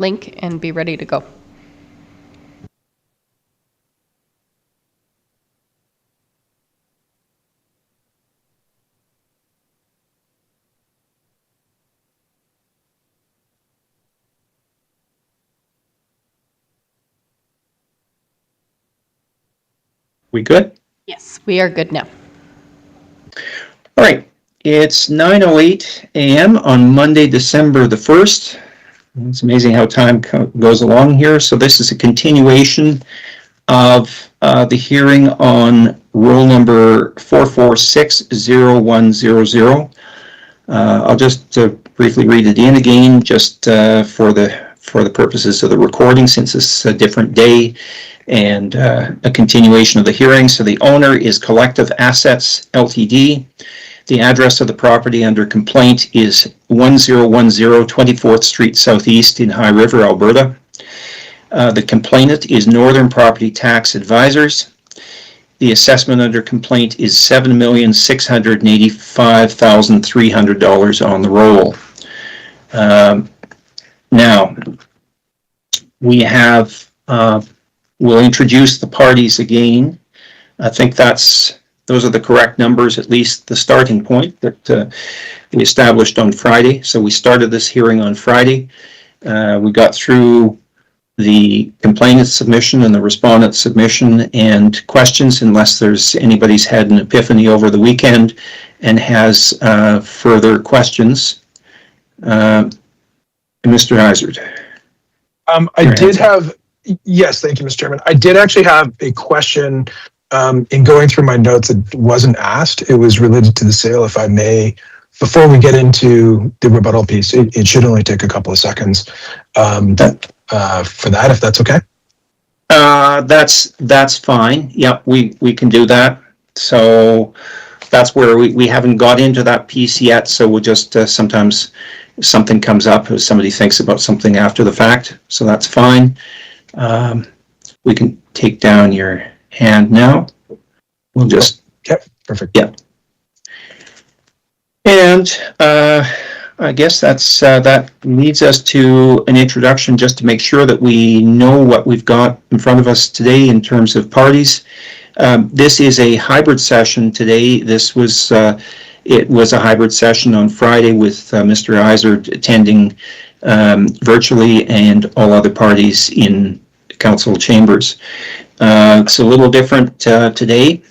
link and be ready to go. We good? Yes, we are good now. All right. It's 9:08 a.m. on Monday, December the 1st. It's amazing how time goes along here. So this is a continuation of the hearing on roll number 4460100. I'll just briefly read it in again, just for the purposes of the recording, since it's a different day and a continuation of the hearing. So the owner is Collective Assets Ltd. The address of the property under complaint is 1010 24th Street Southeast in High River, Alberta. The complainant is Northern Property Tax Advisors. The assessment under complaint is $7,685,300 on the roll. Now, we have, we'll introduce the parties again. I think those are the correct numbers, at least the starting point that we established on Friday. So we started this hearing on Friday. We got through the complainant's submission and the respondent's submission and questions, unless there's anybody's had an epiphany over the weekend and has further questions. Mr. Hazard. I did have, yes, thank you, Mr. Chairman. I did actually have a question in going through my notes that wasn't asked. It was related to the sale, if I may. Before we get into the rebuttal piece, it should only take a couple of seconds for that, if that's okay. That's fine. Yep, we can do that. So that's where we haven't got into that piece yet. So we'll just sometimes something comes up as somebody thinks about something after the fact. So that's fine. We can take down your hand now. We'll just. Yep, perfect. Yep. And I guess that leads us to an introduction, just to make sure that we know what we've got in front of us today in terms of parties. This is a hybrid session today. It was a hybrid session on Friday with Mr. Izard attending virtually and all other parties in council chambers. It's a little different today.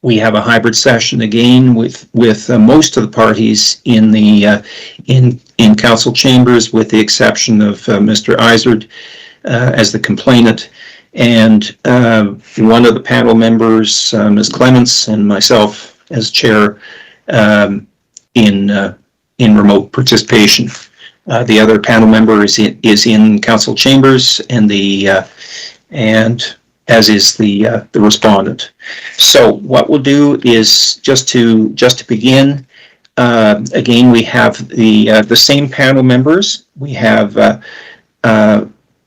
We have a hybrid session again with most of the parties in the in council chambers, with the exception of Mr. Izard as the complainant, and one of the panel members, Ms. Clements, and myself as chair in remote participation. The other panel member is in council chambers, and as is the respondent. So what we'll do is just to begin. Again, we have the same panel members. We have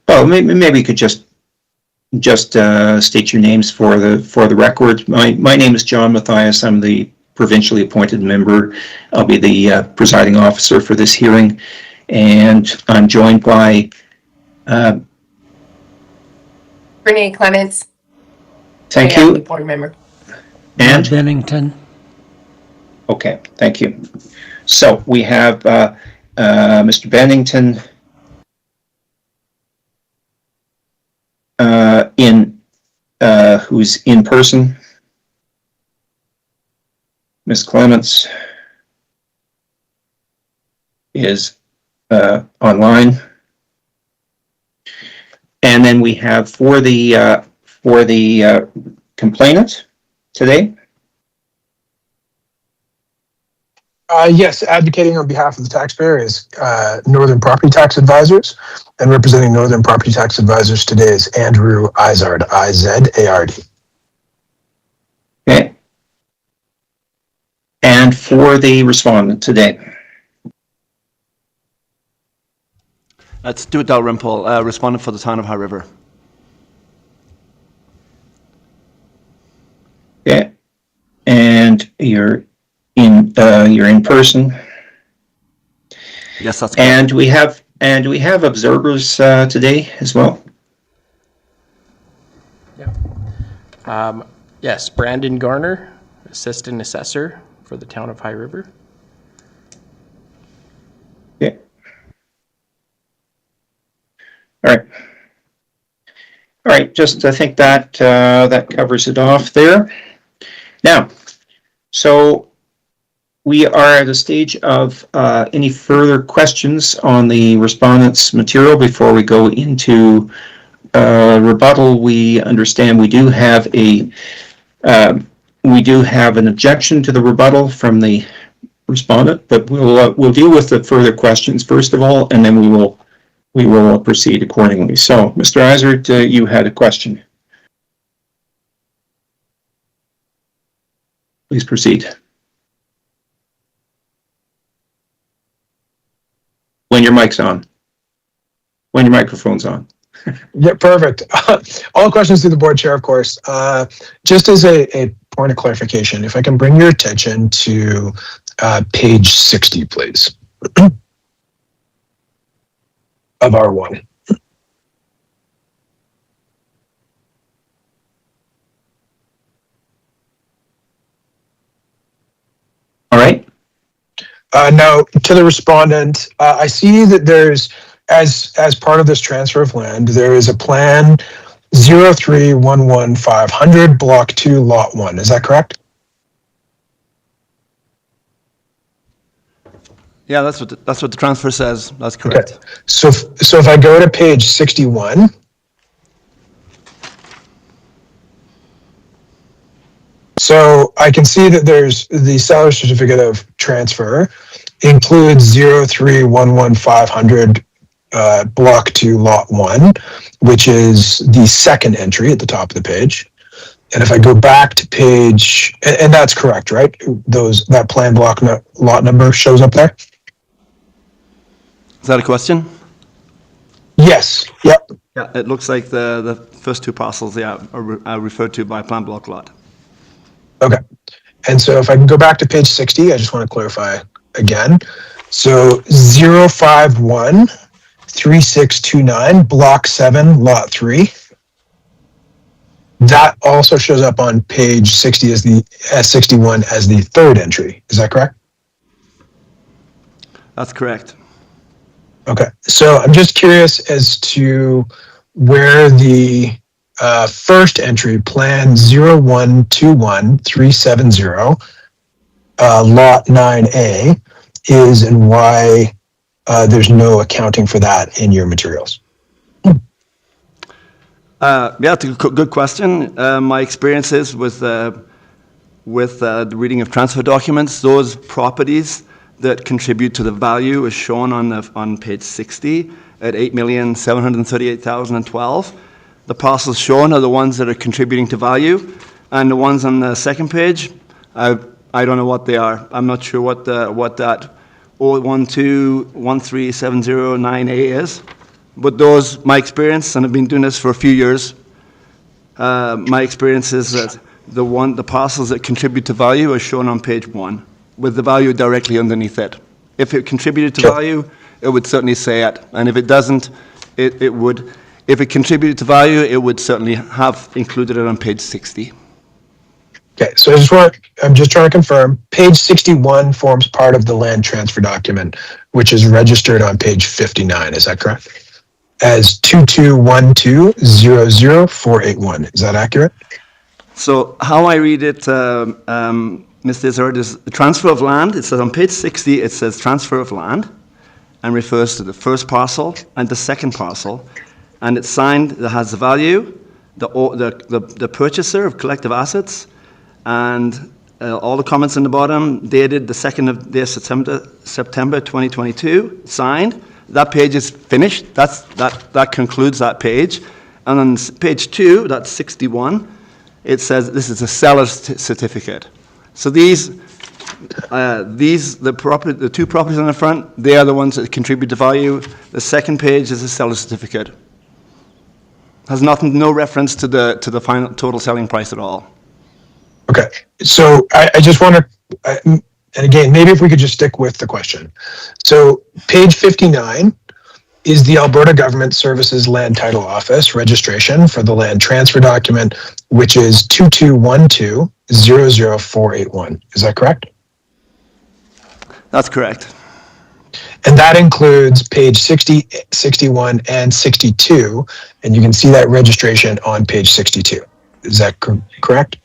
maybe we could just state your names for the record. My name is John Mathias. I'm the provincially appointed member. I'll be the presiding officer for this hearing, and I'm joined by Renee Clements. Thank you. Board member. And Bennington. Okay, thank you. So we have Mr. Bennington who's in person. Ms. Clements is online. And then we have for the complainant today. Yes, advocating on behalf of the taxpayer is Northern Property Tax Advisors, and representing Northern Property Tax Advisors today is Andrew Izard, I-Z-A-R-D. Okay. And for the respondent today. That's Stuart Dalrymple, respondent for the town of High River. Okay. And you're in person. Yes, that's correct. And we have And do we have observers today as well? Yes, Brandon Garner, Assistant Assessor for the Town of High River. Okay. All right. All right, just I think that that covers it off there. Now, so we are at a stage of any further questions on the respondents' material before we go into rebuttal. We understand we do have an objection to the rebuttal from the respondent, but we'll deal with the further questions first of all, and then we will proceed accordingly. So, Mr. Izard, you had a question. Please proceed. When your mic's on. When your microphone's on. Yeah, perfect. All questions to the board chair, of course. Just as a point of clarification, if I can bring your attention to page 60, please, of R1. All right. Now, to the respondent, I see that there's, as part of this transfer of land, there is a plan 0311500, block 2, lot 1. Is that correct? Yeah, that's what the transfer says. That's correct. Okay. So if I go to page 61, so I can see that there's the seller certificate of transfer includes 0311500, block 2, lot 1, which is the second entry at the top of the page. And if I go back to page, and that's correct, right? That plan block lot number shows up there? Is that a question? Yes. Yep. Yeah, it looks like the first two parcels, yeah, are referred to by plan block lot. Okay. And so if I can go back to page 60, I just want to clarify again. So 0513629, block 7, lot 3. That also shows up on page 60 as the S61 as the third entry. Is that correct? That's correct. Okay. So I'm just curious as to where the first entry, plan 0121370, lot 9A, is and why there's no accounting for that in your materials. Yeah, it's a good question. My experiences with the reading of transfer documents, those properties that contribute to the value is shown on page 60 at 8,738,012. The parcels shown are the ones that are contributing to value, and the ones on the second page, I don't know what they are. I'm not sure what that 0121370 is. But those, my experience, and I've been doing this for a few years, my experience is that the parcels that contribute to value are shown on page 1, with the value directly underneath it. If it contributed to value, it would certainly say it, and if it doesn't, it would. If it contributed to value, it would certainly have included it on page 60. Okay, so I'm just trying to confirm, page 61 forms part of the land transfer document, which is registered on page 59, is that correct? As 2212000481. Is that accurate? So how I read it, Mr. Izard, is the transfer of land. It says on page 60, it says transfer of land and refers to the first parcel and the second parcel. And it's signed, that has the value, the purchaser of collective assets, and all the comments in the bottom dated the 2nd of September 2022, signed. That page is finished. That concludes that page. And on page 2, that's 61, it says this is a seller's certificate. So the two properties on the front, they are the ones that contribute to value. The second page is a seller's certificate. Has no reference to the final total selling price at all. Okay, so I just want to, and again, maybe if we could just stick with the question. So page 59 is the Alberta Government Services Land Title Office registration for the land transfer document, which is 2212-00481. Is that correct? That's correct. And that includes page 60, 61, and 62. And you can see that registration on page 62. Is that correct?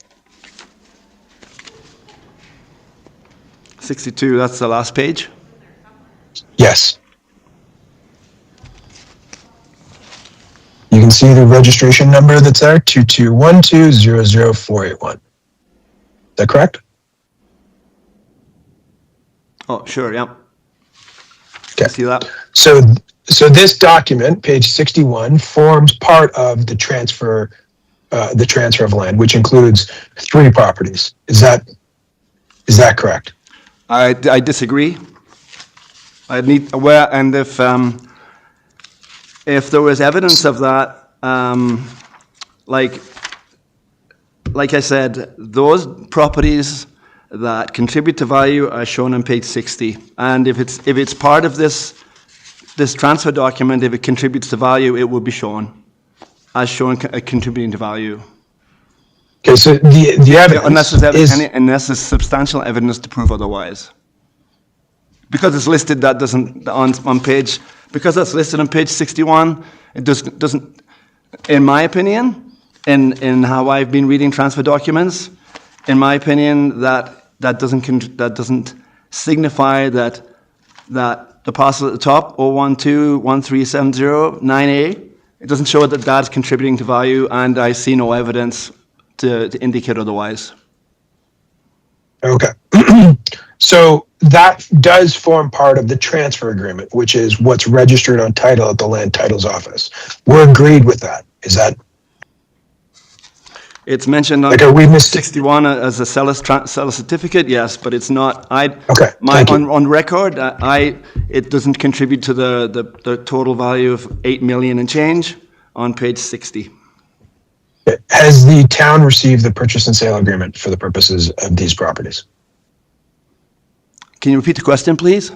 62, that's the last page. Yes. You can see the registration number that's there, 2212-00481. Is that correct? Oh, sure, yeah. Okay. See that? So this document, page 61, forms part of the transfer of land, which includes 3 properties. Is that correct? I disagree. I need aware, and if there was evidence of that, like I said, those properties that contribute to value are shown on page 60, and if it's part of this transfer document, if it contributes to value, it will be shown as showing contributing to value. Okay, so the evidence unless there's substantial evidence to prove otherwise. Because it's listed, that doesn't on page. Because that's listed on page 61, it doesn't. In my opinion, in how I've been reading transfer documents, in my opinion, that doesn't signify that the parcel at the top, 0121370-9A, it doesn't show that that's contributing to value, and I see no evidence to indicate otherwise. Okay. So that does form part of the transfer agreement, which is what's registered on title at the land titles office. We're agreed with that. Is that? It's mentioned on 61 as a seller certificate, yes, but it's not. Okay. On record, it doesn't contribute to the total value of 8 million and change on page 60. Has the town received the purchase and sale agreement for the purposes of these properties? Can you repeat the question, please?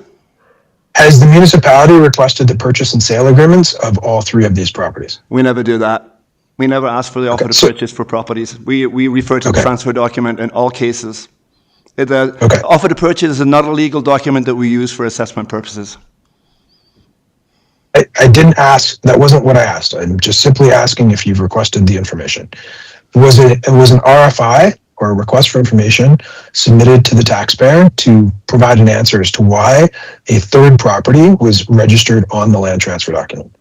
Has the municipality requested the purchase and sale agreements of all 3 of these properties? We never do that. We never ask for the offer to purchase for properties. We refer to the transfer document in all cases. The offer to purchase is not a legal document that we use for assessment purposes. I didn't ask. That wasn't what I asked. I'm just simply asking if you've requested the information. Was an RFI or a request for information submitted to the taxpayer to provide an answer as to why a 3rd property was registered on the land transfer document?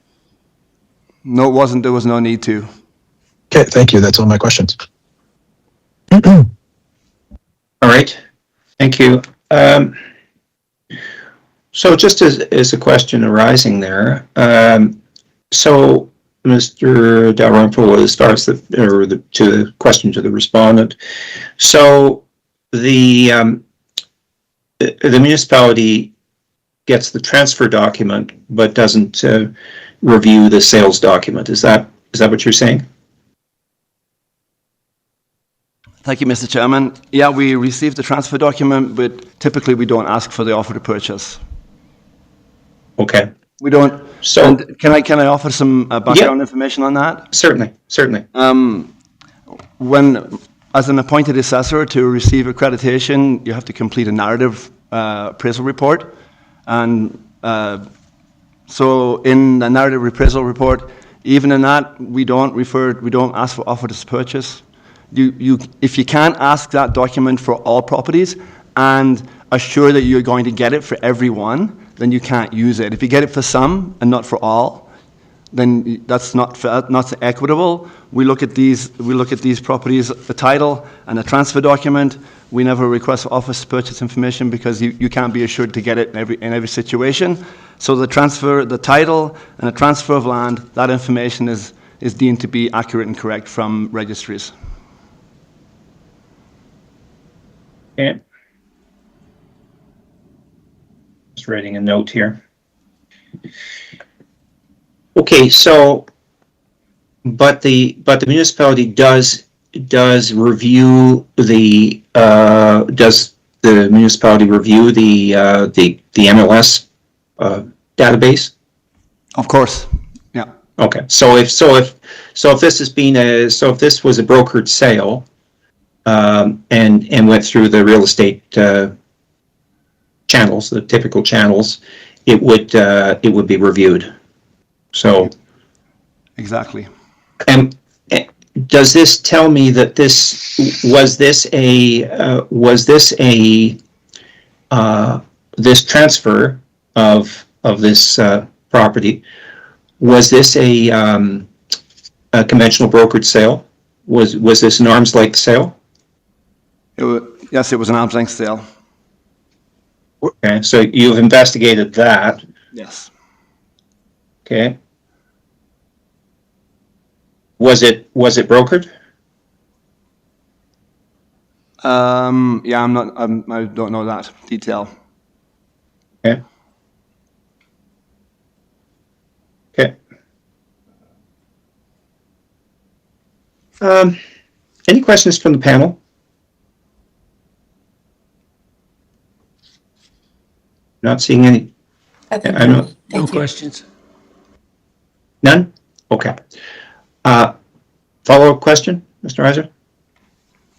No, it wasn't. There was no need to. Okay, thank you. That's all my questions. All right, thank you. So just as a question arising there, so Mr. Dalrymple, as far as the question to the respondent, so the municipality gets the transfer document but doesn't review the sales document. Is that what you're saying? Thank you, Mr. Chairman. Yeah, we received the transfer document, but typically we don't ask for the offer to purchase. Okay. We don't. So, and can I offer some background information on that? Certainly. When, as an appointed assessor, to receive accreditation, you have to complete a narrative appraisal report, and so in the narrative appraisal report, even in that, we don't ask for offer to purchase. If you can't ask that document for all properties and assure that you're going to get it for everyone, then you can't use it. If you get it for some and not for all, then that's not equitable. We look at these properties, the title and the transfer document. We never request office purchase information because you can't be assured to get it in every situation. So the title and the transfer of land, that information is deemed to be accurate and correct from registries. Okay. Just writing a note here. Okay, so but the municipality does review the municipality review the MLS database? Of course, yeah. Okay, so if this has been if this was a brokered sale, and went through the real estate channels, the typical channels, it would be reviewed. So Exactly. and does this tell me that this transfer of this property, was this a conventional brokered sale? Was this an arm's length sale? Yes, it was an arm's length sale. Okay, so you've investigated that. Yes. Okay. Was it brokered? Yeah, I don't know that detail. Okay. Okay. Any questions from the panel? Not seeing any. I think I know. Thank No you. questions. None? Okay. Follow-up question, Mr. Reiser?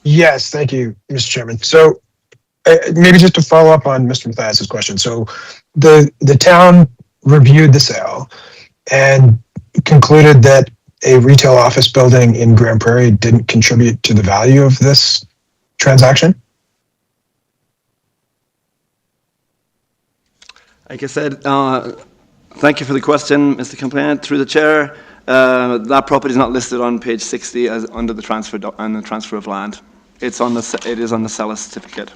Yes, thank you, Mr. Chairman. So maybe just to follow up on Mr. Mathias's question. So the town reviewed the sale and concluded that a retail office building in Grand Prairie didn't contribute to the value of this transaction? Like I said, thank you for the question, Mr. Complainant. Through the chair, that property is not listed on page 60 as under the transfer and the transfer of land. It is on the seller's certificate.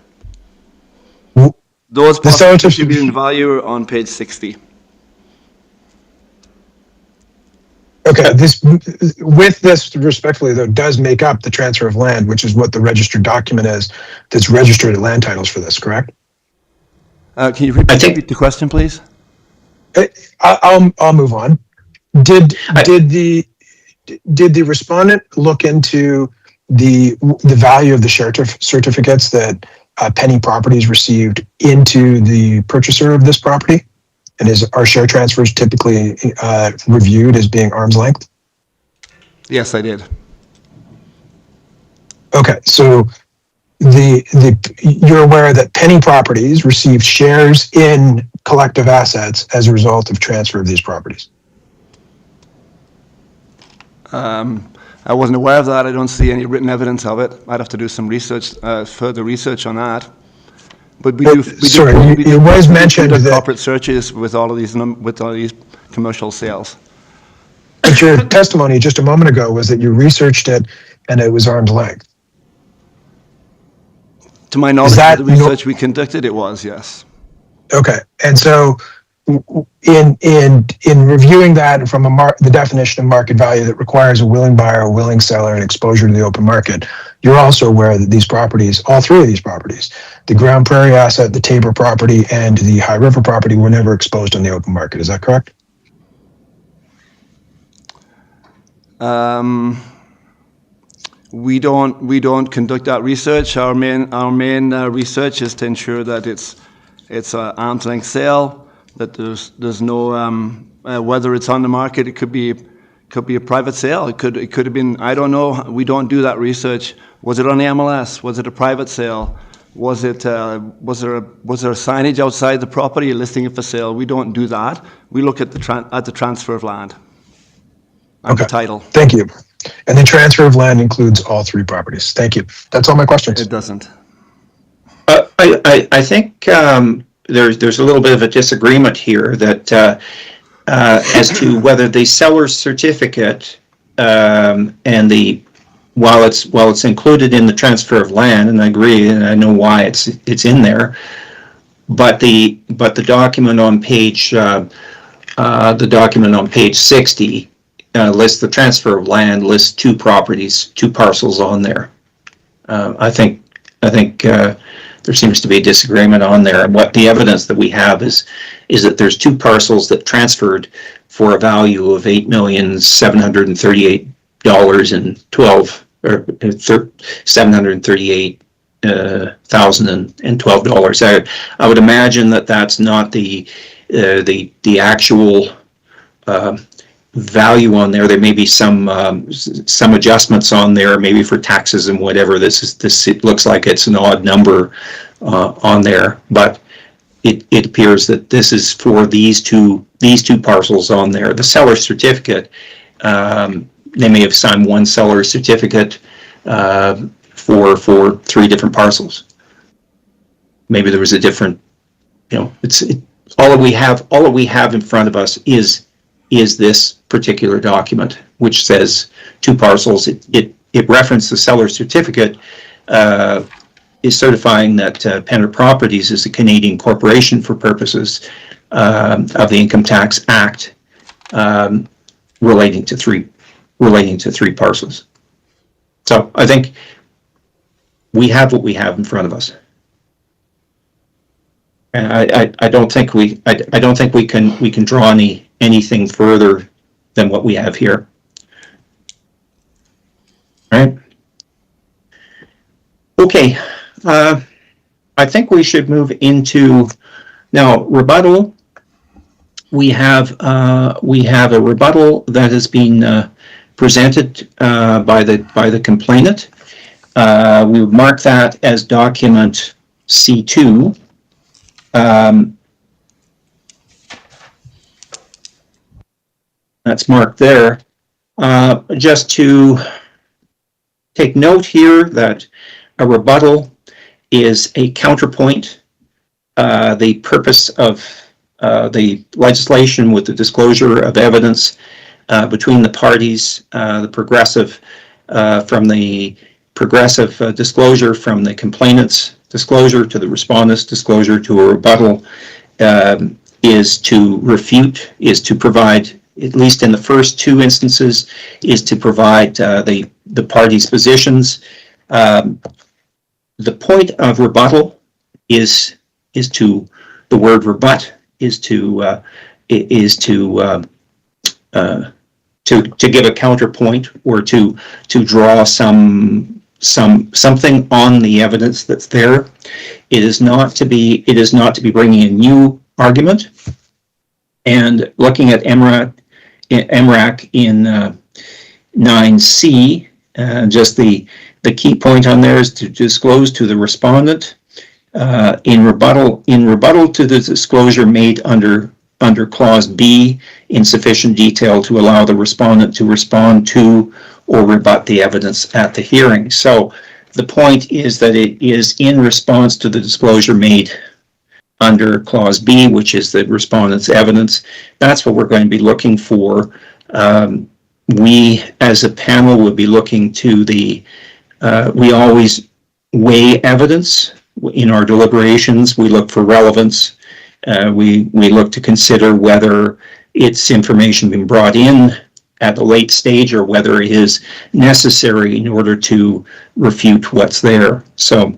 Those The seller possibly contributing value are on page 60. Okay, with this respectfully though, does make up the transfer of land, which is what the registered document is that's registered at land titles for this, correct? Can you repeat the question, please? I'll move on. Did the respondent look into the value of the share certificates that Penny Properties received into the purchaser of this property? And are share transfers typically reviewed as being arm's length? Yes, I did. Okay, so you're aware that Penny Properties received shares in collective assets as a result of transfer of these properties? I wasn't aware of that. I don't see any written evidence of it. I'd have to do some research, further research on that. But we do. It was mentioned that corporate searches with all of these commercial sales. But your testimony just a moment ago was that you researched it and it was arm's length. To my knowledge, the research we conducted, it was, yes. Okay, and so in reviewing that from the definition of market value that requires a willing buyer, a willing seller, and exposure to the open market, you're also aware that these properties, all three of these properties, the Grand Prairie asset, the Tabor property, and the High River property were never exposed on the open market. Is that correct? We don't conduct that research. Our main research is to ensure that it's an arm's length sale, that there's no whether it's on the market. It could be a private sale. It could have been. I don't know. We don't do that research. Was it on the MLS? Was it a private sale? Was there signage outside the property listing it for sale? We don't do that. We look at the transfer of land. And Okay. the title. Thank you. And the transfer of land includes all three properties. Thank you. That's all my questions. It doesn't. I think there's a little bit of a disagreement here that as to whether the seller's certificate and while it's included in the transfer of land, and I agree, and I know why it's in there, but the document on page 60 lists the transfer of land, lists two parcels on there. I think there seems to be a disagreement on there, and what the evidence that we have is that there's two parcels that transferred for a value of $8,738,012 or $738,012. I would imagine that that's not the actual value on there. There may be some adjustments on there, maybe for taxes and whatever. It looks like it's an odd number on there, but it appears that this is for these two parcels on there. The seller certificate, they may have signed one seller certificate for 3 different parcels. Maybe there was a different, all that we have in front of us is this particular document, which says 2 parcels. It referenced the seller certificate, is certifying that Penner Properties is a Canadian corporation for purposes of the Income Tax Act, relating to three parcels. So I think we have what we have in front of us, and I don't think we can draw anything further than what we have here. All right. Okay. I think we should move into now rebuttal. We have a rebuttal that has been presented by the complainant. We would mark that as document C2. That's marked there. Just to take note here that a rebuttal is a counterpoint. The purpose of the legislation with the disclosure of evidence between the parties, the progressive disclosure from the complainant's disclosure to the respondent's disclosure to a rebuttal, is to refute, is to provide, at least in the first 2 instances, is to provide the parties' positions. The point of rebuttal is to, the word rebut is to give a counterpoint, or to draw something on the evidence that's there. It is not to be bringing a new argument. And looking at MRAC in 9C, just the key point on there is to disclose to the respondent in rebuttal to the disclosure made under clause B in sufficient detail to allow the respondent to respond to or rebut the evidence at the hearing. So the point is that it is in response to the disclosure made under clause B, which is the respondent's evidence. That's what we're going to be looking for. We as a panel will be looking to we always weigh evidence in our deliberations. We look for relevance. We look to consider whether it's information been brought in at a late stage, or whether it is necessary in order to refute what's there. So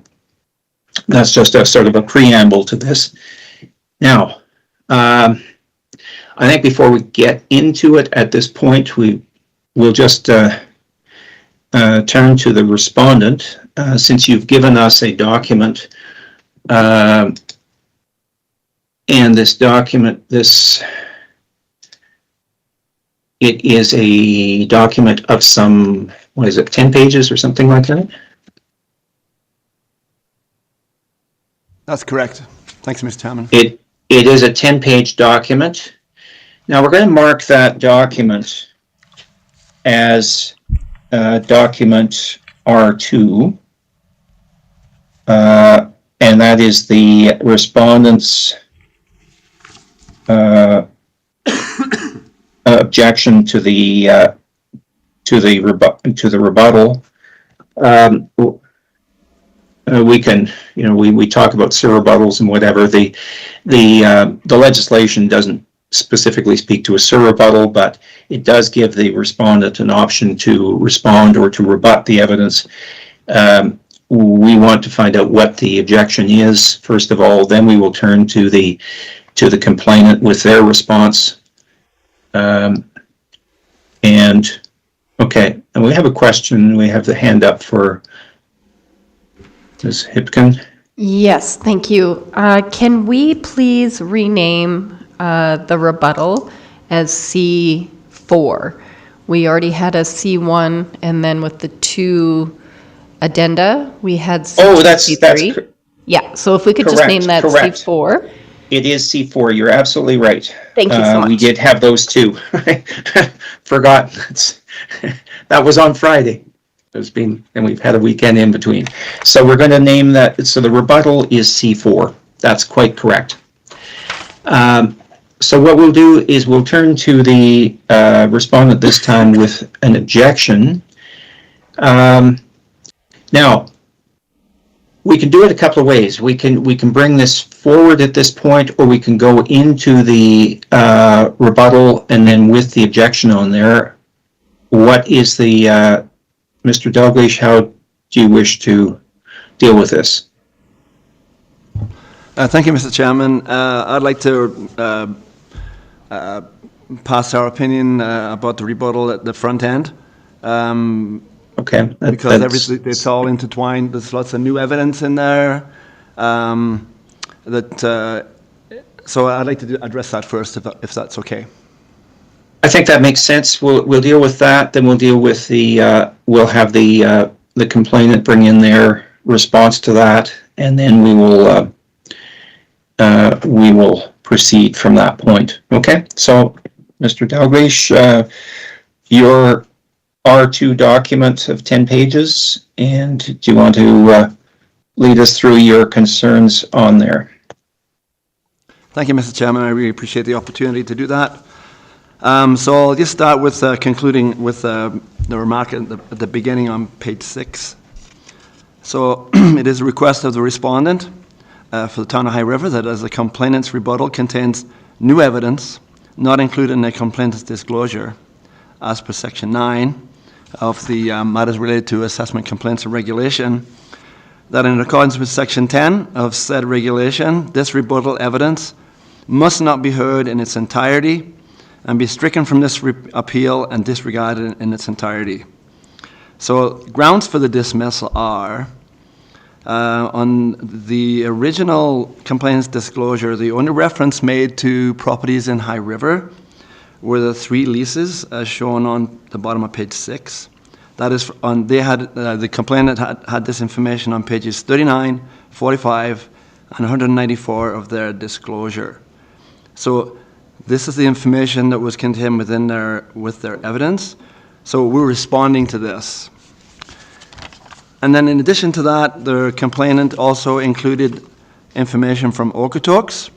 that's just a sort of a preamble to this. Now, I think before we get into it at this point, we'll just turn to the respondent, since you've given us a document, and this document, it is a document of some, 10 pages or something like that? That's correct. Thanks, Mr. Chairman. It is a 10-page document. Now we're going to mark that document as document R2, and that is the respondent's objection to the rebuttal. We can, we talk about surrebuttals and whatever. The legislation doesn't specifically speak to a surrebuttal, but it does give the respondent an option to respond or to rebut the evidence. We want to find out what the objection is, first of all. Then we will turn to the complainant with their response. And we have a question. We have the hand up for Ms. Hipkin. Yes, thank you. Can we please rename the rebuttal as C4. We already had a C1, and then with the 2 addenda, we had C2, Oh, that's C3. Yeah, so if we could just name that correct. C4. It is C4. You're absolutely right. Thank you so much. We did have those 2. Forgot. That was on Friday. And we've had a weekend in between. So we're going to name that. So the rebuttal is C4. That's quite correct. So what we'll do is we'll turn to the respondent this time with an objection. Now, we can do it a couple of ways. We can bring this forward at this point, or we can go into the rebuttal and then with the objection on there. What is the Mr. Dalglish, how do you wish to deal with this? Thank you, Mr. Chairman. I'd like to pass our opinion about the rebuttal at the front end. Okay. Because it's all intertwined. There's lots of new evidence in there. So I'd like to address that first, if that's okay. I think that makes sense. We'll deal with that. Then we'll deal with we'll have the complainant bring in their response to that, and then we will proceed from that point. Okay. So, Mr. Dalglish, your R2 document of 10 pages, and do you want to lead us through your concerns on there? Thank you, Mr. Chairman. I really appreciate the opportunity to do that. So I'll just start with concluding with the remark at the beginning on page 6. So it is a request of the respondent for the town of High River that as the complainant's rebuttal contains new evidence not included in the complainant's disclosure as per section 9 of the matters related to assessment complaints and regulation, that in accordance with section 10 of said regulation, this rebuttal evidence must not be heard in its entirety and be stricken from this appeal and disregarded in its entirety. So grounds for the dismissal are, on the original complainant's disclosure, the only reference made to properties in High River were the 3 leases as shown on the bottom of page 6. That is, the complainant had this information on pages 39, 45, and 194 of their disclosure. So this is the information that was contained with their evidence. So we're responding to this. And then in addition to that, the complainant also included information from Okotoks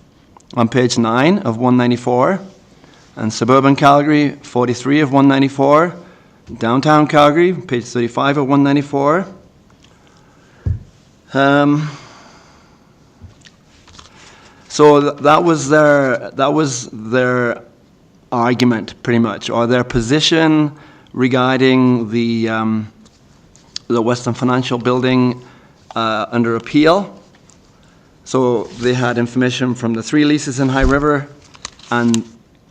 on page 9 of 194, and suburban Calgary, 43 of 194, downtown Calgary, page 35 of 194. So that was their argument, pretty much, or their position regarding the Western Financial Building under appeal. So they had information from the 3 leases in High River and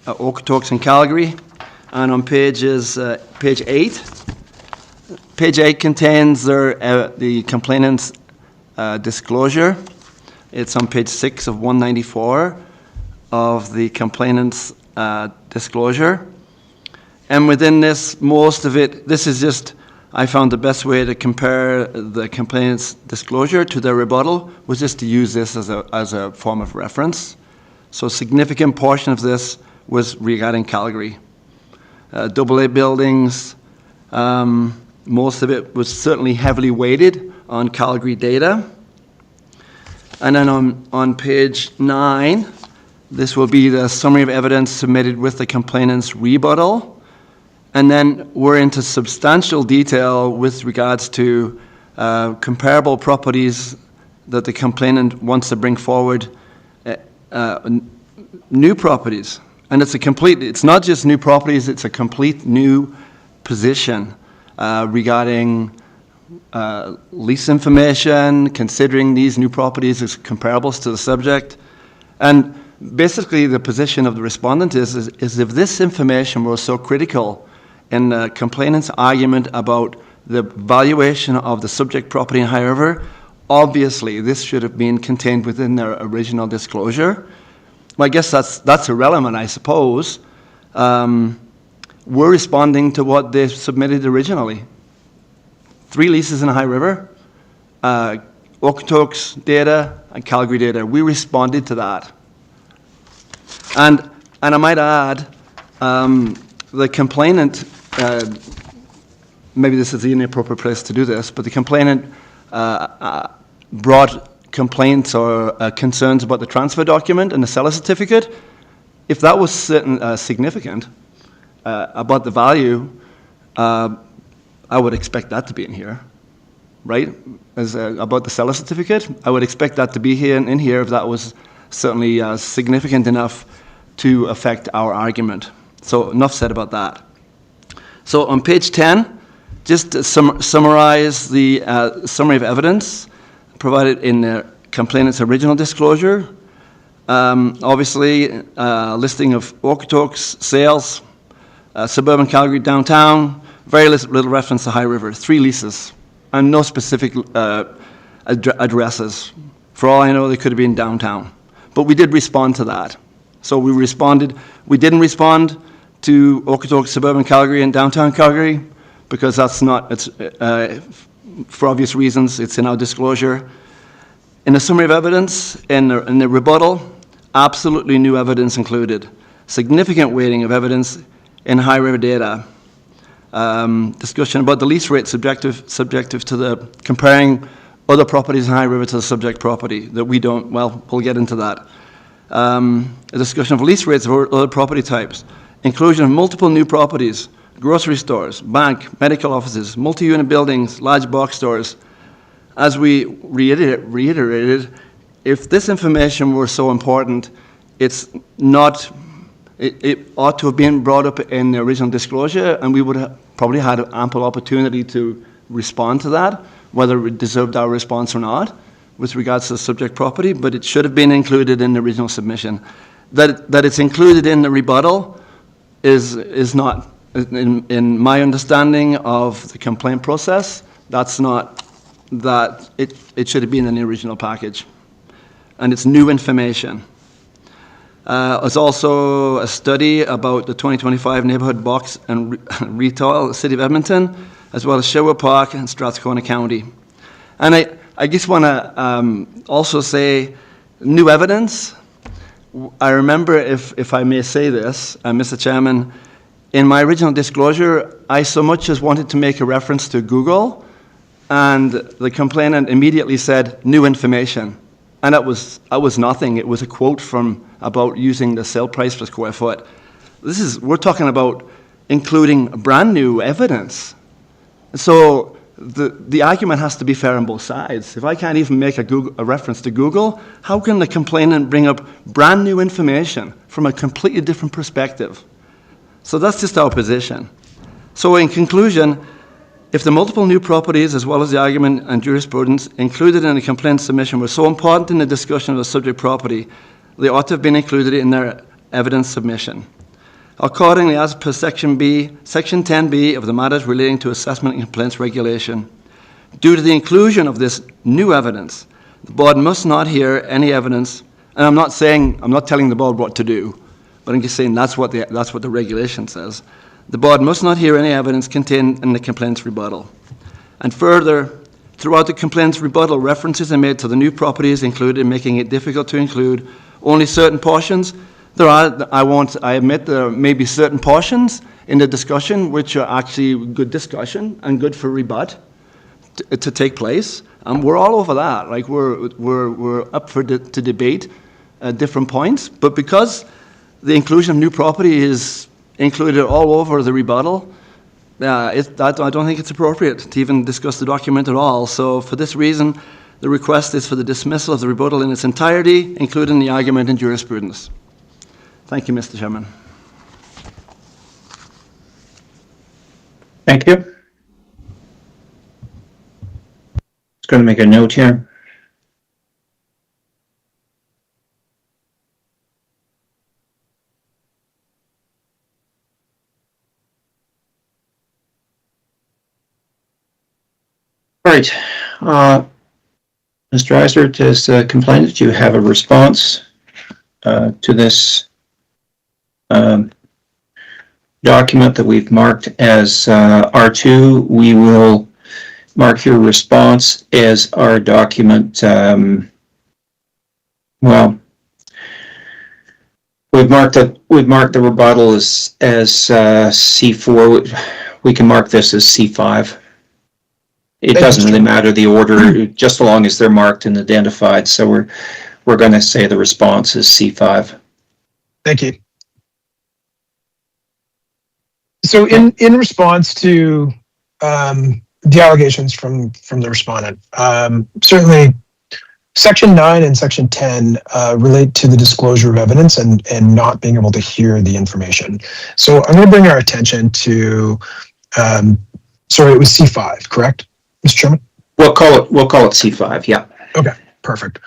Okotoks in Calgary. And on page 8, page 8 contains the complainant's disclosure. It's on page 6 of 194 of the complainant's disclosure. And within this, most of it, this is just, I found the best way to compare the complainant's disclosure to their rebuttal was just to use this as a form of reference. So a significant portion of this was regarding Calgary. AA buildings, most of it was certainly heavily weighted on Calgary data. And then on page 9, this will be the summary of evidence submitted with the complainant's rebuttal. And then we're into substantial detail with regards to comparable properties that the complainant wants to bring forward, new properties. And it's not just new properties, it's a complete new position regarding lease information, considering these new properties as comparables to the subject. And basically the position of the respondent is if this information was so critical in the complainant's argument about the valuation of the subject property in High River, obviously this should have been contained within their original disclosure. Well, I guess that's irrelevant, I suppose, we're responding to what they submitted originally. 3 leases in High River, Okotoks data, and Calgary data. We responded to that. And I might add, the complainant, maybe this is the inappropriate place to do this, but the complainant brought complaints or concerns about the transfer document and the seller certificate. If that was significant about the value, I would expect that to be in here, right? As about the seller certificate, I would expect that to be here in here if that was certainly significant enough to affect our argument. So enough said about that. So on page 10, just to summarize the summary of evidence provided in the complainant's original disclosure. Obviously, listing of Okotoks sales, suburban Calgary downtown, very little reference to High River, 3 leases, and no specific addresses. For all I know, they could have been downtown. But we did respond to that. So we responded. We didn't respond to Okotoks, suburban Calgary, and downtown Calgary, because that's not, it's, for obvious reasons, it's in our disclosure. In the summary of evidence, in the rebuttal, absolutely new evidence included. Significant weighting of evidence in High River data. Discussion about the lease rate subjective to the comparing other properties in High River to the subject property that we don't, well, we'll get into that. A discussion of lease rates of other property types. Inclusion of multiple new properties, grocery stores, bank, medical offices, multi-unit buildings, large box stores. As we reiterated, if this information were so important, it's not, it ought to have been brought up in the original disclosure, and we would have probably had an ample opportunity to respond to that, whether it deserved our response or not, with regards to the subject property, but it should have been included in the original submission. That it's included in the rebuttal is not, in my understanding of the complaint process, that's not, that it should have been in the original package. And it's new information. There's also a study about the 2025 neighborhood box and retail, the City of Edmonton, as well as Sherwood Park and Strathcona County. And I just want to also say new evidence. I remember, if I may say this, Mr. Chairman, in my original disclosure, I so much as wanted to make a reference to Google, and the complainant immediately said, new information. And that was nothing. It was a quote from about using the sale price per square foot. We're talking about including brand new evidence. So the argument has to be fair on both sides. If I can't even make a reference to Google, how can the complainant bring up brand new information from a completely different perspective? So that's just our position. So in conclusion, if the multiple new properties, as well as the argument and jurisprudence included in the complaint submission were so important in the discussion of the subject property, they ought to have been included in their evidence submission. Accordingly, as per Section 10B of the Matters Relating to Assessment and Complaints Regulation, due to the inclusion of this new evidence, the board must not hear any evidence, and I'm not telling the board what to do, but I'm just saying that's what the regulation says. The board must not hear any evidence contained in the complaint's rebuttal. And further, throughout the complaint's rebuttal, references are made to the new properties included, making it difficult to include only certain portions. I admit there may be certain portions in the discussion which are actually good discussion and good for rebut to take place. We're all over that. Like we're up for to debate different points. But because the inclusion of new property is included all over the rebuttal, I don't think it's appropriate to even discuss the document at all. So for this reason, the request is for the dismissal of the rebuttal in its entirety, including the argument and jurisprudence. Thank you, Mr. Chairman. Thank you. Just going to make a note here. All right. Mr. Eisert, as complainant, do you have a response to this document that we've marked as R2, we will mark your response as our document. Well, we've marked the rebuttal as C4. We can mark this as C5. It doesn't really matter the order, just so long as they're marked and identified. So we're going to say the response is C5. Thank you. So in response to the allegations from the respondent, certainly Section 9 and Section 10 relate to the disclosure of evidence and not being able to hear the information. So I'm going to bring our attention to, sorry, it was C5, correct, Mr. Chairman? We'll call it C5. Yeah. Okay, perfect.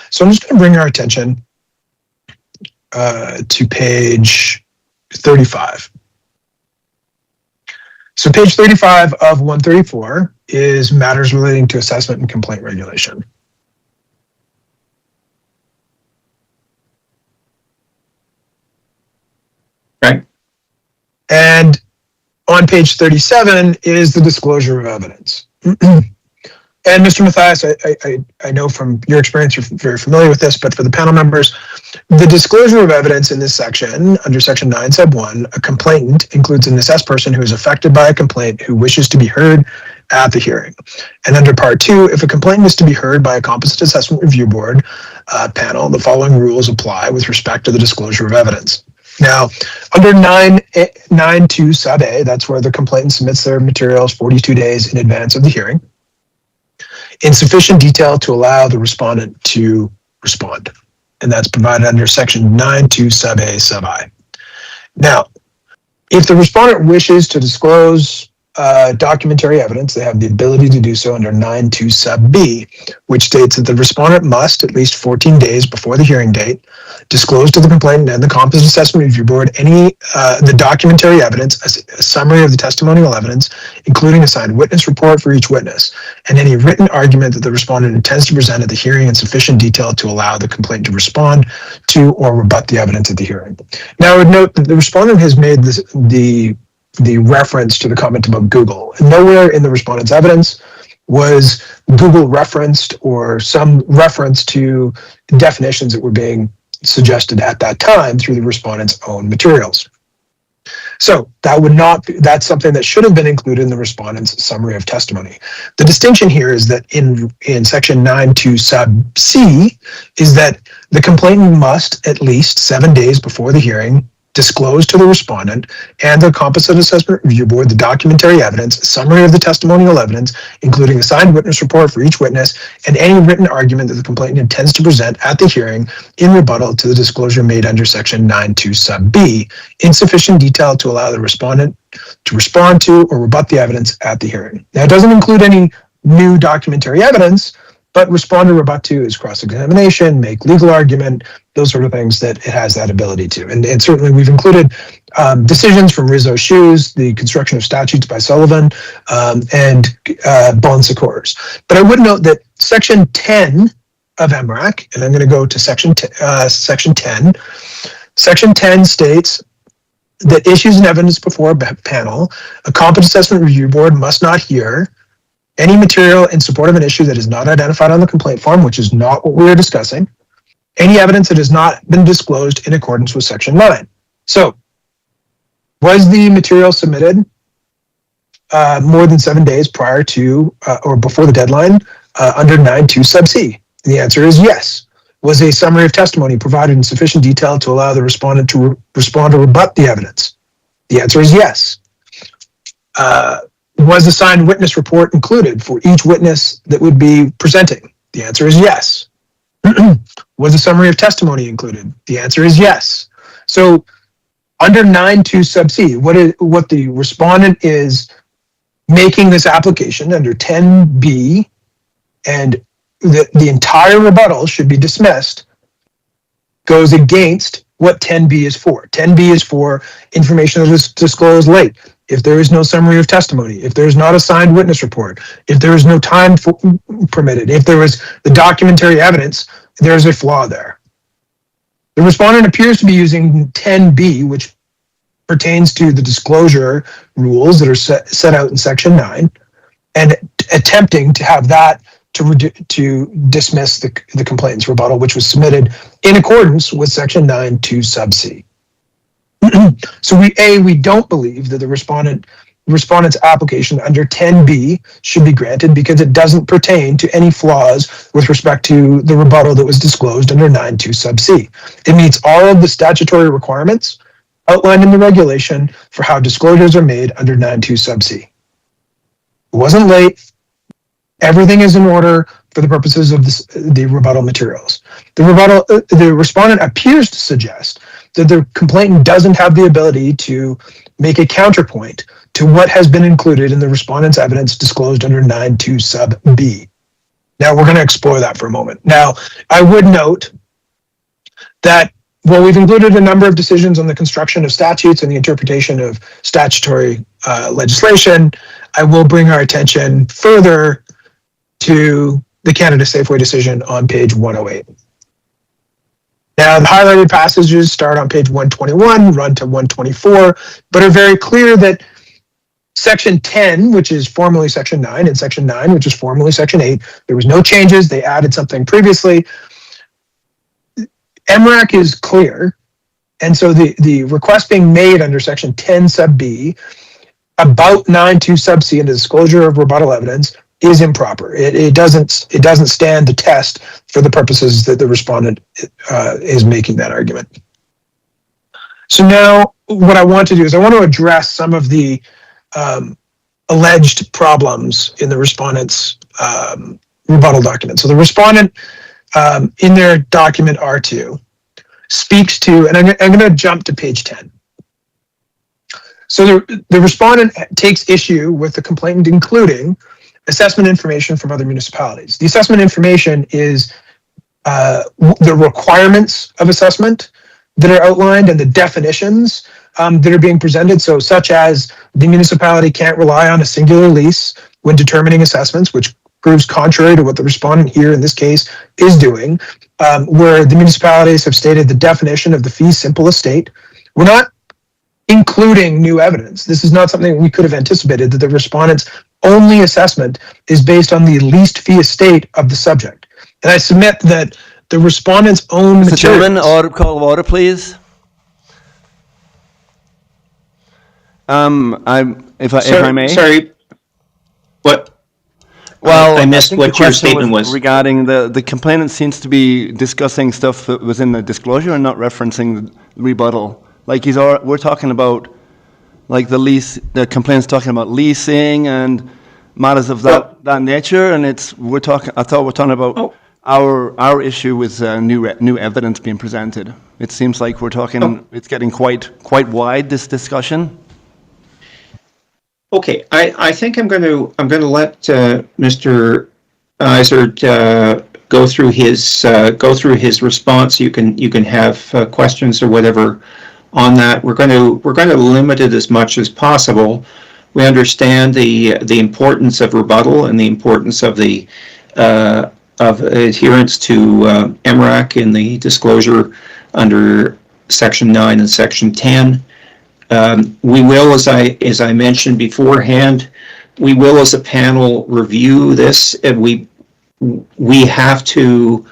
So I'm just going to bring our attention to page 35. So page 35 of 134 is matters relating to assessment and complaint regulation. Right. And on page 37 is the disclosure of evidence. And Mr. Mathias, I know from your experience, you're very familiar with this, but for the panel members, the disclosure of evidence in this section, under Section 9, Sub 1, a complainant includes an assessed person who is affected by a complaint who wishes to be heard at the hearing. And under Part 2, if a complainant is to be heard by a composite assessment review board panel, the following rules apply with respect to the disclosure of evidence. Now, under 9.2 Sub A, that's where the complainant submits their materials 42 days in advance of the hearing, in sufficient detail to allow the respondent to respond. And that's provided under Section 9.2 Sub A Sub I. Now, if the respondent wishes to disclose documentary evidence, they have the ability to do so under 9.2 Sub B, which states that the respondent must, at least 14 days before the hearing date, disclose to the complainant and the composite assessment review board the documentary evidence, a summary of the testimonial evidence, including a signed witness report for each witness, and any written argument that the respondent intends to present at the hearing in sufficient detail to allow the complainant to respond to or rebut the evidence at the hearing. Now, I would note that the respondent has made the reference to the comment about Google. And nowhere in the respondent's evidence was Google referenced or some reference to definitions that were being suggested at that time through the respondent's own materials. So that's something that should have been included in the respondent's summary of testimony. The distinction here is that in Section 9.2 Sub C is that the complainant must, at least 7 days before the hearing, disclose to the respondent and the composite assessment review board the documentary evidence, a summary of the testimonial evidence, including a signed witness report for each witness, and any written argument that the complainant intends to present at the hearing in rebuttal to the disclosure made under Section 9.2 Sub B, in sufficient detail to allow the respondent to respond to or rebut the evidence at the hearing. Now, it doesn't include any new documentary evidence, but respond or rebut to is cross-examination, make legal argument, those sort of things that it has that ability to. And certainly we've included decisions from Rizzo Shoes, the construction of statutes by Sullivan, and Bon Secours. But I would note that Section 10 of MRAC, and I'm going to go to Section 10. Section 10 states that issues and evidence before a panel, a competent assessment review board must not hear any material in support of an issue that is not identified on the complaint form, which is not what we are discussing, any evidence that has not been disclosed in accordance with Section 9. So, was the material submitted more than 7 days prior to or before the deadline under 9.2 Sub C? The answer is yes. Was a summary of testimony provided in sufficient detail to allow the respondent to respond or rebut the evidence? The answer is yes. Was the signed witness report included for each witness that would be presenting? The answer is yes. Was a summary of testimony included? The answer is yes. So under 9.2 Sub C, what the respondent is making this application under 10B, and the entire rebuttal should be dismissed, goes against what 10B is for. 10B is for information that is disclosed late. If there is no summary of testimony, if there is not a signed witness report, if there is no time permitted, if there is the documentary evidence, there is a flaw there. The respondent appears to be using 10B, which pertains to the disclosure rules that are set out in Section 9, and attempting to have that to dismiss the complainant's rebuttal, which was submitted in accordance with Section 9 2 sub C. So we don't believe that the respondent's application under 10B should be granted because it doesn't pertain to any flaws with respect to the rebuttal that was disclosed under 9 2 sub C. It meets all of the statutory requirements outlined in the regulation for how disclosures are made under 9 2 sub C. It wasn't late. Everything is in order for the purposes of the rebuttal materials. The respondent appears to suggest that the complainant doesn't have the ability to make a counterpoint to what has been included in the respondent's evidence disclosed under 9 2 sub B. Now, we're going to explore that for a moment. Now, I would note that while we've included a number of decisions on the construction of statutes and the interpretation of statutory legislation, I will bring our attention further to the Canada Safeway decision on page 108. Now, the highlighted passages start on page 121, run to 124, but are very clear that Section 10, which is formerly Section 9, and Section 9, which is formerly Section 8, there was no changes. They added something previously. MRAC is clear, and so the request being made under Section 10 sub B about 9 2 sub C and the disclosure of rebuttal evidence is improper. It doesn't stand the test for the purposes that the respondent is making that argument. So now what I want to do is I want to address some of the alleged problems in the respondent's rebuttal document. So the respondent in their document R2 speaks to, and I'm going to jump to page 10. So the respondent takes issue with the complainant including assessment information from other municipalities. The assessment information is the requirements of assessment that are outlined and the definitions that are being presented. So such as the municipality can't rely on a singular lease when determining assessments, which proves contrary to what the respondent here in this case is doing, where the municipalities have stated the definition of the fee simple estate. We're not including new evidence. This is not something we could have anticipated, that the respondent's only assessment is based on the leased fee estate of the subject. And I submit that the respondent's own Mr. materials... Chairman, call of order, please. If I may. Sorry. What? Well, I missed think what the your question statement was. regarding the complainant seems to be discussing stuff that was in the disclosure and not referencing the rebuttal. Like we're talking about, like the complaint's talking about leasing and matters of that nature, and I thought we're talking about our issue with new evidence being presented. It seems like we're talking. It's getting quite wide, this discussion. Okay, I think I'm going to let Mr. Izard go through his response. You can have questions or whatever on that. We're going to limit it as much as possible. We understand the importance of rebuttal and the importance of the of adherence to MRAC in the disclosure under Section 9 and Section 10. We will, as I mentioned beforehand, we will as a panel review this, and we have to.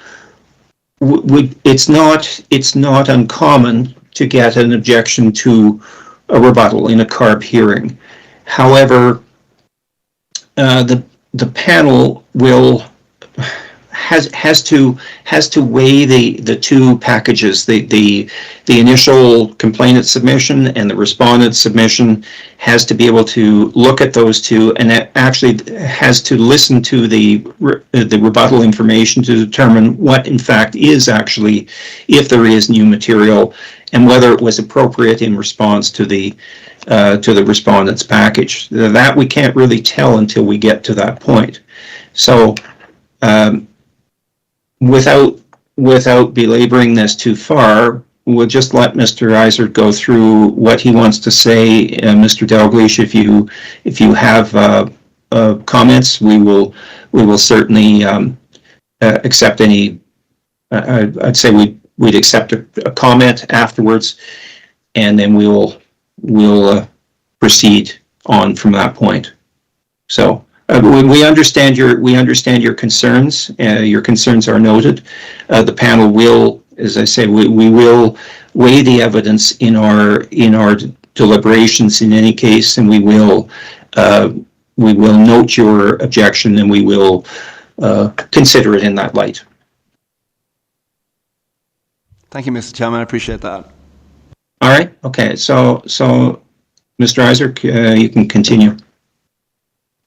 It's not uncommon to get an objection to a rebuttal in a CARB hearing. However, the panel has to weigh the two packages, the initial complainant submission and the respondent submission, has to be able to look at those two, and it actually has to listen to the rebuttal information to determine what in fact is actually, if there is new material, and whether it was appropriate in response to the respondent's package. That we can't really tell until we get to that point. So without belaboring this too far, we'll just let Mr. Izard go through what he wants to say. Mr. Dalgleish, if you have comments, we will certainly accept any. I'd say we'd accept a comment afterwards, and then we'll proceed on from that point. So we understand your concerns. Your concerns are noted. The panel will, as I say, we will weigh the evidence in our deliberations in any case, and we will note your objection, and we will consider it in that light. Thank you, Mr. Chairman. I appreciate that. All right. Okay. So Mr. Isaac, you can continue.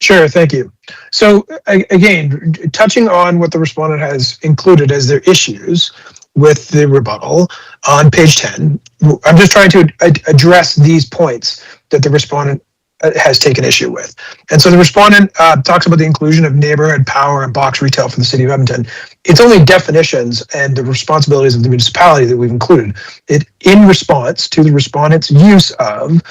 Sure, thank you. So again, touching on what the respondent has included as their issues with the rebuttal on page 10, I'm just trying to address these points that the respondent has taken issue with. And so the respondent talks about the inclusion of neighborhood power and box retail for the city of Edmonton. It's only definitions and the responsibilities of the municipality that we've included. It in response to the respondent's use of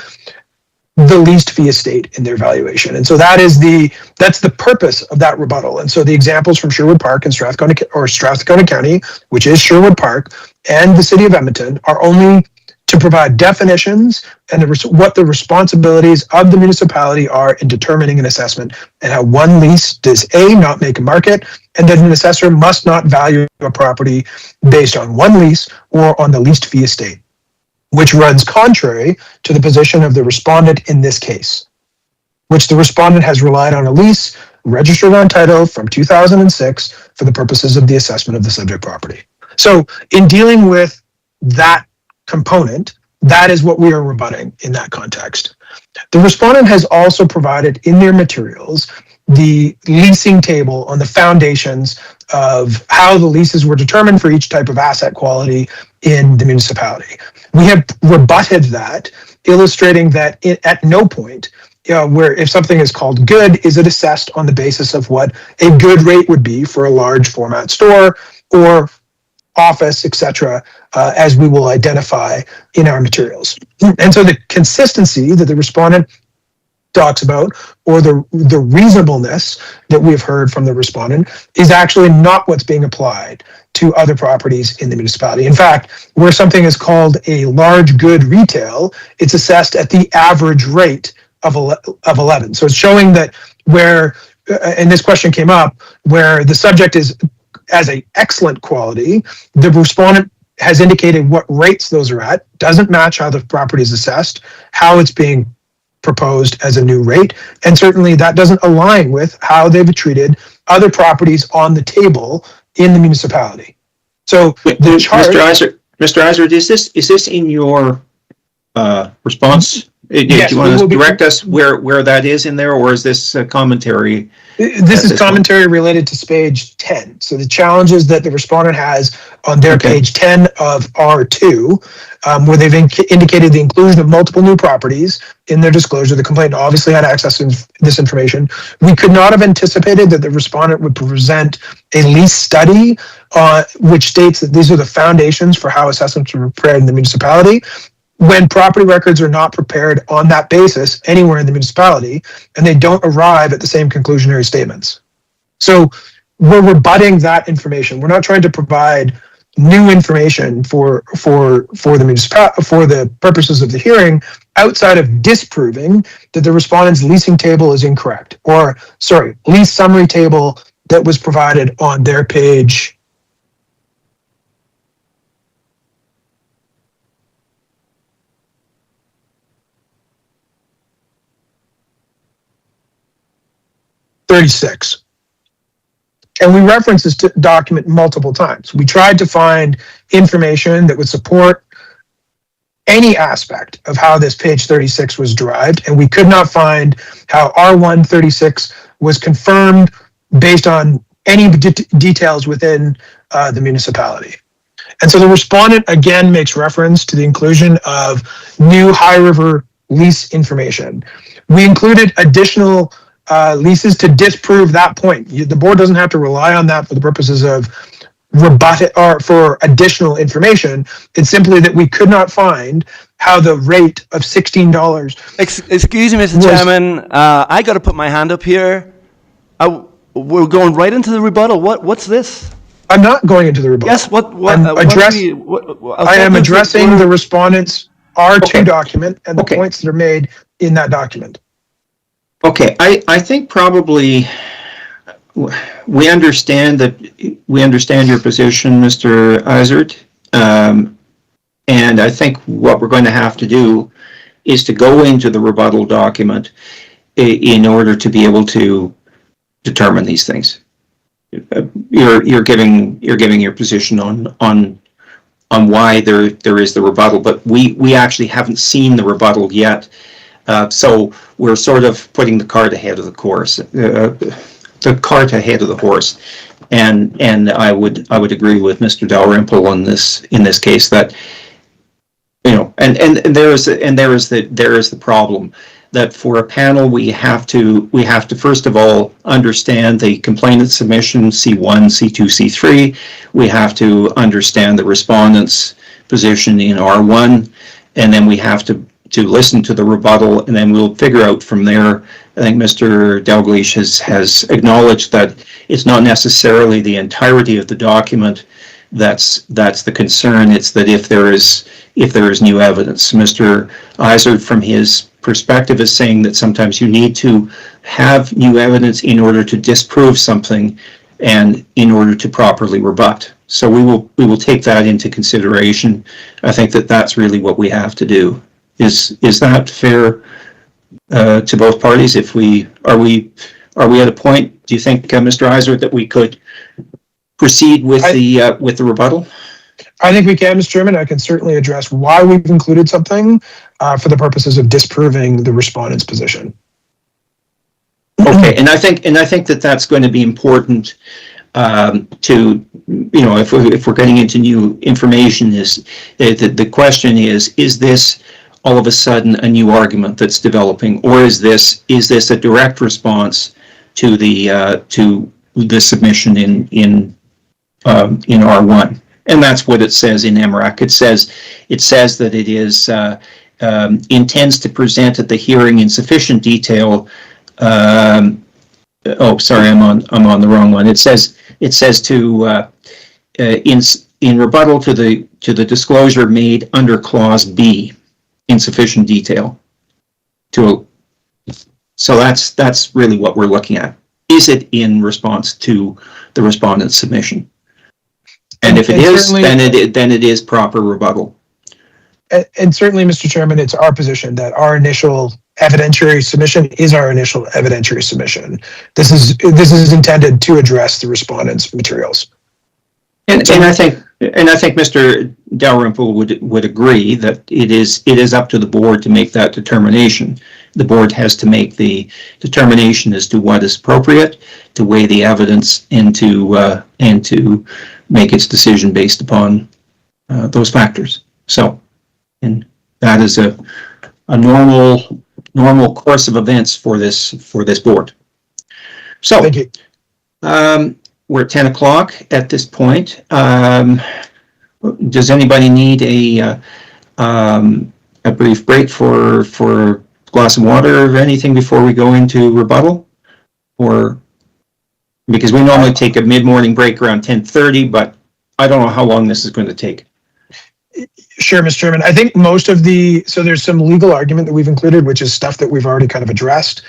the leased fee estate in their valuation. And so that's the purpose of that rebuttal. And so the examples from Sherwood Park and Strathcona County, which is Sherwood Park, and the city of Edmonton are only to provide definitions and what the responsibilities of the municipality are in determining an assessment, and how one lease does not make a market, and that an assessor must not value a property based on one lease or on the leased fee estate, which runs contrary to the position of the respondent in this case, which the respondent has relied on a lease registered on title from 2006 for the purposes of the assessment of the subject property. So in dealing with that component, that is what we are rebutting in that context. The respondent has also provided in their materials the leasing table on the foundations of how the leases were determined for each type of asset quality in the municipality. We have rebutted that, illustrating that at no point where if something is called good, is it assessed on the basis of what a good rate would be for a large format store or office, etc., as we will identify in our materials. And so the consistency that the respondent talks about, or the reasonableness that we've heard from the respondent, is actually not what's being applied to other properties in the municipality. In fact, where something is called a large good retail, it's assessed at the average rate of 11. So it's showing that where, and this question came up, where the subject is as an excellent quality, the respondent has indicated what rates those are at, doesn't match how the property is assessed, how it's being proposed as a new rate, and certainly that doesn't align with how they've treated other properties on the table in the municipality. So the chart, Mr. Isaac, is this in your response? Yes, do you want to direct us where that is in there, or is this commentary? This is commentary related to page 10. So the challenges that the respondent has on their page 10 of R2, where they've indicated the inclusion of multiple new properties in their disclosure. The complainant obviously had access to this information. We could not have anticipated that the respondent would present a lease study which states that these are the foundations for how assessments are prepared in the municipality, when property records are not prepared on that basis anywhere in the municipality, and they don't arrive at the same conclusionary statements. So we're rebutting that information. We're not trying to provide new information for the purposes of the hearing, outside of disproving that the respondent's leasing table is incorrect, or lease summary table that was provided on their page 36. And we reference this document multiple times. We tried to find information that would support any aspect of how this page 36 was derived, and we could not find how R136 was confirmed based on any details within the municipality. And so the respondent again makes reference to the inclusion of new High River lease information. We included additional leases to disprove that point. The board doesn't have to rely on that for the purposes of rebut or for additional information. It's simply that we could not find how the rate of $16. Excuse me, Mr. Chairman. I got to put my hand up here. We're going right into the rebuttal. What's this? I'm not going into the rebuttal. Yes. I am addressing the respondent's R2 Okay. document and the Okay. points that are made in that document. Okay, I think probably we understand your position, Mr. Izard. And I think what we're going to have to do is to go into the rebuttal document in order to be able to determine these things. You're giving your position on why there is the rebuttal, but we actually haven't seen the rebuttal yet. So we're sort of putting the cart ahead of the horse, and I would agree with Mr. Dalrymple in this case that, you know, and there is the problem that for a panel we have to first of all understand the complainant submission C1, C2, C3. We have to understand the respondent's position in R1, and then we have to listen to the rebuttal, and then we'll figure out from there. I think Mr. Dalgleish has acknowledged that it's not necessarily the entirety of the document that's the concern. It's that if there is new evidence. Mr. Izard, from his perspective, is saying that sometimes you need to have new evidence in order to disprove something and in order to properly rebut. So we will take that into consideration. I think that that's really what we have to do. Is that fair to both parties? Are we at a point, do you think, Mr. Izard, that we could proceed with the rebuttal? I think we can, Mr. Chairman. I can certainly address why we've included something for the purposes of disproving the respondent's position. Okay, and I think that that's going to be important to, you know, if we're getting into new information. Is the question is this all of a sudden a new argument that's developing, or is this a direct response to the submission in R1? And that's what it says in MRAC. It says that it is intends to present at the hearing in sufficient detail. Oh, sorry, I'm on the wrong one. It says to in rebuttal to the disclosure made under clause B in sufficient detail. So that's really what we're looking at. Is it in response to the respondent's submission? And if it is, then it is proper rebuttal. And certainly, Mr. Chairman, it's our position that our initial evidentiary submission is our initial evidentiary submission. This is intended to address the respondent's materials. And I think Mr. Dalrymple would agree that it is up to the board to make that determination. The board has to make the determination as to what is appropriate, to weigh the evidence, and to make its decision based upon those factors. So, and that is a normal course of events for this board. So, thank you. We're at 10 o'clock at this point. Does anybody need a brief break for a glass of water or anything before we go into rebuttal? Or because we normally take a mid-morning break around 10:30, but I don't know how long this is going to take. Sure, Mr. Chairman. I think most of so there's some legal argument that we've included, which is stuff that we've already kind of addressed,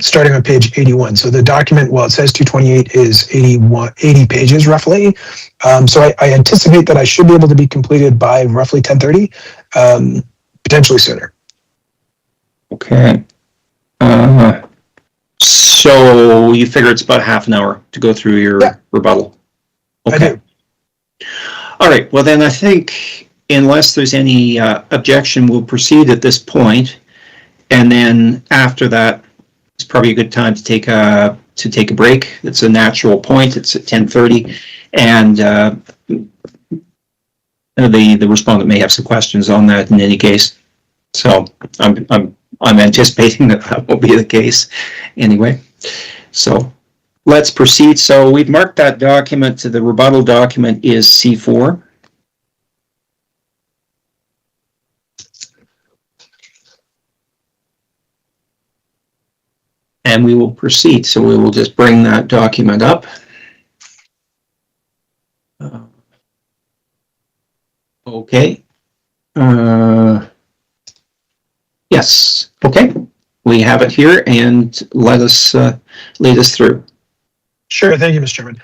starting on page 81. So the document, while it says 228, is 80 pages roughly. So I anticipate that I should be able to be completed by roughly 10:30, potentially sooner. Okay. So you figure it's about half an hour to go through your rebuttal? Okay. I do. All right. Well, then I think unless there's any objection, we'll proceed at this point, and then after that, it's probably a good time to take a break. It's a natural point. It's at 10:30, and the respondent may have some questions on that in any case. So I'm anticipating that will be the case anyway. So let's proceed. So we've marked that document. The rebuttal document is C4. And we will proceed. So we will just bring that document up. Okay. Yes, okay. We have it here, and lead us through. Sure, thank you, Mr. Chairman.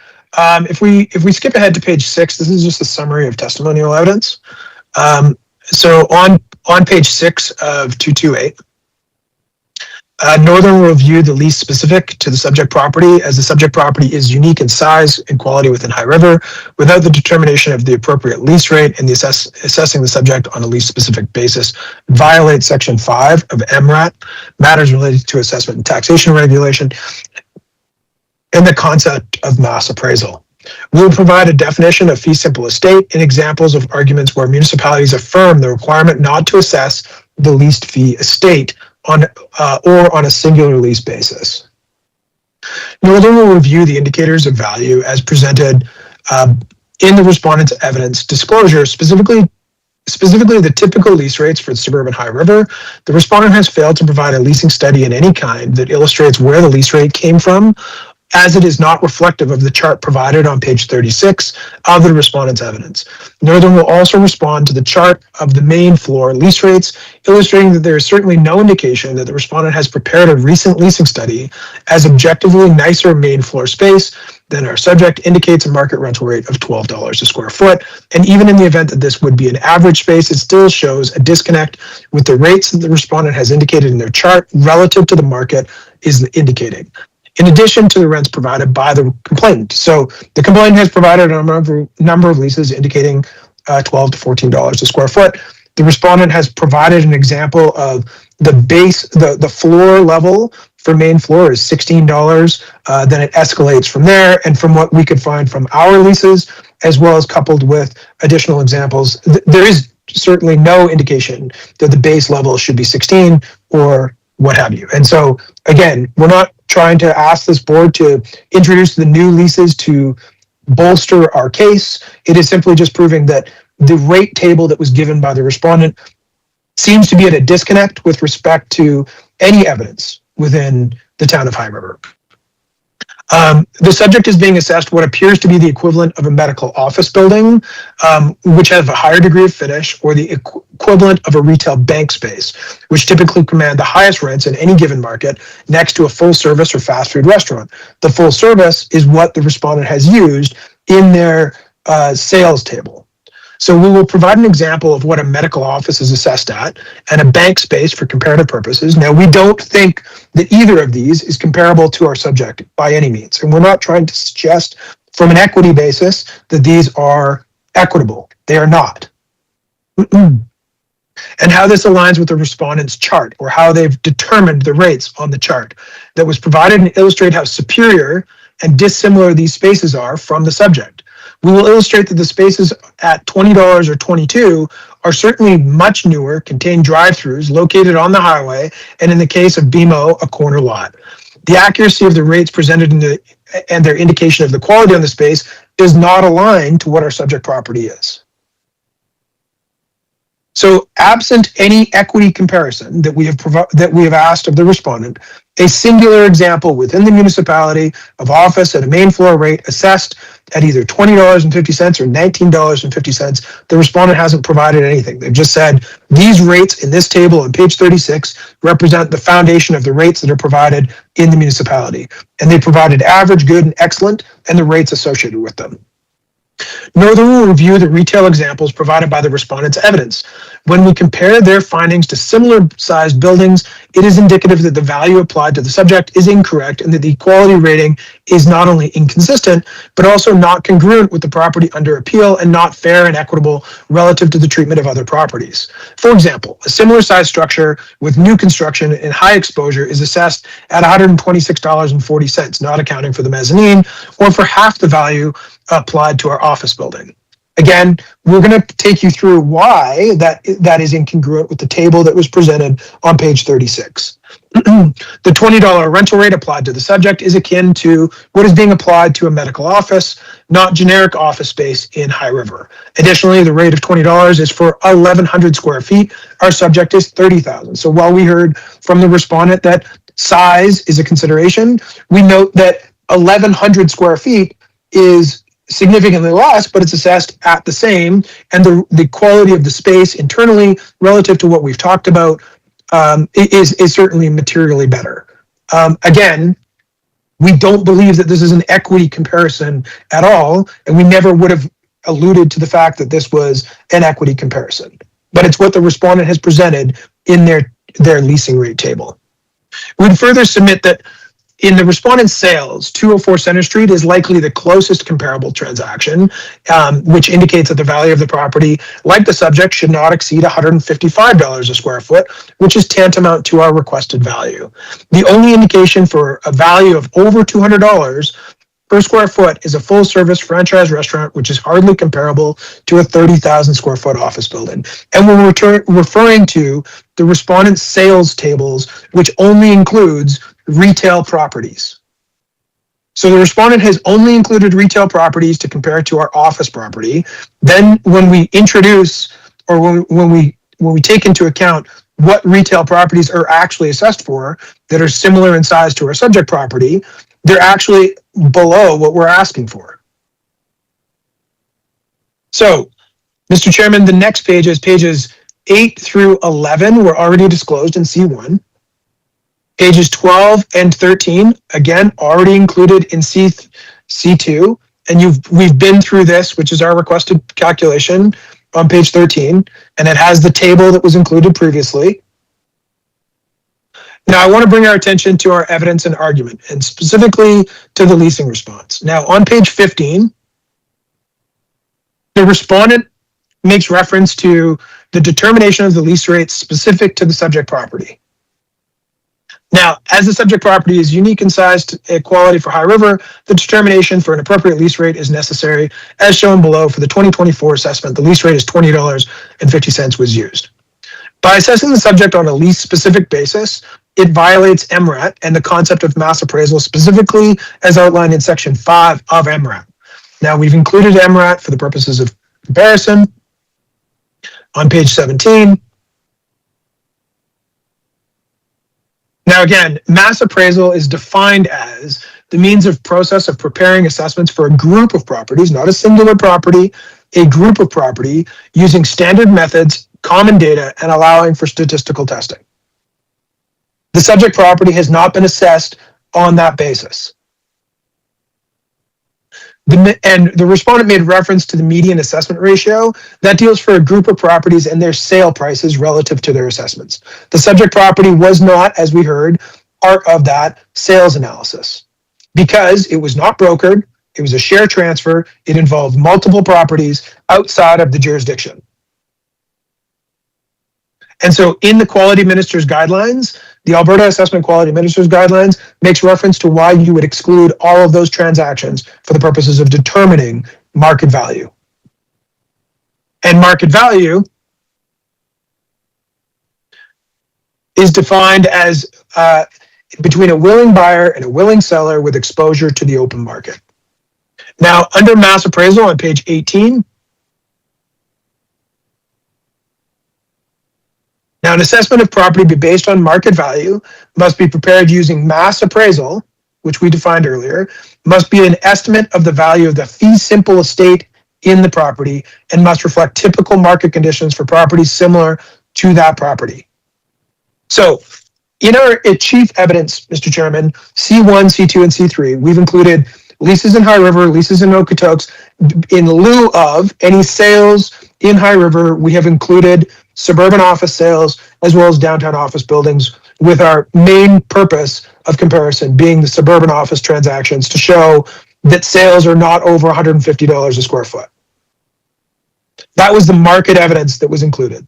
If we skip ahead to page 6, this is just a summary of testimonial evidence. So on page 6 of 228, Northern will review the lease specific to the subject property, as the subject property is unique in size and quality within High River, without the determination of the appropriate lease rate and the assessing the subject on a lease specific basis violates section 5 of MRAT, matters related to assessment and taxation regulation, and the concept of mass appraisal. We will provide a definition of fee simple estate and examples of arguments where municipalities affirm the requirement not to assess the leased fee estate on or on a singular lease basis. Northern will review the indicators of value as presented in the respondent's evidence disclosure, specifically the typical lease rates for the suburban High River. The respondent has failed to provide a leasing study in any kind that illustrates where the lease rate came from, as it is not reflective of the chart provided on page 36 of the respondent's evidence. Northern will also respond to the chart of the main floor lease rates, illustrating that there is certainly no indication that the respondent has prepared a recent leasing study, as objectively nicer main floor space than our subject indicates a market rental rate of $12 a square foot. And even in the event that this would be an average space, it still shows a disconnect with the rates that the respondent has indicated in their chart relative to the market is indicating, in addition to the rents provided by the complainant. So the complainant has provided a number of leases indicating $12 to $14 a square foot. The respondent has provided an example of the base, the floor level for main floor is $16. Then it escalates from there. And from what we could find from our leases, as well as coupled with additional examples, there is certainly no indication that the base level should be 16 or what have you. And so, again, we're not trying to ask this board to introduce the new leases to bolster our case. It is simply just proving that the rate table that was given by the respondent seems to be at a disconnect with respect to any evidence within the town of High River. The subject is being assessed what appears to be the equivalent of a medical office building, which has a higher degree of finish, or the equivalent of a retail bank space, which typically command the highest rents in any given market next to a full service or fast food restaurant. The full service is what the respondent has used in their sales table. So we will provide an example of what a medical office is assessed at and a bank space for comparative purposes. Now, we don't think that either of these is comparable to our subject by any means. And we're not trying to suggest from an equity basis that these are equitable. They are not. And how this aligns with the respondent's chart, or how they've determined the rates on the chart that was provided, and illustrate how superior and dissimilar these spaces are from the subject. We will illustrate that the spaces at $20 or $22 are certainly much newer, contain drive-throughs, located on the highway, and in the case of BMO, a corner lot. The accuracy of the rates presented and their indication of the quality on the space is not aligned to what our subject property is. So, absent any equity comparison that we have asked of the respondent, a singular example within the municipality of office at a main floor rate assessed at either $20.50 or $19.50, the respondent hasn't provided anything. They've just said these rates in this table on page 36 represent the foundation of the rates that are provided in the municipality. And they provided average, good, and excellent, and the rates associated with them. Northern will review the retail examples provided by the respondent's evidence. When we compare their findings to similar sized buildings, it is indicative that the value applied to the subject is incorrect and that the quality rating is not only inconsistent, but also not congruent with the property under appeal and not fair and equitable relative to the treatment of other properties. For example, a similar size structure with new construction and high exposure is assessed at $126.40, not accounting for the mezzanine, or for half the value applied to our office building. Again, we're going to take you through why that is incongruent with the table that was presented on page 36. The $20 rental rate applied to the subject is akin to what is being applied to a medical office, not generic office space in High River. Additionally, the rate of $20 is for 1,100 square feet. Our subject is 30,000. So while we heard from the respondent that size is a consideration, we note that 1,100 square feet is significantly less, but it's assessed at the same, and the quality of the space internally relative to what we've talked about is certainly materially better. Again, we don't believe that this is an equity comparison at all, and we never would have alluded to the fact that this was an equity comparison. But it's what the respondent has presented in their leasing rate table. We'd further submit that in the respondent's sales, 204 Center Street is likely the closest comparable transaction, which indicates that the value of the property, like the subject, should not exceed $155 a square foot, which is tantamount to our requested value. The only indication for a value of over $200 per square foot is a full-service franchise restaurant, which is hardly comparable to a 30,000 square foot office building. And we're referring to the respondent's sales tables, which only includes retail properties. So the respondent has only included retail properties to compare to our office property. Then when we introduce, or when we take into account what retail properties are actually assessed for that are similar in size to our subject property, they're actually below what we're asking for. So, Mr. Chairman, the next pages 8 through 11 were already disclosed in C1. Pages 12 and 13, again, already included in C2. And we've been through this, which is our requested calculation on page 13, and it has the table that was included previously. Now, I want to bring our attention to our evidence and argument, and specifically to the leasing response. Now, on page 15, the respondent makes reference to the determination of the lease rate specific to the subject property. Now, as the subject property is unique in size and quality for High River, the determination for an appropriate lease rate is necessary. As shown below, for the 2024 assessment, the lease rate is $20.50 was used. By assessing the subject on a lease-specific basis, it violates MRAT and the concept of mass appraisal, specifically as outlined in Section 5 of MRAT. Now, we've included MRAT for the purposes of comparison on page 17. Now, again, mass appraisal is defined as the means of process of preparing assessments for a group of properties, not a singular property, a group of property, using standard methods, common data, and allowing for statistical testing. The subject property has not been assessed on that basis. And the respondent made reference to the median assessment ratio. That deals for a group of properties and their sale prices relative to their assessments. The subject property was not, as we heard, part of that sales analysis because it was not brokered. It was a share transfer. It involved multiple properties outside of the jurisdiction. And so in the Quality Minister's Guidelines, the Alberta Assessment Quality Minister's Guidelines makes reference to why you would exclude all of those transactions for the purposes of determining market value. And market value is defined as between a willing buyer and a willing seller with exposure to the open market. Now, under mass appraisal on page 18, now, an assessment of property be based on market value must be prepared using mass appraisal, which we defined earlier, must be an estimate of the value of the fee simple estate in the property and must reflect typical market conditions for properties similar to that property. So, in our chief evidence, Mr. Chairman, C1, C2, and C3, we've included leases in High River, leases in Okotoks. In lieu of any sales in High River, we have included suburban office sales as well as downtown office buildings, with our main purpose of comparison being the suburban office transactions to show that sales are not over $150 a square foot. That was the market evidence that was included.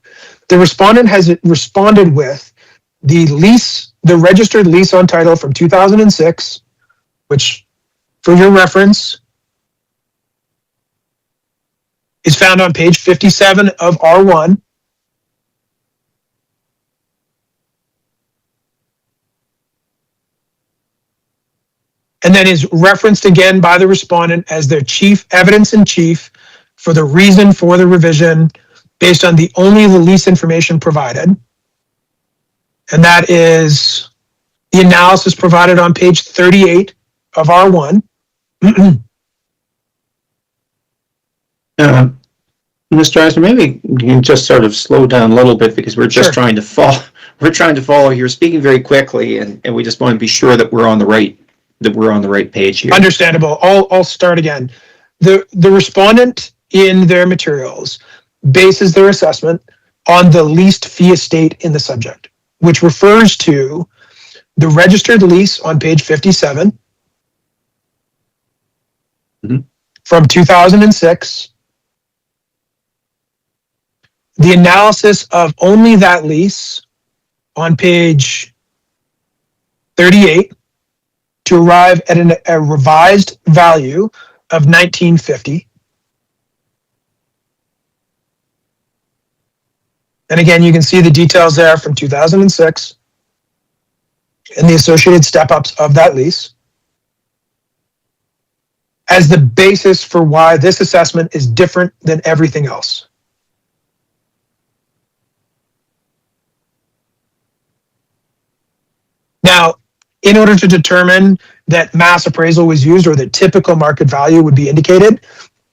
The respondent has responded with the lease, the registered lease on title from 2006, which, for your reference, is found on page 57 of R1. And then is referenced again by the respondent as their chief evidence in chief for the reason for the revision based on only the lease information provided. And that is the analysis provided on page 38 of R1. Mr. Eisner, maybe you can just sort of slow down a little bit because we're just Sure. trying to follow. We're trying to follow. You're speaking very quickly, and we just want to be sure that we're on the right page here. Understandable. I'll start again. The respondent in their materials bases their assessment on the leased fee estate in the subject, which refers to the registered lease on page 57 from 2006, the analysis of only that lease on page 38 to arrive at a revised value of $19.50. And again, you can see the details there from 2006 and the associated step-ups of that lease as the basis for why this assessment is different than everything else. Now, in order to determine that mass appraisal was used or that typical market value would be indicated,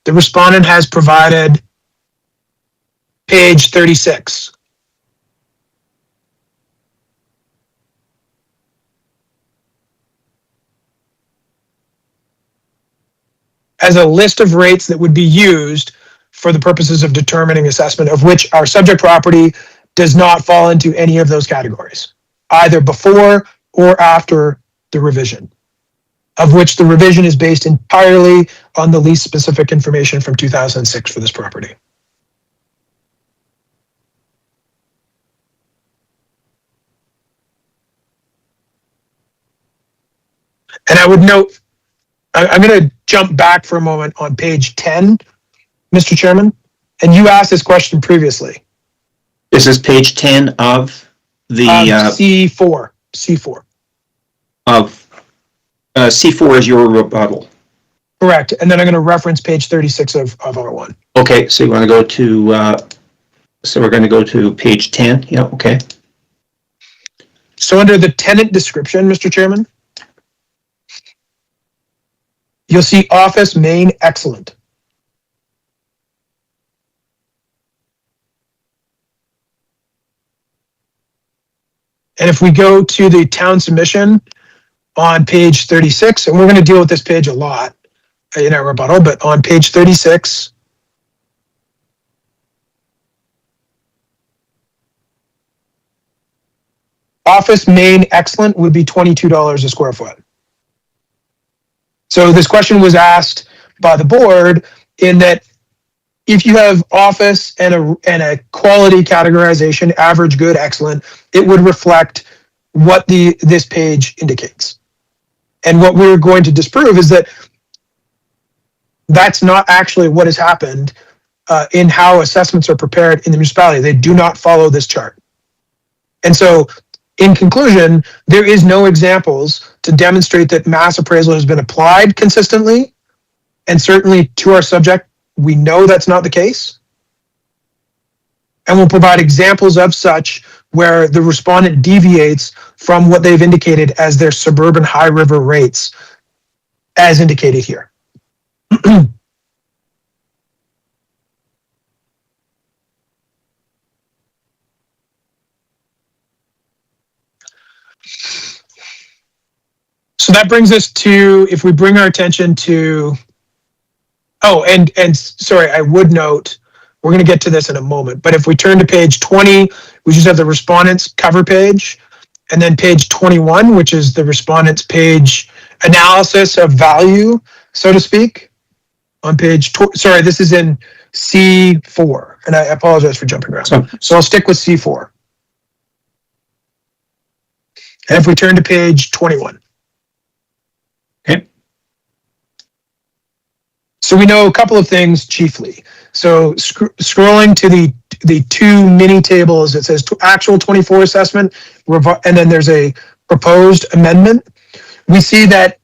the respondent has provided page 36. As a list of rates that would be used for the purposes of determining assessment, of which our subject property does not fall into any of those categories, either before or after the revision, of which the revision is based entirely on the lease specific information from 2006 for this property. And I would note, I'm going to jump back for a moment on page 10, Mr. Chairman, and you asked this question previously. This is page 10 of the C4. C4 is your rebuttal. Correct. And then I'm going to reference page 36 of R1. Okay, so you want to go to, so we're going to go to page 10. Yeah, okay. So under the tenant description, Mr. Chairman, you'll see office main excellent. And if we go to the town submission on page 36, and we're going to deal with this page a lot in our rebuttal, but on page 36, office main excellent would be $22 a square foot. So this question was asked by the board in that if you have office and a quality categorization, average, good, excellent, it would reflect what this page indicates. And what we're going to disprove is that that's not actually what has happened in how assessments are prepared in the municipality. They do not follow this chart. And so in conclusion, there is no examples to demonstrate that mass appraisal has been applied consistently. And certainly to our subject, we know that's not the case. And we'll provide examples of such where the respondent deviates from what they've indicated as their suburban high river rates, as indicated here. So that brings us to, if we bring our attention to, oh, and sorry, I would note, we're going to get to this in a moment, but if we turn to page 20, we just have the respondent's cover page, and then page 21, which is the respondent's page analysis of value, so to speak, on page, sorry, this is in C4, and I apologize for jumping around. So I'll stick with C4. And if we turn to page 21. Okay. So we know a couple of things chiefly. So scrolling to the two mini tables, it says actual 24 assessment, and then there's a proposed amendment. We see that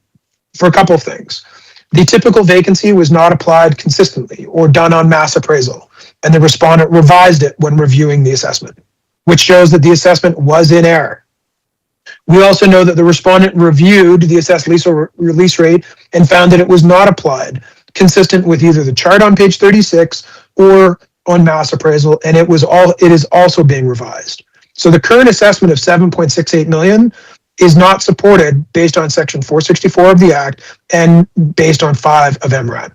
for a couple of things. The typical vacancy was not applied consistently or done on mass appraisal, and the respondent revised it when reviewing the assessment, which shows that the assessment was in error. We also know that the respondent reviewed the assessed lease or release rate and found that it was not applied consistent with either the chart on page 36 or on mass appraisal, and it is also being revised. So the current assessment of 7.68 million is not supported based on section 464 of the Act and based on 5 of MRAD.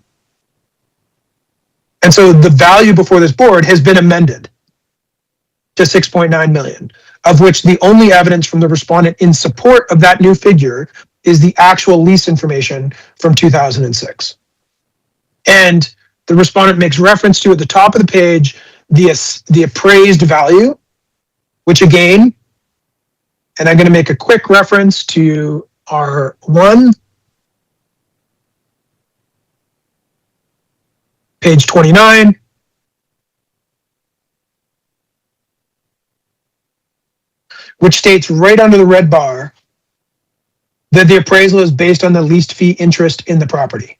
And so the value before this board has been amended to 6.9 million, of which the only evidence from the respondent in support of that new figure is the actual lease information from 2006. And the respondent makes reference to at the top of the page the appraised value, which again, and I'm going to make a quick reference to R1, page 29. Which states right under the red bar that the appraisal is based on the leased fee interest in the property.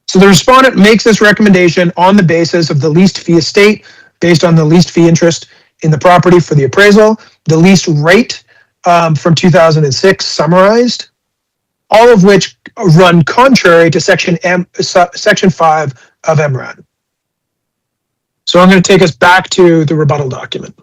So the respondent makes this recommendation on the basis of the leased fee estate, based on the leased fee interest in the property for the appraisal, the lease rate from 2006 summarized, all of which run contrary to section 5 of MRAD. So I'm going to take us back to the rebuttal document.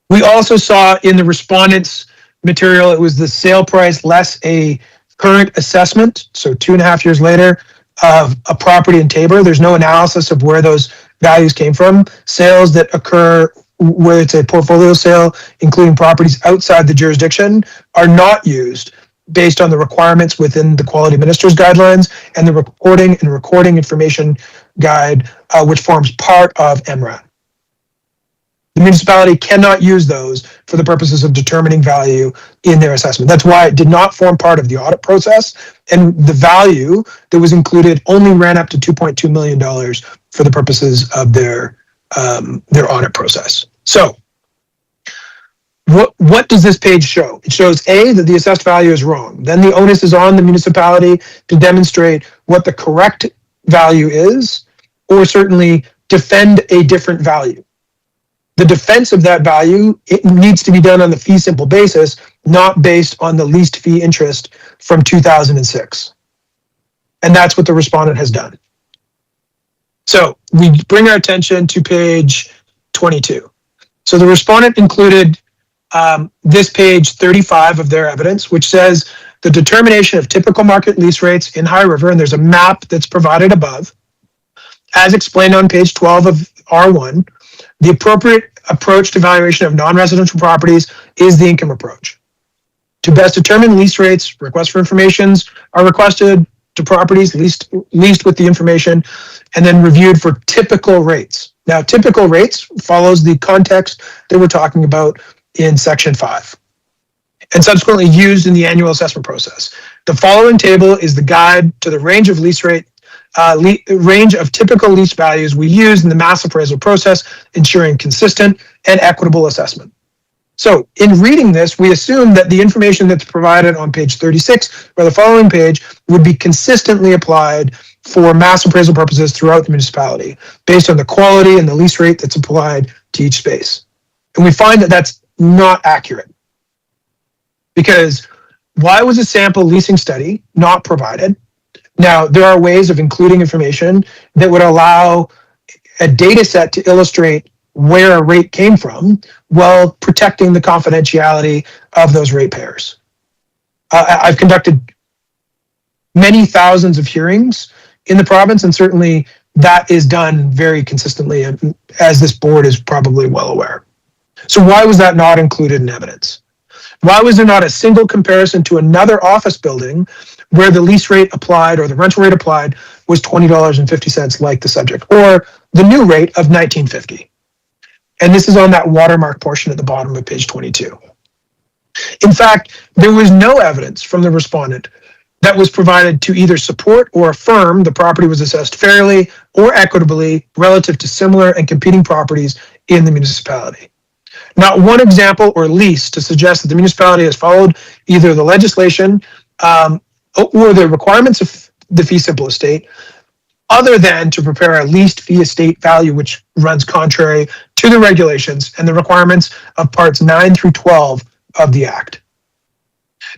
We also saw in the respondent's material, it was the sale price less a current assessment, so 2.5 years later, of a property in Tabor. There's no analysis of where those values came from. Sales that occur where it's a portfolio sale, including properties outside the jurisdiction, are not used based on the requirements within the quality minister's guidelines and the reporting and recording information guide, which forms part of MRAD. The municipality cannot use those for the purposes of determining value in their assessment. That's why it did not form part of the audit process, and the value that was included only ran up to $2.2 million for the purposes of their audit process. So, what does this page show? It shows A, that the assessed value is wrong. Then the onus is on the municipality to demonstrate what the correct value is, or certainly defend a different value. The defense of that value, it needs to be done on the fee simple basis, not based on the leased fee interest from 2006. And that's what the respondent has done. So we bring our attention to page 22. So the respondent included this page 35 of their evidence, which says the determination of typical market lease rates in High River, and there's a map that's provided above, as explained on page 12 of R1, the appropriate approach to valuation of non-residential properties is the income approach. To best determine lease rates, requests for informations are requested to properties leased with the information and then reviewed for typical rates. Now, typical rates follows the context that we're talking about in section 5 and subsequently used in the annual assessment process. The following table is the guide to the range of lease rate range of typical lease values we use in the mass appraisal process, ensuring consistent and equitable assessment. So in reading this, we assume that the information that's provided on page 36 or the following page would be consistently applied for mass appraisal purposes throughout the municipality based on the quality and the lease rate that's applied to each space. And we find that that's not accurate. Because why was a sample leasing study not provided? Now, there are ways of including information that would allow a data set to illustrate where a rate came from while protecting the confidentiality of those ratepayers. I've conducted many thousands of hearings in the province, and certainly that is done very consistently, as this board is probably well aware. So why was that not included in evidence? Why was there not a single comparison to another office building where the lease rate applied or the rental rate applied was $20.50 like the subject, or the new rate of $19.50? And this is on that watermark portion at the bottom of page 22. In fact, there was no evidence from the respondent that was provided to either support or affirm the property was assessed fairly or equitably relative to similar and competing properties in the municipality. Not one example or lease to suggest that the municipality has followed either the legislation or the requirements of the fee simple estate other than to prepare a leased fee estate value, which runs contrary to the regulations and the requirements of parts 9 through 12 of the Act.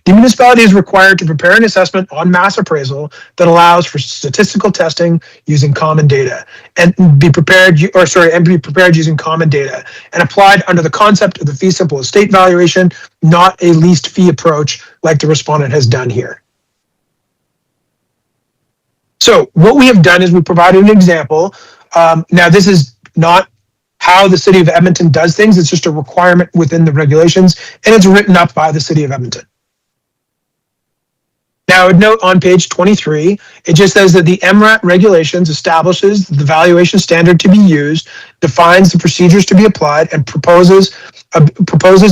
The municipality is required to prepare an assessment on mass appraisal that allows for statistical testing using common data and be prepared using common data and applied under the concept of the fee simple estate valuation, not a leased fee approach like the respondent has done here. So what we have done is we provided an example. Now, this is not how the city of Edmonton does things. It's just a requirement within the regulations, and it's written up by the city of Edmonton. Now, I would note on page 23, it just says that the MRAT regulations establishes the valuation standard to be used, defines the procedures to be applied, and proposes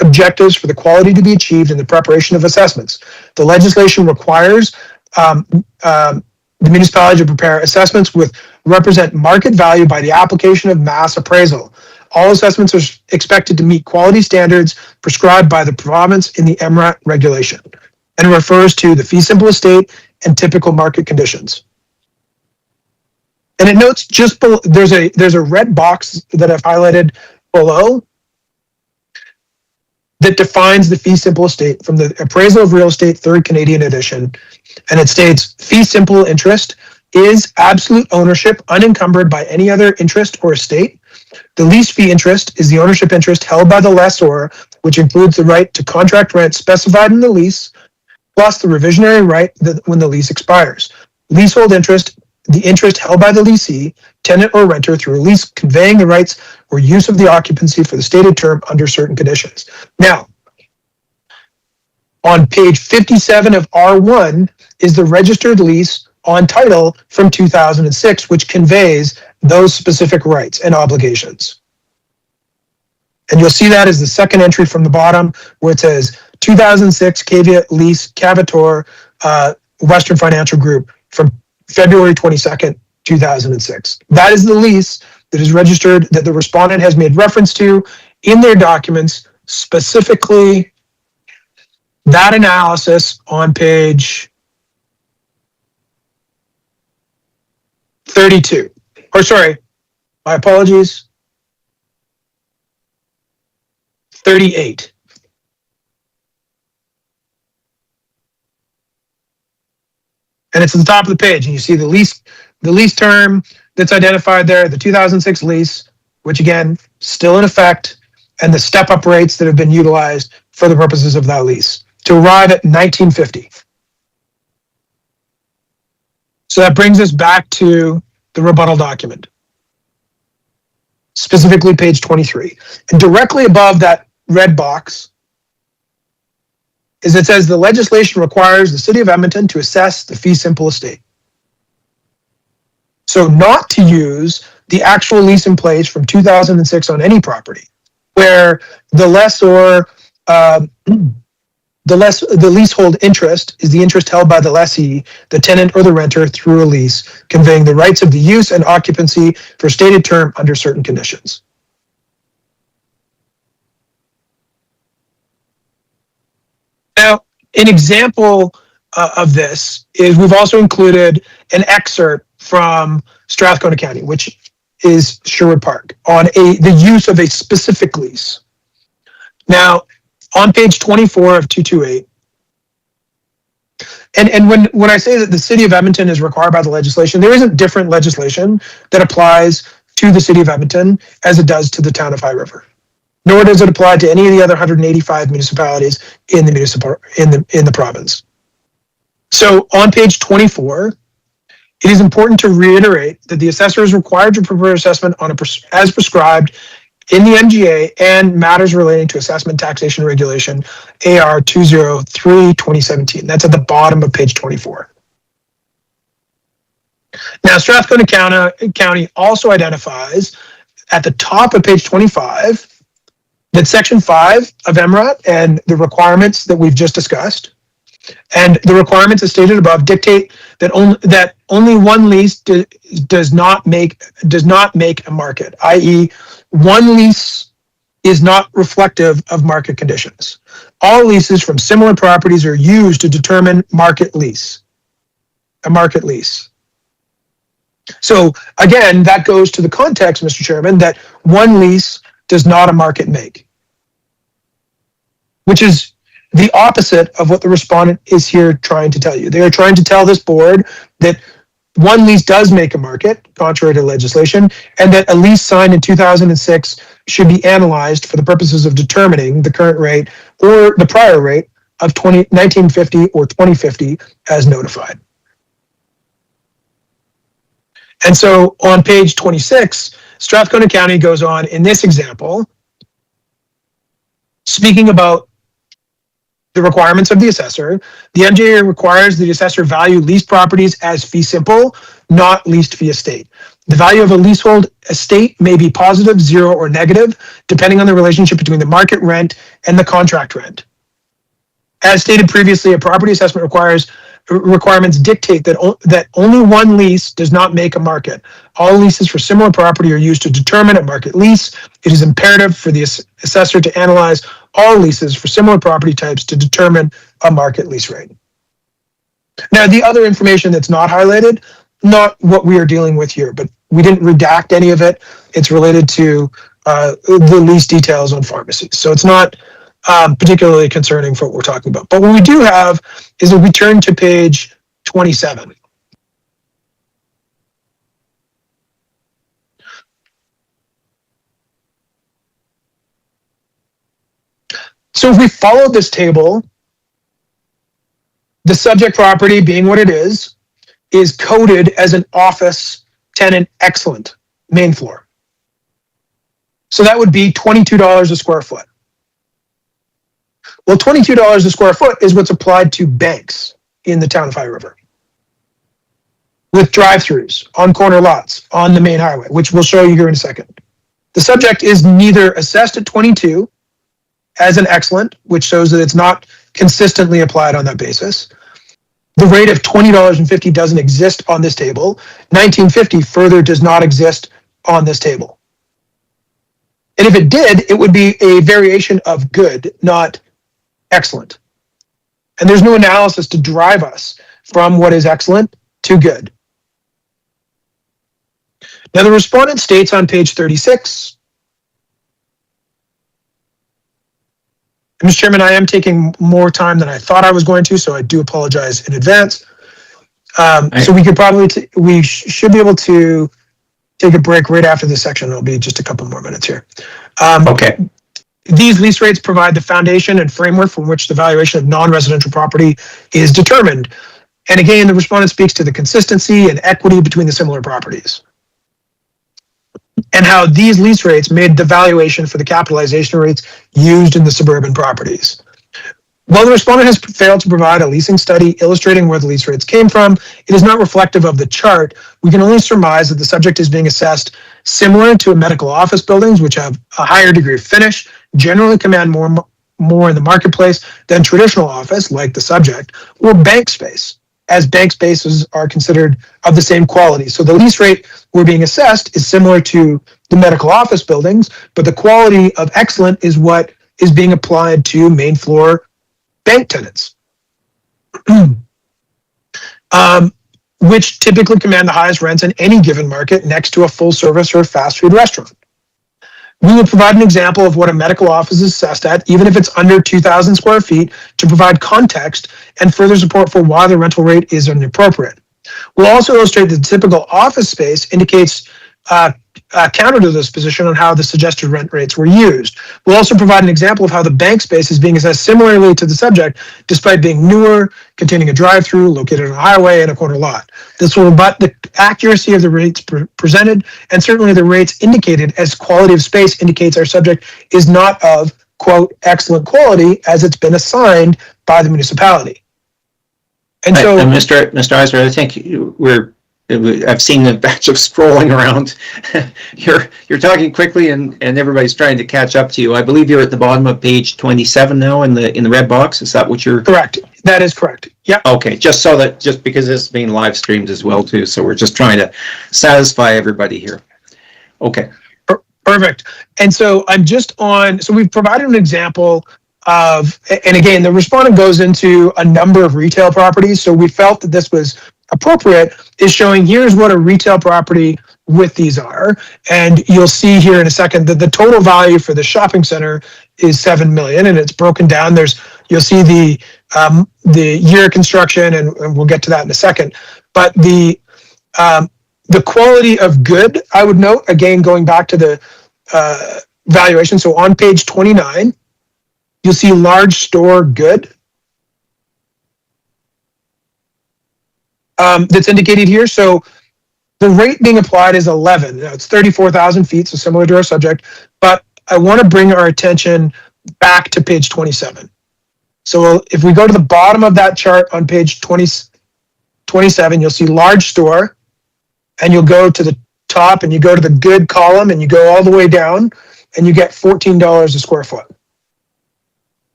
objectives for the quality to be achieved in the preparation of assessments. The legislation requires the municipality to prepare assessments with represent market value by the application of mass appraisal. All assessments are expected to meet quality standards prescribed by the province in the MRAT regulation, and refers to the fee simple estate and typical market conditions. And it notes just below, there's a red box that I've highlighted below that defines the fee simple estate from the Appraisal of Real Estate 3rd Canadian edition. And it states, fee simple interest is absolute ownership unencumbered by any other interest or estate. The lease fee interest is the ownership interest held by the lessor, which includes the right to contract rent specified in the lease, plus the revisionary right when the lease expires. Leasehold interest, the interest held by the leasee, tenant, or renter through a lease conveying the rights or use of the occupancy for the stated term under certain conditions. Now, on page 57 of R1 is the registered lease on title from 2006, which conveys those specific rights and obligations. And you'll see that as the second entry from the bottom, where it says 2006 Caveat Lease Cavator Western Financial Group from February 22nd, 2006. That is the lease that is registered, that the respondent has made reference to in their documents, specifically that analysis on page 32. Or sorry, my apologies, 38. And it's at the top of the page, and you see the lease term that's identified there, the 2006 lease, which again, still in effect, and the step-up rates that have been utilized for the purposes of that lease to arrive at 1950. So that brings us back to the rebuttal document, specifically page 23. And directly above that red box is it says the legislation requires the city of Edmonton to assess the fee simple estate. So not to use the actual lease in place from 2006 on any property, where the lessor, the leasehold interest is the interest held by the lessee, the tenant, or the renter through a lease, conveying the rights of the use and occupancy for a stated term under certain conditions. Now, an example of this is we've also included an excerpt from Strathcona County, which is Sherwood Park, on the use of a specific lease. Now, on page 24 of 228, and when I say that the city of Edmonton is required by the legislation, there isn't different legislation that applies to the city of Edmonton as it does to the town of High River, nor does it apply to any of the other 185 municipalities in the province. So on page 24, it is important to reiterate that the assessor is required to prepare assessment as prescribed in the MGA and matters relating to assessment taxation regulation AR 203/2017. That's at the bottom of page 24. Now, Strathcona County also identifies at the top of page 25 that section 5 of MRAT and the requirements that we've just discussed, and the requirements as stated above dictate that only one lease does not make a market, i.e., one lease is not reflective of market conditions. All leases from similar properties are used to determine a market lease. So again, that goes to the context, Mr. Chairman, that one lease does not a market make, which is the opposite of what the respondent is here trying to tell you. They are trying to tell this board that one lease does make a market, contrary to legislation, and that a lease signed in 2006 should be analyzed for the purposes of determining the current rate or the prior rate of 1950 or 2050 as notified. And so on page 26, Strathcona County goes on in this example, speaking about the requirements of the assessor. The MJA requires the assessor value leased properties as fee simple, not leased fee estate. The value of a leasehold estate may be positive, zero, or negative, depending on the relationship between the market rent and the contract rent. As stated previously, a property assessment requirements dictate that only one lease does not make a market. All leases for similar property are used to determine a market lease. It is imperative for the assessor to analyze all leases for similar property types to determine a market lease rate. Now, the other information that's not highlighted, not what we are dealing with here, but we didn't redact any of it. It's related to the lease details on pharmacies. So it's not particularly concerning for what we're talking about. But what we do have is if we turn to page 27. So if we follow this table, the subject property, being what it is coded as an office tenant excellent main floor. So that would be $22 a square foot. Well, $22 a square foot is what's applied to banks in the town of High River, with drive-throughs on corner lots on the main highway, which we'll show you here in a second. The subject is neither assessed at 22 as an excellent, which shows that it's not consistently applied on that basis. The rate of $20.50 doesn't exist on this table. 1950 further does not exist on this table. And if it did, it would be a variation of good, not excellent. And there's no analysis to drive us from what is excellent to good. Now, the respondent states on page 36, Mr. Chairman, I am taking more time than I thought I was going to, so I do apologize in advance. So we could probably, we should be able to take a break right after this section. It'll be just a couple more minutes here. Okay. These lease rates provide the foundation and framework from which the valuation of non-residential property is determined. And again, the respondent speaks to the consistency and equity between the similar properties, and how these lease rates made the valuation for the capitalization rates used in the suburban properties. While the respondent has failed to provide a leasing study illustrating where the lease rates came from, it is not reflective of the chart. We can only surmise that the subject is being assessed similar to medical office buildings, which have a higher degree of finish, generally command more in the marketplace than traditional office, like the subject, or bank space, as bank spaces are considered of the same quality. So the lease rate we're being assessed is similar to the medical office buildings, but the quality of excellent is what is being applied to main floor bank tenants, which typically command the highest rents in any given market next to a full service or fast food restaurant. We will provide an example of what a medical office is assessed at, even if it's under 2,000 square feet, to provide context and further support for why the rental rate is inappropriate. We'll also illustrate that the typical office space indicates counter to this position on how the suggested rent rates were used. We'll also provide an example of how the bank space is being assessed similarly to the subject, despite being newer, containing a drive-through, located on a highway, and a corner lot. This will rebut the accuracy of the rates presented, and certainly the rates indicated as quality of space indicates our subject is not of, quote, excellent quality as it's been assigned by the municipality. And so, Mr. Eisner, I think I've seen the batch of scrolling around. You're talking quickly, and everybody's trying to catch up to you. I believe you're at the bottom of page 27 now in the red box. Is that what you're? Correct. That is correct. Yeah. Okay. Just because this is being live streamed as well too, so we're just trying to satisfy everybody here. Okay. Perfect. And so I'm just on. So we've provided an example of, and again, the respondent goes into a number of retail properties. So we felt that this was appropriate is showing here's what a retail property with these are. And you'll see here in a second that the total value for the shopping center is 7 million, and it's broken down. You'll see the year of construction, and we'll get to that in a second. But the quality of good, I would note, again, going back to the valuation. So on page 29, you'll see large store good. That's indicated here. So the rate being applied is 11. Now, it's 34,000 feet, so similar to our subject. But I want to bring our attention back to page 27. So if we go to the bottom of that chart on page 27, you'll see large store, and you'll go to the top and you go to the good column and you go all the way down and you get $14 a square foot.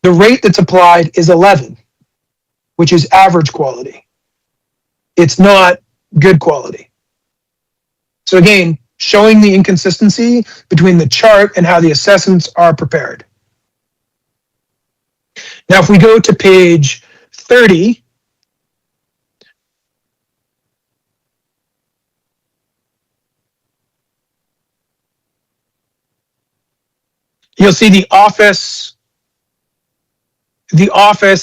The rate that's applied is 11, which is average quality. It's not good quality. So again, showing the inconsistency between the chart and how the assessments are prepared. Now, if we go to page 30, you'll see the office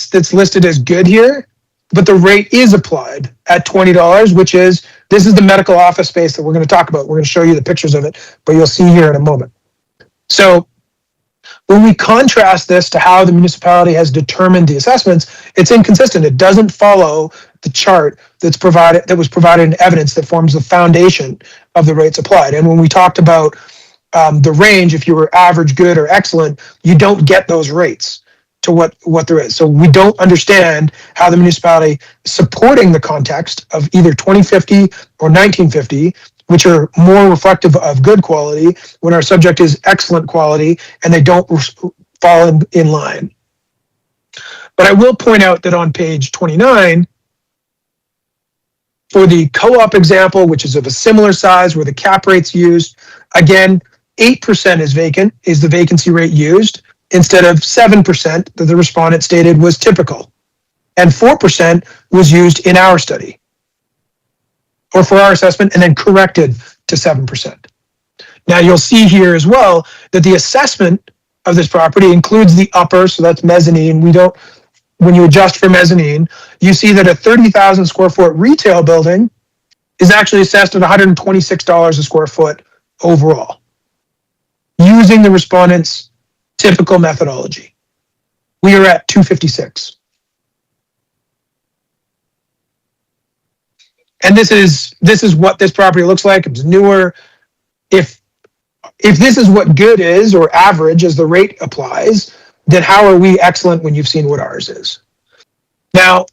that's listed as good here, but the rate is applied at $20, which is, this is the medical office space that we're going to talk about. We're going to show you the pictures of it, but you'll see here in a moment. So when we contrast this to how the municipality has determined the assessments, it's inconsistent. It doesn't follow the chart that was provided in evidence that forms the foundation of the rates applied. And when we talked about the range, if you were average, good, or excellent, you don't get those rates to what there is. So we don't understand how the municipality is supporting the context of either 2050 or 1950, which are more reflective of good quality, when our subject is excellent quality and they don't fall in line. But I will point out that on page 29, for the co-op example, which is of a similar size where the cap rate's used, again, 8% is the vacancy rate used, instead of 7% that the respondent stated was typical. And 4% was used in our study, or for our assessment, and then corrected to 7%. Now you'll see here as well that the assessment of this property includes the upper, so that's mezzanine. When you adjust for mezzanine, you see that a 30,000 square foot retail building is actually assessed at $126 a square foot overall, using the respondent's typical methodology. We are at 256. And this is what this property looks like. It's newer. If this is what good is, or average as the rate applies, then how are we excellent when you've seen what ours is? Now,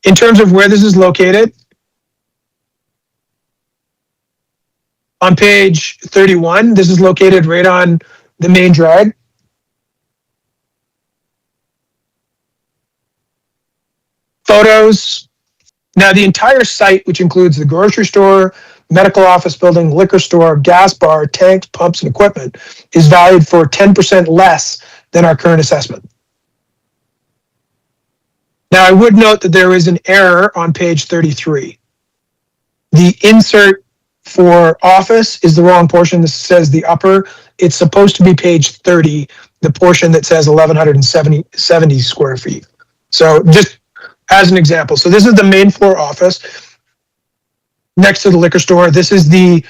in terms of where this is located, on page 31, this is located right on the main drag. Photos. Now, the entire site, which includes the grocery store, medical office building, liquor store, gas bar, tanks, pumps, and equipment, is valued for 10% less than our current assessment. Now, I would note that there is an error on page 33. The insert for office is the wrong portion. This says the upper. It's supposed to be page 30, the portion that says 1,170 square feet. So just as an example, so this is the main floor office next to the liquor store. This is the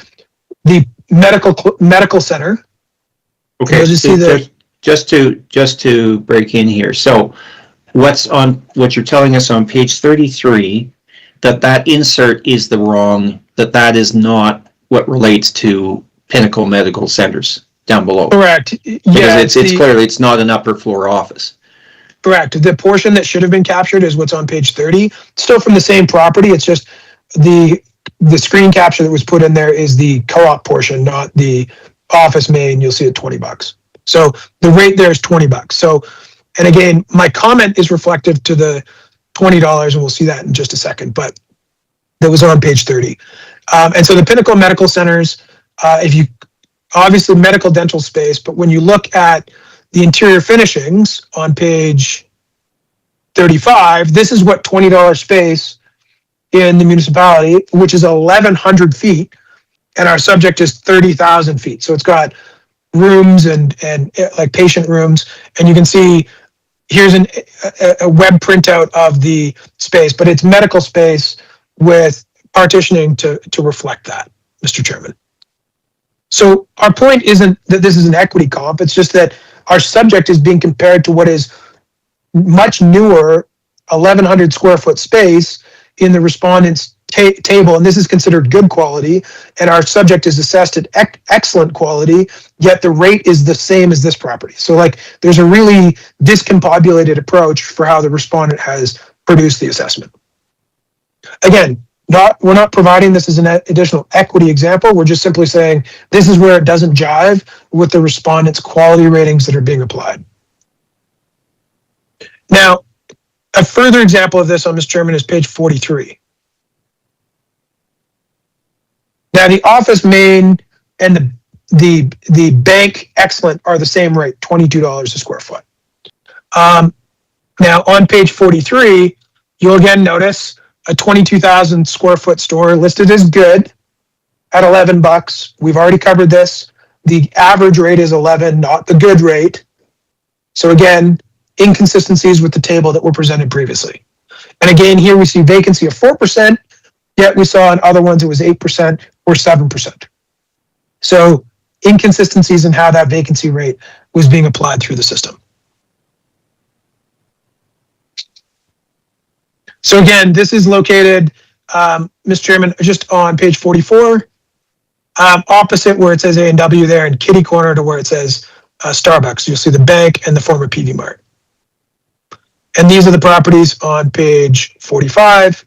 medical center. Okay, just to break in here. So what you're telling us on page 33, that insert is the wrong, that is not what relates to Pinnacle Medical Centers down below. Correct. Because it's clearly, it's not an upper floor office. Correct. The portion that should have been captured is what's on page 30. Still from the same property. It's just the screen capture that was put in there is the co-op portion, not the office main. You'll see it $20. So the rate there is $20. So, and again, my comment is reflective to the $20, and we'll see that in just a second, but that was on page 30. And so the Pinnacle Medical Centers, obviously medical dental space, but when you look at the interior finishings on page 35, this is what $20 space in the municipality, which is 1,100 feet, and our subject is 30,000 feet. So it's got rooms and like patient rooms, and you can see here's a web printout of the space, but it's medical space with partitioning to reflect that, Mr. Chairman. So our point isn't that this is an equity comp, it's just that our subject is being compared to what is much newer 1,100 square foot space in the respondent's table, and this is considered good quality, and our subject is assessed at excellent quality, yet the rate is the same as this property. So like there's a really discombobulated approach for how the respondent has produced the assessment. Again, we're not providing this as an additional equity example. We're just simply saying this is where it doesn't jive with the respondent's quality ratings that are being applied. Now, a further example of this, Mr. Chairman, is page 43. Now, the office main and the bank excellent are the same rate, $22 a square foot. Now, on page 43, you'll again notice a 22,000 square foot store listed as good at $11. We've already covered this. The average rate is 11, not the good rate. So again, inconsistencies with the table that were presented previously. And again, here we see vacancy of 4%, yet we saw in other ones it was 8% or 7%. So inconsistencies in how that vacancy rate was being applied through the system. So again, this is located, Mr. Chairman, just on page 44, opposite where it says A&W there, and kitty corner to where it says Starbucks. You'll see the bank and the former PV Mart. And these are the properties on page 45.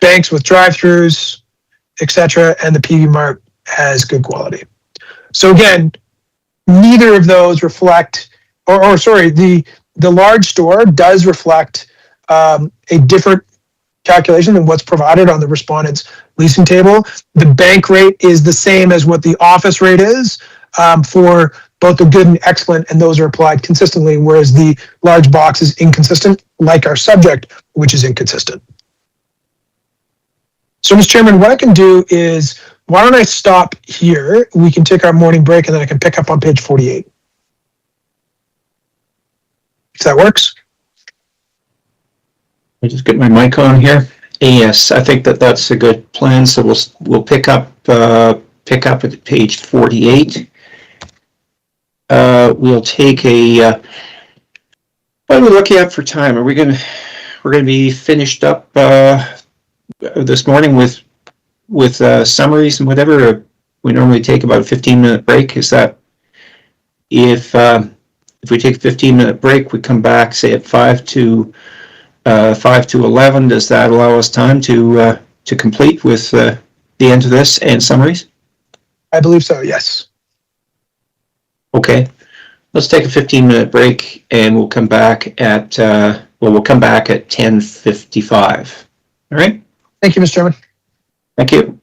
Banks with drive-throughs, etc., and the PV Mart has good quality. So again, neither of those reflect, or sorry, the large store does reflect a different calculation than what's provided on the respondent's leasing table. The bank rate is the same as what the office rate is for both the good and excellent, and those are applied consistently, whereas the large box is inconsistent, like our subject, which is inconsistent. So, Mr. Chairman, what I can do is, why don't I stop here? We can take our morning break, and then I can pick up on page 48. If that works. I just get my mic on here. Yes, I think that's a good plan. So we'll pick up at page 48. We'll take a. What are we looking at for time? We're gonna be finished up this morning with summaries and whatever. We normally take about a 15-minute break. Is that if we take a 15-minute break, we come back say at 5 to 11. Does that allow us time to complete with the end of this and summaries? I believe so, yes. Okay, let's take a 15-minute break, and we'll come back at 10:55. All right. Thank you, Mr. Chairman. Thank you.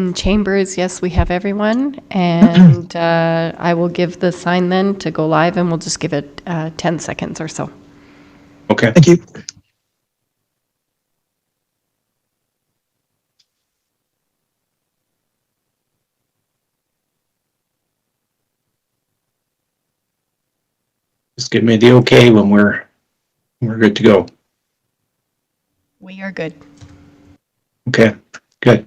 In chambers, yes, we have everyone, and I will give the sign then to go live, and we'll just give it 10 seconds or so. Okay. Thank you. Just give me the okay when we're good to go. We are good. Okay, good.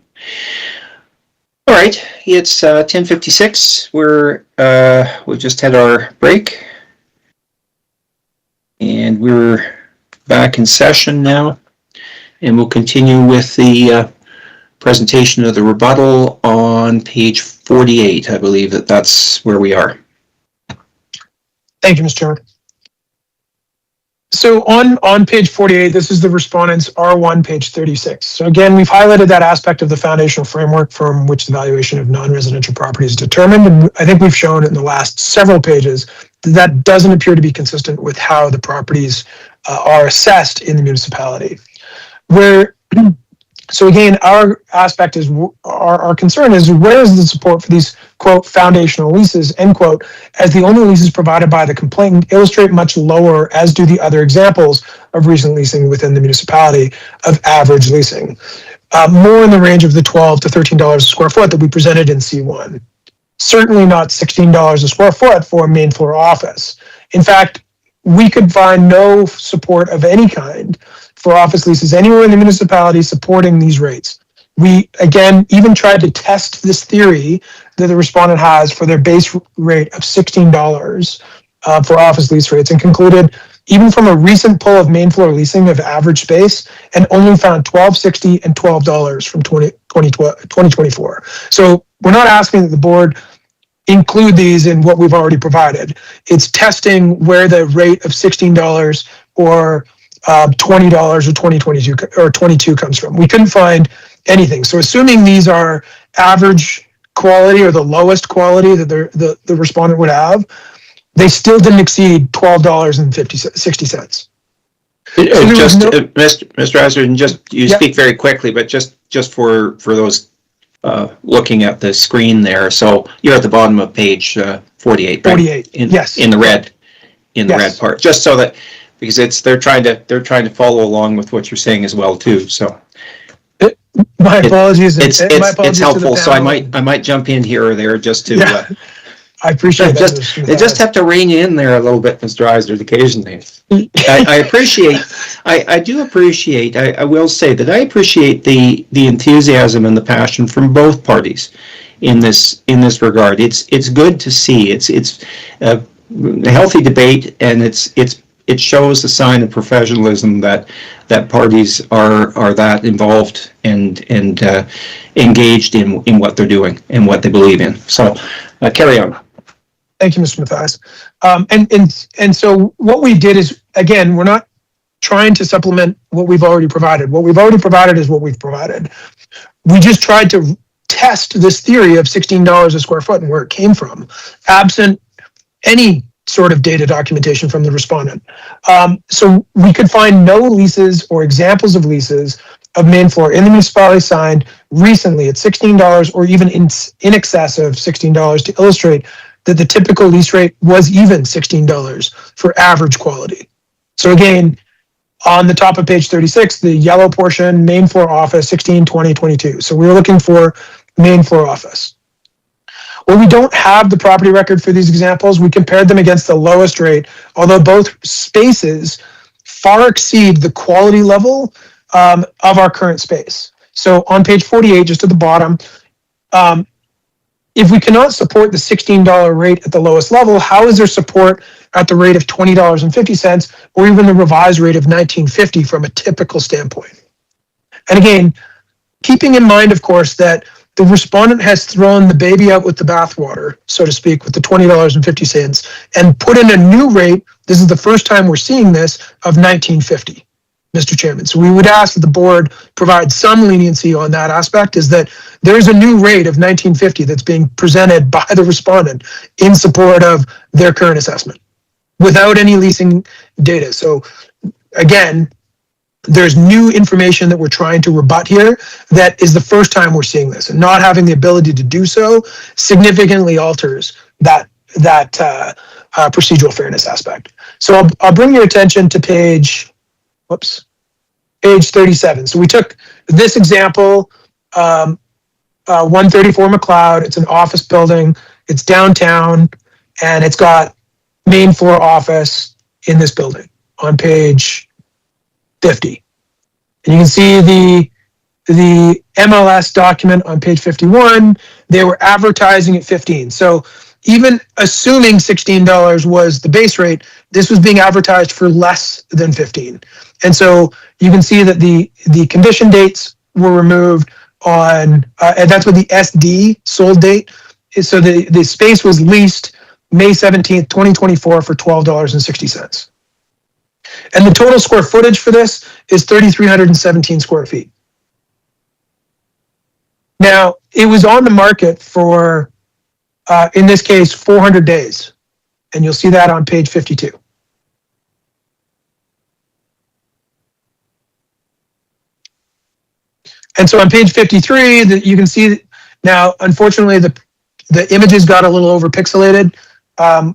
All right, it's 10:56. We've just had our break, and we're back in session now, and we'll continue with the presentation of the rebuttal on page 48. I believe that's where we are. Thank you, Mr. Chairman. So on page 48, this is the respondent's R1, page 36. So again, we've highlighted that aspect of the foundational framework from which the valuation of non-residential property is determined. And I think we've shown in the last several pages that doesn't appear to be consistent with how the properties are assessed in the municipality. So again, our aspect is, our concern is, where is the support for these, quote, foundational leases, end quote, as the only leases provided by the complainant illustrate much lower, as do the other examples of recent leasing within the municipality of average leasing, more in the range of the $12 to $13 a square foot that we presented in C1. Certainly not $16 a square foot for a main floor office. In fact, we could find no support of any kind for office leases anywhere in the municipality supporting these rates. We, again, even tried to test this theory that the respondent has for their base rate of $16 for office lease rates, and concluded, even from a recent poll of main floor leasing of average space, and only found $12.60 and $12 from 2024. So we're not asking that the board include these in what we've already provided. It's testing where the rate of $16 or $20 or 2022 or 22 comes from. We couldn't find anything. So assuming these are average quality or the lowest quality that the respondent would have, they still didn't exceed $12.60. Mr. Eiser, you speak very quickly, but just for those looking at the screen there. So you're at the bottom of page 48, right? 48. Yes. In the red, Yes. red part. Just so that, because they're trying to follow along with what you're saying as well too. So my apologies. It's helpful. So I might jump in here or there just to. Yeah. I appreciate that. They just have to rein you in there a little bit, Mr. Eiser, occasionally. I do appreciate, I will say that I appreciate the enthusiasm and the passion from both parties in this regard. It's good to see. It's a healthy debate, and it shows a sign of professionalism that parties are that involved and engaged in what they're doing and what they believe in. So carry on. Thank you, Mr. Mathias. And so what we did is, again, we're not trying to supplement what we've already provided. What we've already provided is what we've provided. We just tried to test this theory of $16 a square foot and where it came from, absent any sort of data documentation from the respondent. So we could find no leases or examples of leases of main floor in the municipality signed recently at $16 or even in excess of $16 to illustrate that the typical lease rate was even $16 for average quality. So again, on the top of page 36, the yellow portion, main floor office, 16, 20, 22. So we were looking for main floor office. Well, we don't have the property record for these examples. We compared them against the lowest rate, although both spaces far exceed the quality level of our current space. So on page 48, just at the bottom, if we cannot support the $16 rate at the lowest level, how is there support at the rate of $20.50 or even the revised rate of $19.50 from a typical standpoint? And again, keeping in mind, of course, that the respondent has thrown the baby out with the bathwater, so to speak, with the $20.50 and put in a new rate. This is the first time we're seeing this of $19.50. Mr. Chairman. So we would ask that the board provide some leniency on that aspect, is that there's a new rate of $19.50 that's being presented by the respondent in support of their current assessment without any leasing data. So again, there's new information that we're trying to rebut here that is the first time we're seeing this, and not having the ability to do so significantly alters that procedural fairness aspect. So I'll bring your attention to page 37. So we took this example, 134 McLeod. It's an office building. It's downtown, and it's got main floor office in this building on page 50. And you can see the MLS document on page 51. They were advertising at 15. So even assuming $16 was the base rate, this was being advertised for less than 15. And so you can see that the condition dates were removed on, and that's what the SD sold date is. So the space was leased May 17th, 2024 for $12.60. And the total square footage for this is 3,317 square feet. Now, it was on the market for, in this case, 400 days. And you'll see that on page 52. And so on page 53, you can see now, unfortunately, the images got a little over pixelated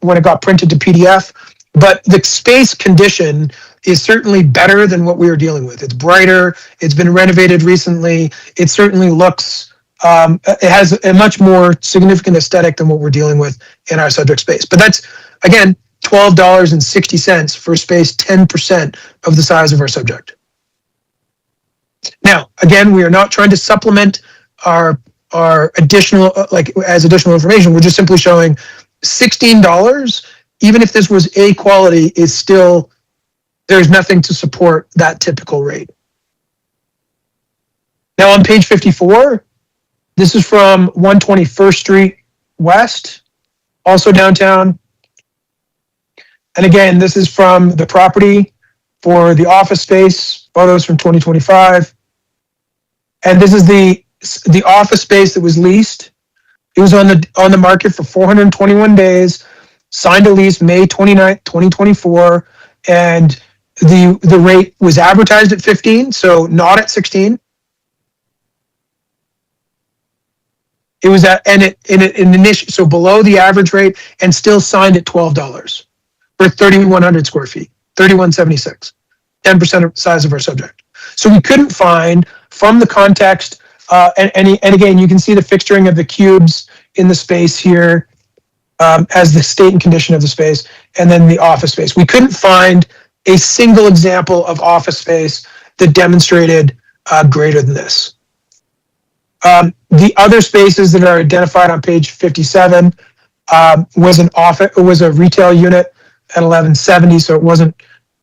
when it got printed to PDF. But the space condition is certainly better than what we were dealing with. It's brighter. It's been renovated recently. It certainly looks, it has a much more significant aesthetic than what we're dealing with in our subject space. But that's, again, $12.60 for space 10% of the size of our subject. Now, again, we are not trying to supplement our additional, as additional information. We're just simply showing $16, even if this was A quality, is still, there's nothing to support that typical rate. Now on page 54, this is from 121st Street West, also downtown. And again, this is from the property for the office space, photos from 2025. And this is the office space that was leased. It was on the market for 421 days, signed a lease May 29th, 2024, and the rate was advertised at 15, so not at 16. It was at so below the average rate, and still signed at $12 for 3,100 square feet, 3,176, 10% of size of our subject. So we couldn't find from the context, and again, you can see the fixturing of the cubes in the space here as the state and condition of the space, and then the office space. We couldn't find a single example of office space that demonstrated greater than this. The other spaces that are identified on page 57 was a retail unit at 1170, so it wasn't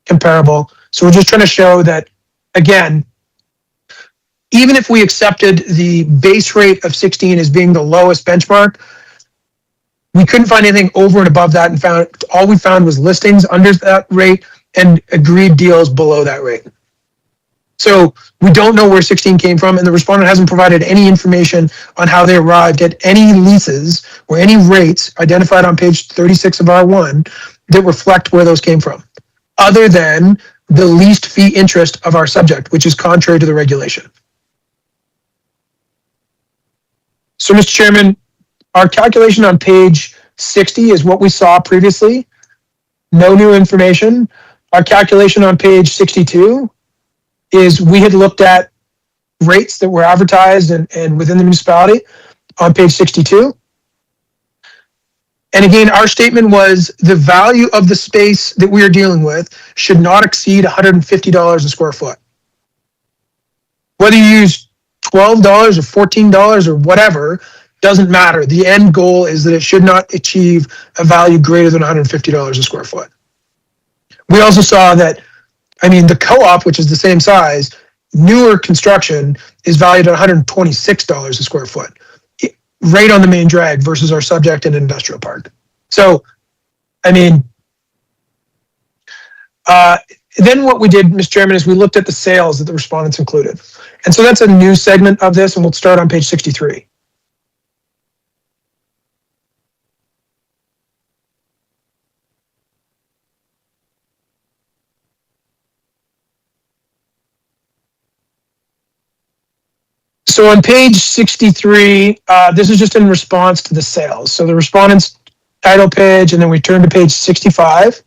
comparable. So we're just trying to show that, again, even if we accepted the base rate of 16 as being the lowest benchmark, we couldn't find anything over and above that, and all we found was listings under that rate and agreed deals below that rate. So we don't know where 16 came from, and the respondent hasn't provided any information on how they arrived at any leases or any rates identified on page 36 of R1 that reflect where those came from, other than the least fee interest of our subject, which is contrary to the regulation. So, Mr. Chairman, our calculation on page 60 is what we saw previously. No new information. Our calculation on page 62 is we had looked at rates that were advertised and within the municipality on page 62. And again, our statement was the value of the space that we are dealing with should not exceed $150 a square foot. Whether you use $12 or $14 or whatever, doesn't matter. The end goal is that it should not achieve a value greater than $150 a square foot. We also saw that, the co-op, which is the same size, newer construction is valued at $126 a square foot, right on the main drag versus our subject in industrial park. So, then what we did, Mr. Chairman, is we looked at the sales that the respondents included. And so that's a new segment of this, and we'll start on page 63. So on page 63, this is just in response to the sales. So the respondent's title page, and then we turn to page 65,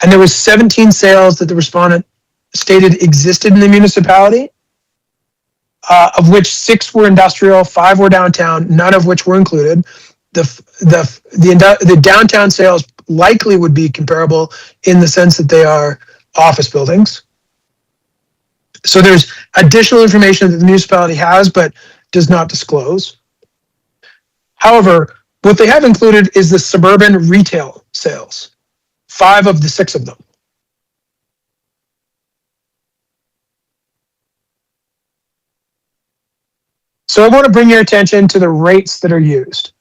and there was 17 sales that the respondent stated existed in the municipality, of which 6 were industrial, 5 were downtown, none of which were included. The downtown sales likely would be comparable in the sense that they are office buildings. So there's additional information that the municipality has but does not disclose. However, what they have included is the suburban retail sales, 5 of the 6 of them. So I want to bring your attention to the rates that are used.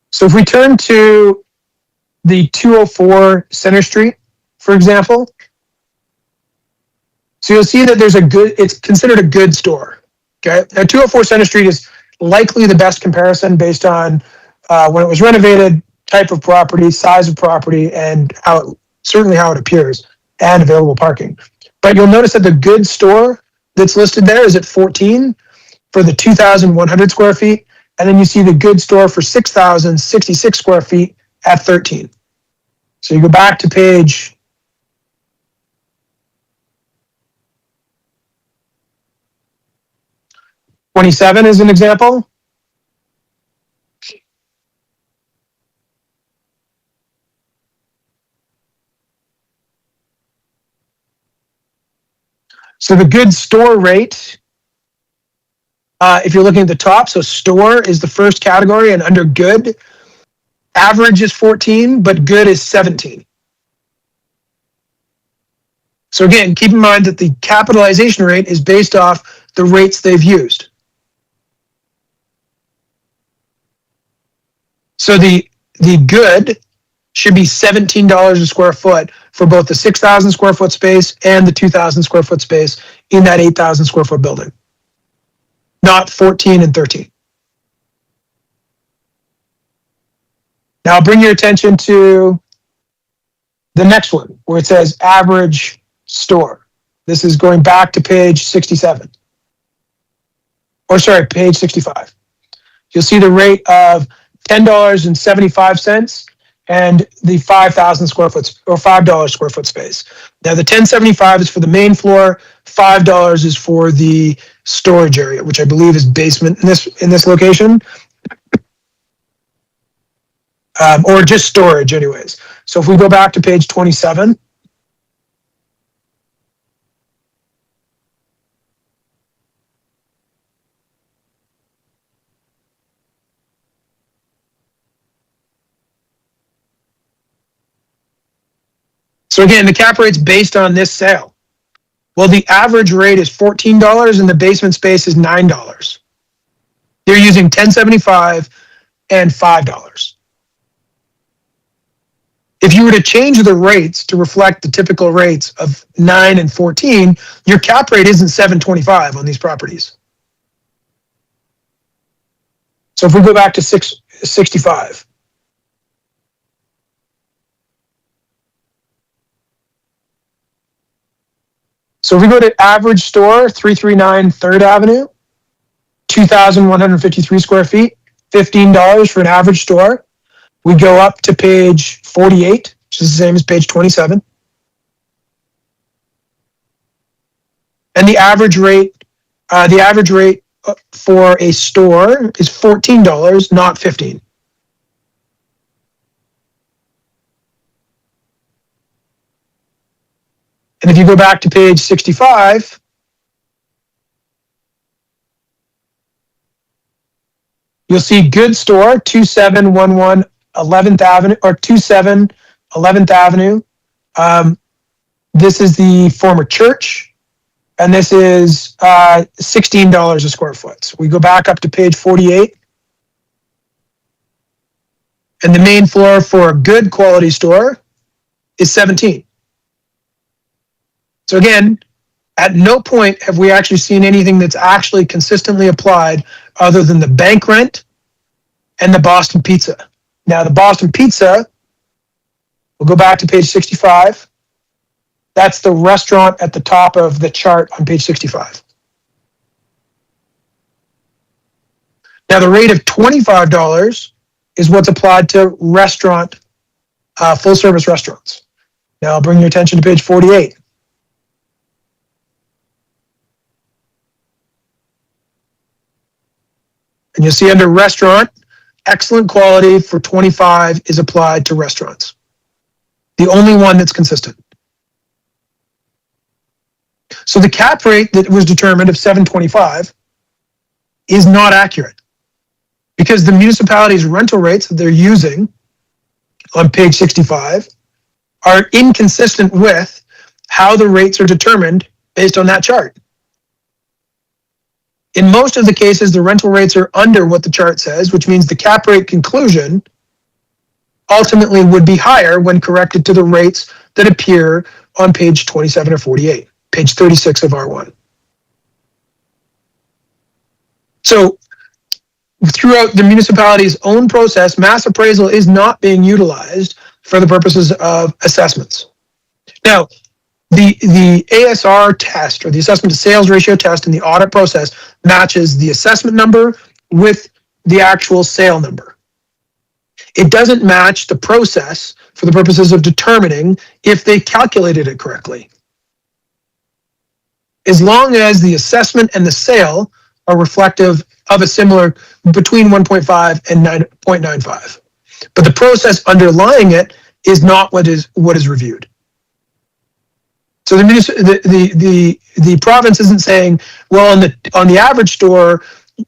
So if we turn to the 204 Center Street, for example, so you'll see that there's it's considered a good store. Okay, now 204 Center Street is likely the best comparison based on when it was renovated, type of property, size of property, and certainly how it appears, and available parking. But you'll notice that the good store that's listed there is at 14 for the 2,100 square feet, and then you see the good store for 6,066 square feet at 13. So you go back to page 27 as an example. So the good store rate, if you're looking at the top, so store is the first category, and under good, average is 14, but good is 17. So again, keep in mind that the capitalization rate is based off the rates they've used. So the good should be $17 a square foot for both the 6,000 square foot space and the 2,000 square foot space in that 8,000 square foot building, not 14 and 13. Now I'll bring your attention to the next one where it says average store. This is going back to page 67. Or sorry, page 65. You'll see the rate of $10.75 and the 5,000 square foot or $5 square foot space. Now the $10.75 is for the main floor, $5 is for the storage area, which I believe is basement in this location. Or just storage anyways. So if we go back to page 27, so again, the cap rate's based on this sale. Well, the average rate is $14 and the basement space is $9. They're using $10.75 and $5. If you were to change the rates to reflect the typical rates of 9 and 14, your cap rate isn't $7.25 on these properties. So if we go back to 65. So if we go to average store, 339 3rd Avenue, 2,153 square feet, $15 for an average store. We go up to page 48, which is the same as page 27. And the average rate for a store is $14, not $15. And if you go back to page 65, you'll see good store, 2711 11th Avenue, or 27 11th Avenue. This is the former church, and this is $16 a square foot. So we go back up to page 48. And the main floor for a good quality store is 17. So again, at no point have we actually seen anything that's actually consistently applied other than the bank rent and the Boston Pizza. Now the Boston Pizza, we'll go back to page 65. That's the restaurant at the top of the chart on page 65. Now, the rate of $25 is what's applied to restaurant, full-service restaurants. Now, I'll bring your attention to page 48. And you'll see under restaurant, excellent quality for 25 is applied to restaurants. The only one that's consistent. So the cap rate that was determined of 725 is not accurate because the municipality's rental rates that they're using on page 65 are inconsistent with how the rates are determined based on that chart. In most of the cases, the rental rates are under what the chart says, which means the cap rate conclusion ultimately would be higher when corrected to the rates that appear on page 27 or 48, page 36 of R1. So throughout the municipality's own process, mass appraisal is not being utilized for the purposes of assessments. Now, the ASR test, or the assessment to sales ratio test in the audit process, matches the assessment number with the actual sale number. It doesn't match the process for the purposes of determining if they calculated it correctly. As long as the assessment and the sale are reflective of a similar between 1.5 and 9.95. But the process underlying it is not what is reviewed. So the province isn't saying, well, on the average store,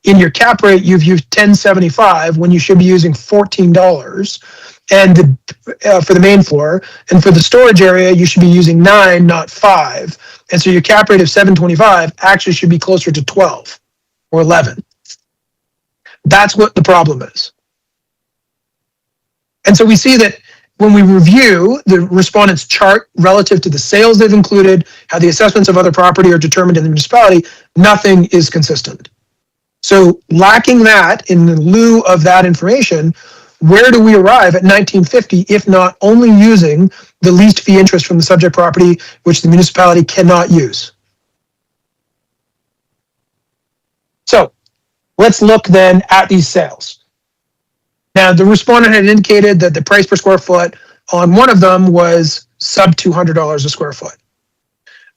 in your cap rate, you've used $10.75 when you should be using $14, and for the main floor, and for the storage area, you should be using $9, not $5, and so your cap rate of $7.25 actually should be closer to $12 or $11. That's what the problem is. And so we see that when we review the respondent's chart relative to the sales they've included, how the assessments of other property are determined in the municipality, nothing is consistent. So lacking that, in lieu of that information, where do we arrive at 1950 if not only using the least fee interest from the subject property, which the municipality cannot use? So let's look then at these sales. Now, the respondent had indicated that the price per square foot on one of them was sub $200 a square foot.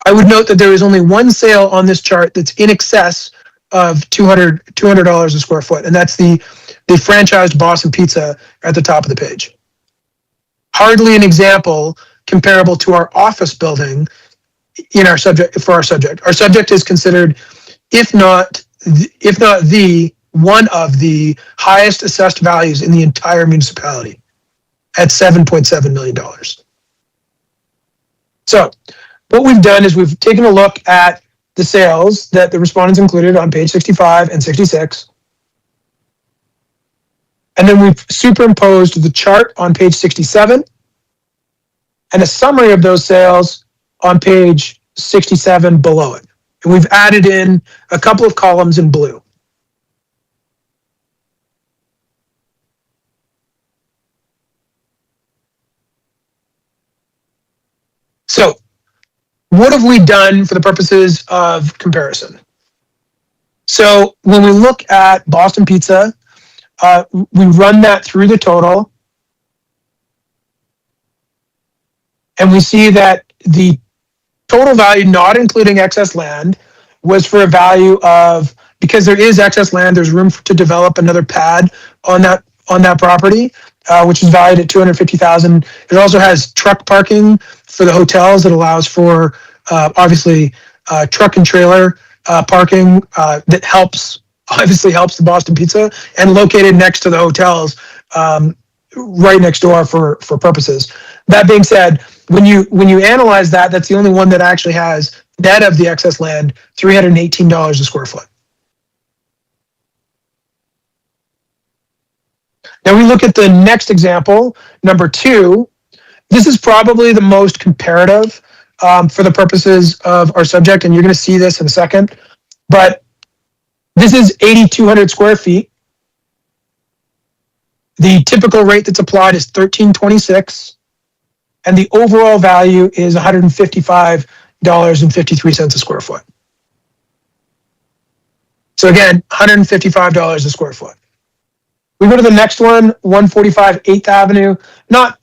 I would note that there is only one sale on this chart that's in excess of $200 a square foot, and that's the franchised Boston Pizza at the top of the page. Hardly an example comparable to our office building in our subject. For our subject, our subject is considered, if not the one of the highest assessed values in the entire municipality at $7.7 million. So what we've done is we've taken a look at the sales that the respondents included on page 65 and 66. And then we've superimposed the chart on page 67 and a summary of those sales on page 67 below it. And we've added in a couple of columns in blue. So what have we done for the purposes of comparison? So when we look at Boston Pizza, we run that through the total, and we see that the total value, not including excess land, was for a value of, because there is excess land, there's room to develop another pad on that property, which is valued at $250,000. It also has truck parking for the hotels that allows for obviously truck and trailer parking that obviously helps the Boston Pizza, and located next to the hotels, right next door for purposes. That being said, when you analyze that, that's the only one that actually has, net of the excess land, $318 a square foot. Now we look at the next example, number 2. This is probably the most comparative for the purposes of our subject, and you're going to see this in a second. But this is 8,200 square feet. The typical rate that's applied is $13.26, and the overall value is $155.53 a square foot. So again, $155 a square foot. We go to the next one, 145 8th Avenue. Not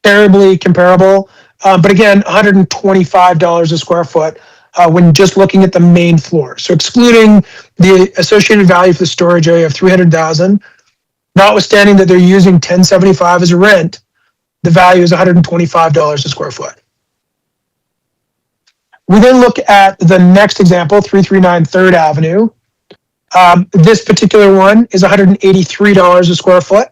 terribly comparable, but again, $125 a square foot when just looking at the main floor. So excluding the associated value for the storage area of $300,000, notwithstanding that they're using 1075 as a rent, the value is $125 a square foot. We then look at the next example, 339 3rd Avenue. This particular one is $183 a square foot.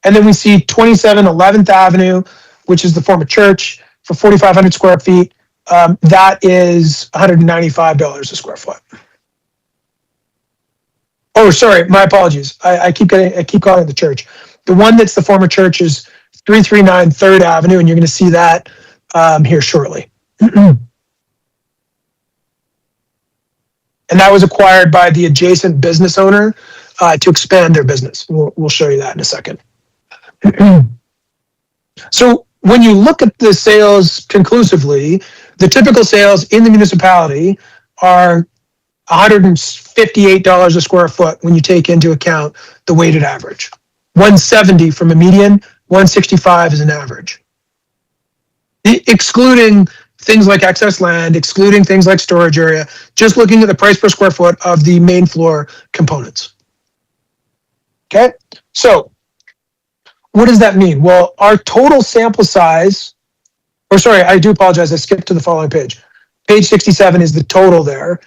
And then we see 27 11th Avenue, which is the former church, for 4,500 square feet. That is $195 a square foot. Oh, sorry, my apologies. I keep calling it the church. The one that's the former church is 339 3rd Avenue, and you're going to see that here shortly. And that was acquired by the adjacent business owner to expand their business. We'll show you that in a second. So when you look at the sales conclusively, the typical sales in the municipality are $158 a square foot when you take into account the weighted average. 170 from a median, 165 is an average. Excluding things like excess land, excluding things like storage area, just looking at the price per square foot of the main floor components. Okay, so what does that mean? Well, our total sample size, or sorry, I do apologize, I skipped to the following page. Page 67 is the total there.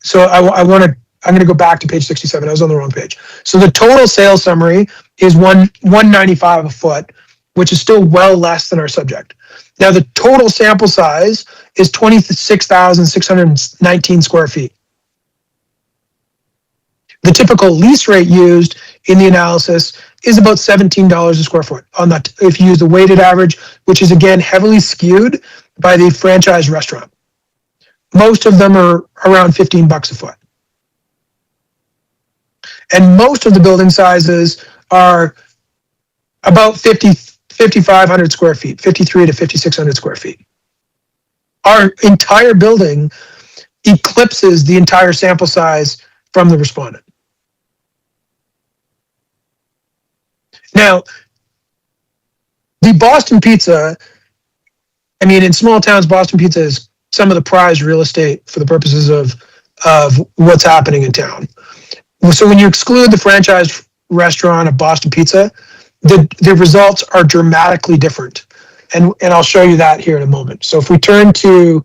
So I'm going to go back to page 67. I was on the wrong page. So the total sales summary is $195 a foot, which is still well less than our subject. Now the total sample size is 26,619 square feet. The typical lease rate used in the analysis is about $17 a square foot on that, if you use the weighted average, which is again heavily skewed by the franchise restaurant. Most of them are around $15 a foot. And most of the building sizes are about 5,500 square feet, 53 to 5,600 square feet. Our entire building eclipses the entire sample size from the respondent. Now, the Boston Pizza, I mean, in small towns, Boston Pizza is some of the prized real estate for the purposes of what's happening in town. So when you exclude the franchise restaurant of Boston Pizza, the results are dramatically different. And I'll show you that here in a moment. So if we turn to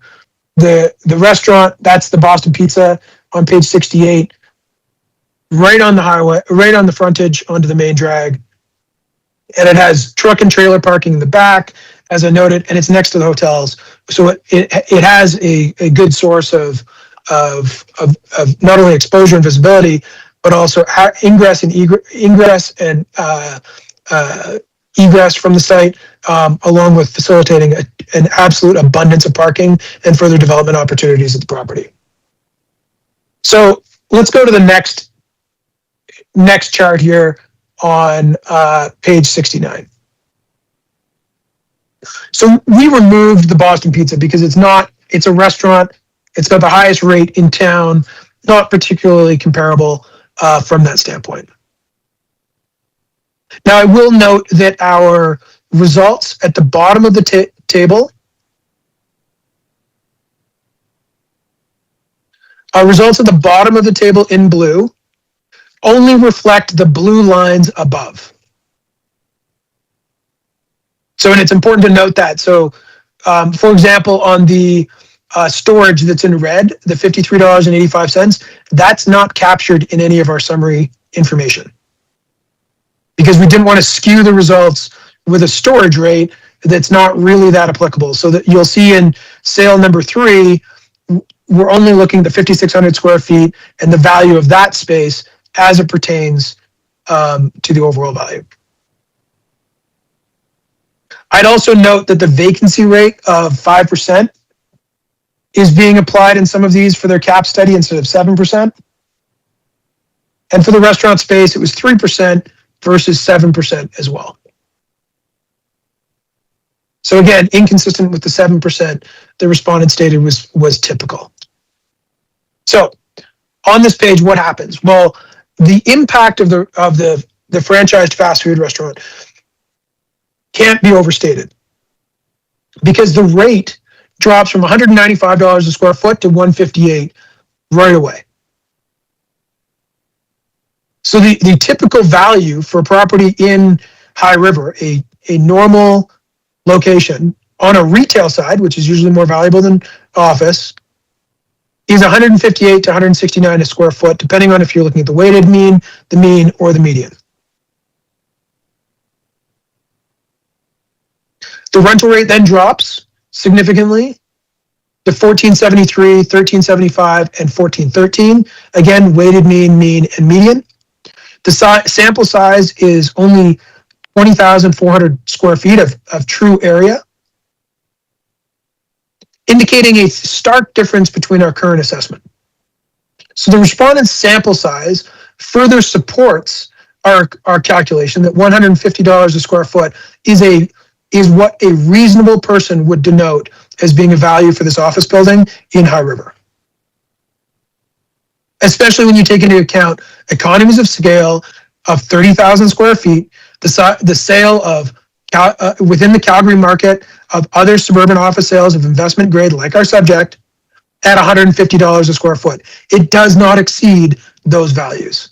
the restaurant, that's the Boston Pizza on page 68, right on the highway, right on the frontage onto the main drag. And it has truck and trailer parking in the back, as I noted, and it's next to the hotels. So it has a good source of not only exposure and visibility, but also ingress and egress from the site, along with facilitating an absolute abundance of parking and further development opportunities at the property. So let's go to the next chart here on page 69. So we removed the Boston Pizza because it's a restaurant. It's got the highest rate in town, not particularly comparable from that standpoint. Now, I will note that our results at the bottom of the table, our results at the bottom of the table in blue only reflect the blue lines above. So, and it's important to note that. So, for example, on the storage that's in red, the $53.85, that's not captured in any of our summary information, because we didn't want to skew the results with a storage rate that's not really that applicable. So that you'll see in sale number 3, we're only looking at the 5,600 square feet and the value of that space as it pertains to the overall value. I'd also note that the vacancy rate of 5% is being applied in some of these for their cap study instead of 7%. And for the restaurant space, it was 3% versus 7% as well. So again, inconsistent with the 7% the respondent stated was typical. So on this page, what happens? Well, the impact of the franchised fast food restaurant can't be overstated, because the rate drops from $195 a square foot to $158 right away. So the typical value for property in High River, a normal location on a retail side, which is usually more valuable than office, is 158 to 169 a square foot, depending on if you're looking at the weighted mean, or the median. The rental rate then drops significantly to 1473, 1375, and 1413. Again, weighted mean, and median. The sample size is only 20,400 square feet of true area, indicating a stark difference between our current assessment. So the respondent's sample size further supports our calculation that $150 a square foot is what a reasonable person would denote as being a value for this office building in High River. Especially when you take into account economies of scale of 30,000 square feet, the sale of within the Calgary market of other suburban office sales of investment grade like our subject at $150 a square foot. It does not exceed those values.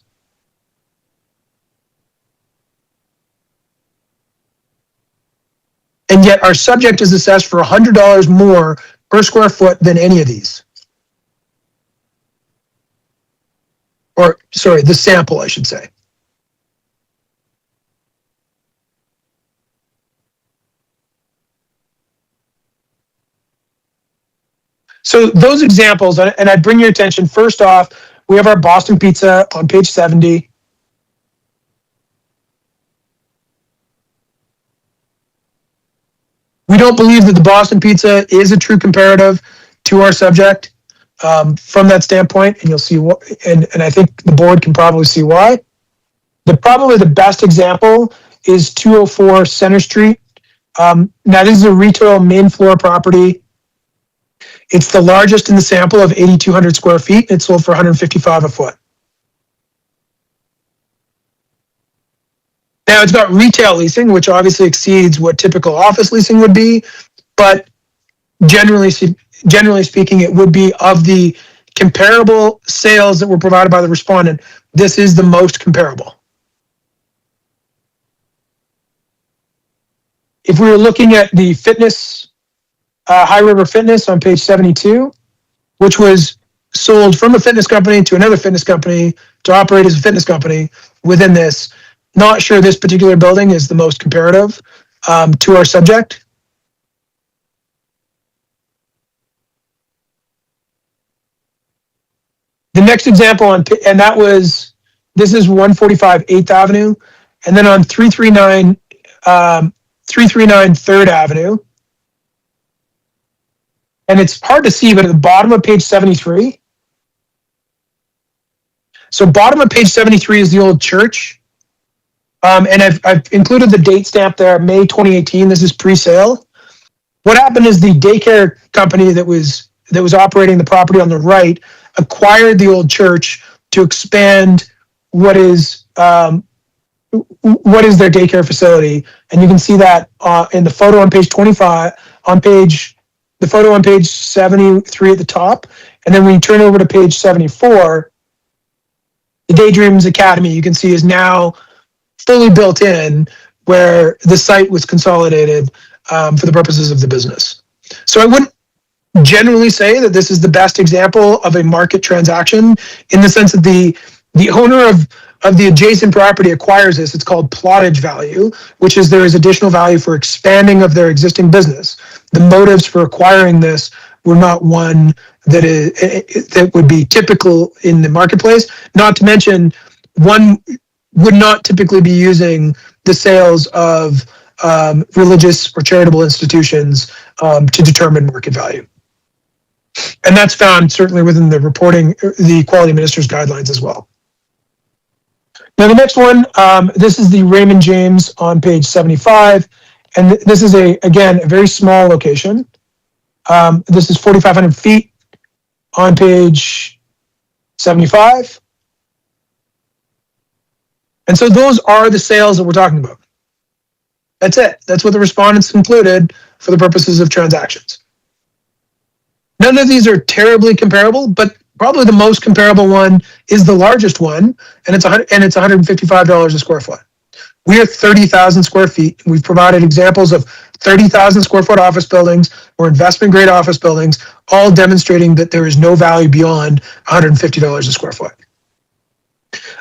And yet our subject is assessed for $100 more per square foot than any of these. Or, sorry, the sample, I should say. So those examples, and I'd bring your attention, first off, we have our Boston Pizza on page 70. We don't believe that the Boston Pizza is a true comparative to our subject from that standpoint, and you'll see what, and I think the board can probably see why. Probably the best example is 204 Center Street. Now this is a retail main floor property. It's the largest in the sample of 8,200 square feet. It sold for $155 a foot. Now it's got retail leasing, which obviously exceeds what typical office leasing would be, but generally speaking, it would be of the comparable sales that were provided by the respondent. This is the most comparable. If we were looking at the fitness, High River Fitness on page 72, which was sold from a fitness company to another fitness company to operate as a fitness company within this, not sure this particular building is the most comparative to our subject. The next example, and this is 145 8th Avenue, and then on 339 3rd Avenue. And it's hard to see, but at the bottom of page 73. So bottom of page 73 is the old church. And I've included the date stamp there, May 2018. This is pre-sale. What happened is the daycare company that was operating the property on the right acquired the old church to expand what is their daycare facility. And you can see that in the photo on page 25, the photo on page 73 at the top. And then when you turn over to page 74, the Daydreams Academy, you can see, is now fully built in, where the site was consolidated for the purposes of the business. So I wouldn't generally say that this is the best example of a market transaction, in the sense that the owner of the adjacent property acquires this. It's called plottage value, which is there is additional value for expanding of their existing business. The motives for acquiring this were not one that would be typical in the marketplace. Not to mention, one would not typically be using the sales of religious or charitable institutions to determine market value. And that's found certainly within the reporting, the quality minister's guidelines as well. Now the next one, this is the Raymond James on page 75. And this is again, a very small location. This is 4,500 feet on page 75. And so those are the sales that we're talking about. That's it. That's what the respondents included for the purposes of transactions. None of these are terribly comparable, but probably the most comparable one is the largest one, and it's $155 a square foot. We are 30,000 square feet. We've provided examples of 30,000 square foot office buildings or investment grade office buildings, all demonstrating that there is no value beyond $150 a square foot.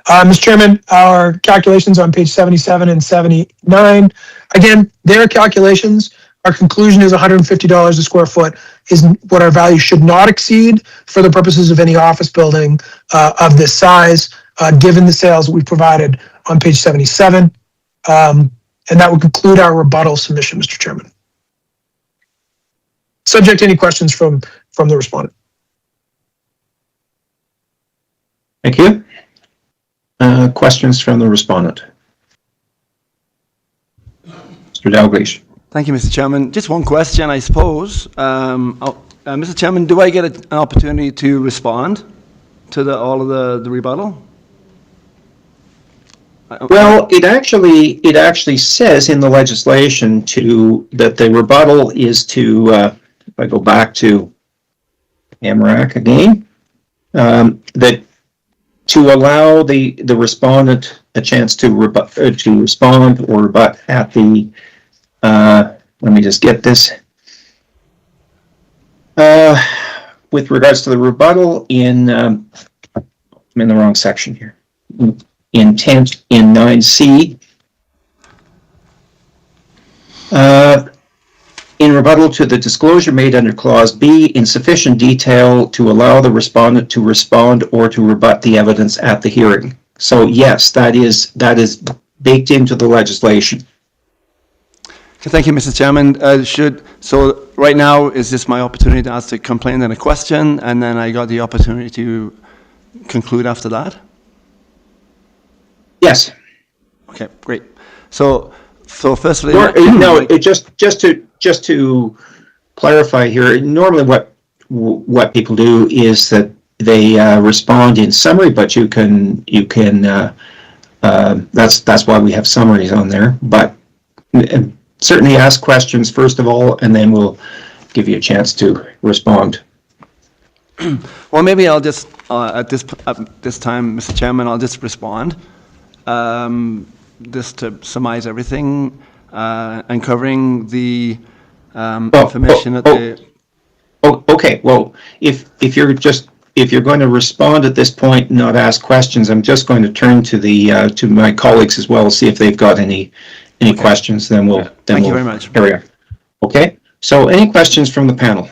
Mr. Chairman, our calculations on page 77 and 79, again, their calculations, our conclusion is $150 a square foot is what our value should not exceed for the purposes of any office building of this size, given the sales that we provided on page 77. And that would conclude our rebuttal submission, Mr. Chairman. Subject to any questions from the respondent. Thank you. Questions from the respondent? Mr. Dalglish. Thank you, Mr. Chairman. Just one question, I suppose. Mr. Chairman, do I get an opportunity to respond to all of the rebuttal? Well, it actually says in the legislation that the rebuttal is to, if I go back to AMRAC again, that to allow the respondent a chance to respond or rebut at the, let me just get this, with regards to the rebuttal I'm in the wrong section here. In 9C, in rebuttal to the disclosure made under Clause B in sufficient detail to allow the respondent to respond or to rebut the evidence at the hearing. So yes, that is baked into the legislation. Okay, thank you, Mr. Chairman. So right now, is this my opportunity to ask a complaint and a question, and then I got the opportunity to conclude after that? Yes. Okay, great. So firstly, just to clarify here, normally what people do is that they respond in summary, but you can that's why we have summaries on there. But certainly ask questions first of all, and then we'll give you a chance to respond. Well, maybe I'll just at this time, Mr. Chairman, I'll just respond. Just to surmise everything and covering the information at the. Okay. Well, if you're going to respond at this point and not ask questions, I'm just going to turn to my colleagues as well, see if they've got any questions. Then we'll Thank you very much. Carry on. Okay. So, any questions from the panel?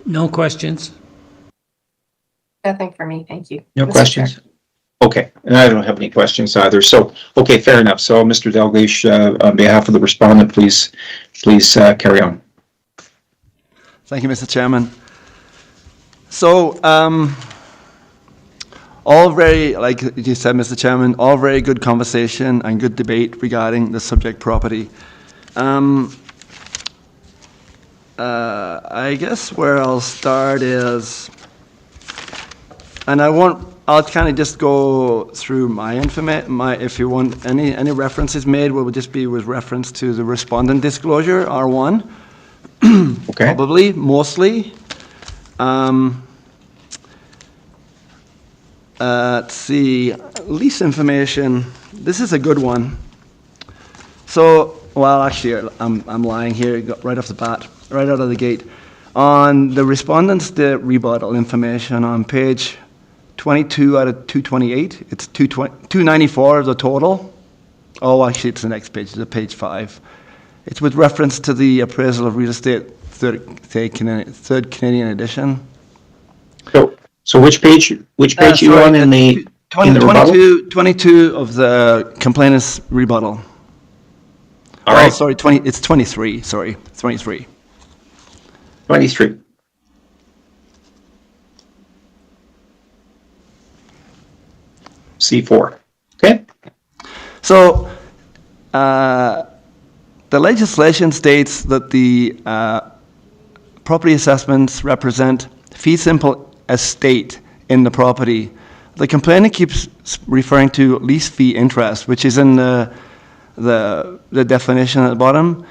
No questions. Nothing for me, thank you. No Mr. questions? Chair. Okay, and I don't have any questions either. So, okay, fair enough. So, Mr. Dalglish, on behalf of the respondent, please carry on. Thank you, Mr. Chairman. So, all very, like you said, Mr. Chairman, all very good conversation and good debate regarding the subject property. I guess where I'll start is, and I'll kind of just go through my information. If you want any references made, will just be with reference to the respondent disclosure, R1. Okay. Probably, mostly. Let's see, lease information. This is a good one. So, well, actually, I'm lying here right off the bat, right out of the gate. On the respondent's rebuttal information on page 22 out of 228, it's 294 of the total. Oh, actually, it's the next page, it's page 5. It's with reference to the appraisal of real estate, third Canadian edition. So which page are you on in the rebuttal? 22 of the complainant's rebuttal. All right. Sorry, it's 23, sorry, 23. 23. C4. Okay. So, the legislation states that the property assessments represent fee simple estate in the property. The complainant keeps referring to lease fee interest, which is in the definition at the bottom,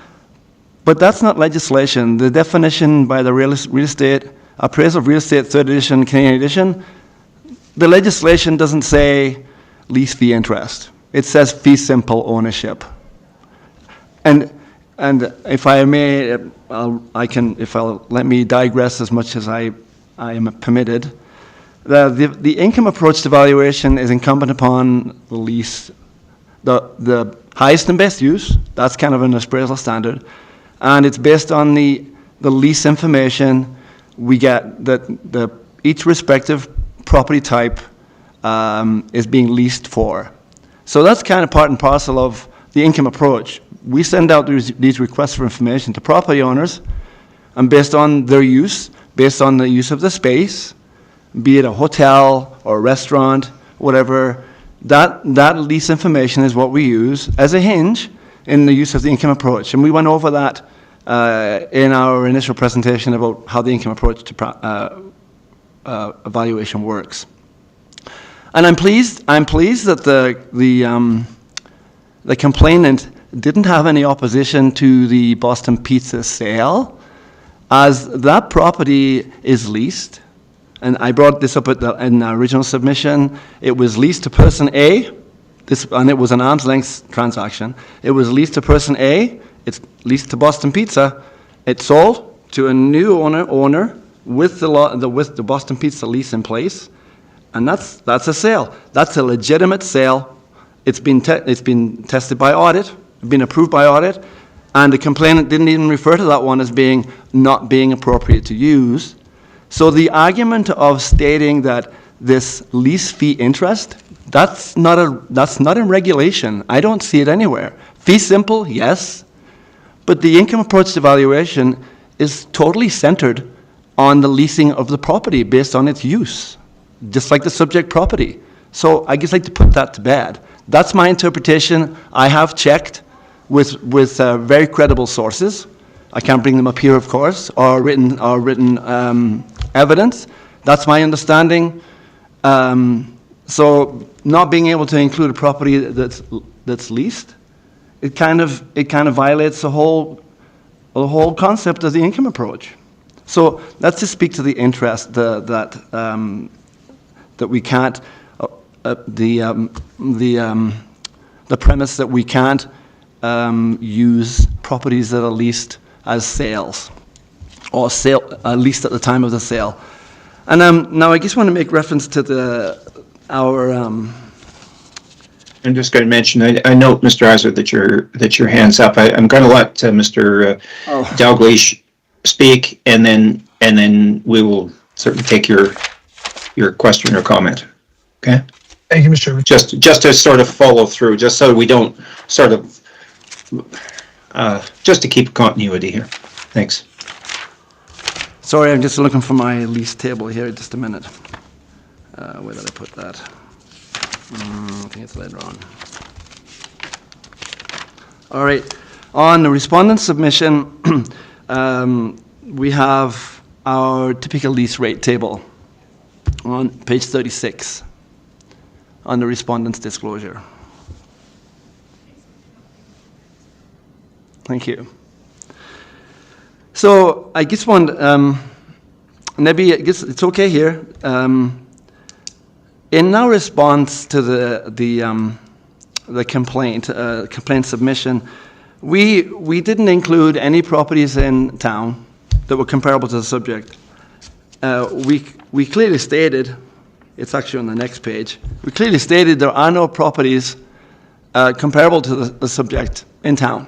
but that's not legislation. The definition by the real estate appraisal of real estate 3rd edition, Canadian edition, the legislation doesn't say lease fee interest. It says fee simple ownership. And if I may, let me digress as much as I am permitted. The income approach to valuation is incumbent upon the lease, the highest and best use. That's kind of an appraisal standard, and it's based on the lease information we get that each respective property type is being leased for. So that's kind of part and parcel of the income approach. We send out these requests for information to property owners, and based on their use, based on the use of the space, be it a hotel or a restaurant, whatever, that lease information is what we use as a hinge in the use of the income approach. And we went over that in our initial presentation about how the income approach to evaluation works. And I'm pleased that the complainant didn't have any opposition to the Boston Pizza sale, as that property is leased. And I brought this up in the original submission. It was leased to person A, and it was an arm's length transaction. It was leased to person A, it's leased to Boston Pizza. It's sold to a new owner with the Boston Pizza lease in place, and that's a sale. That's a legitimate sale. It's been tested by audit, been approved by audit, and the complainant didn't even refer to that one as not being appropriate to use. So the argument of stating that this lease fee interest, that's not in regulation. I don't see it anywhere. Fee simple, yes, but the income approach to valuation is totally centered on the leasing of the property based on its use, just like the subject property. So I just like to put that to bed. That's my interpretation. I have checked with very credible sources. I can't bring them up here, of course, or written evidence. That's my understanding. So not being able to include a property that's leased, it kind of violates the whole concept of the income approach. So let's just speak to the interest that we can't. The premise that we can't use properties that are leased as sales, or leased at the time of the sale. And now I just want to make reference to our. I'm just going to mention. I note, Mr. Iser, that your hand's up. I'm going to let Mr. Dalglish speak, and then we will certainly take your question or comment. Okay. Thank you, Mr. Chairman. Just to sort of follow through, just so we don't sort of, just to keep continuity here. Thanks. Sorry, I'm just looking for my lease table here. Just a minute. Where did I put that? I think it's later on. All right. On the respondent submission, we have our typical lease rate table on page 36 on the respondent's disclosure. Thank you. So I just want, maybe I guess it's okay here. In our response to the complaint submission, we didn't include any properties in town that were comparable to the subject. We clearly stated, it's actually on the next page, we clearly stated there are no properties comparable to the subject in town.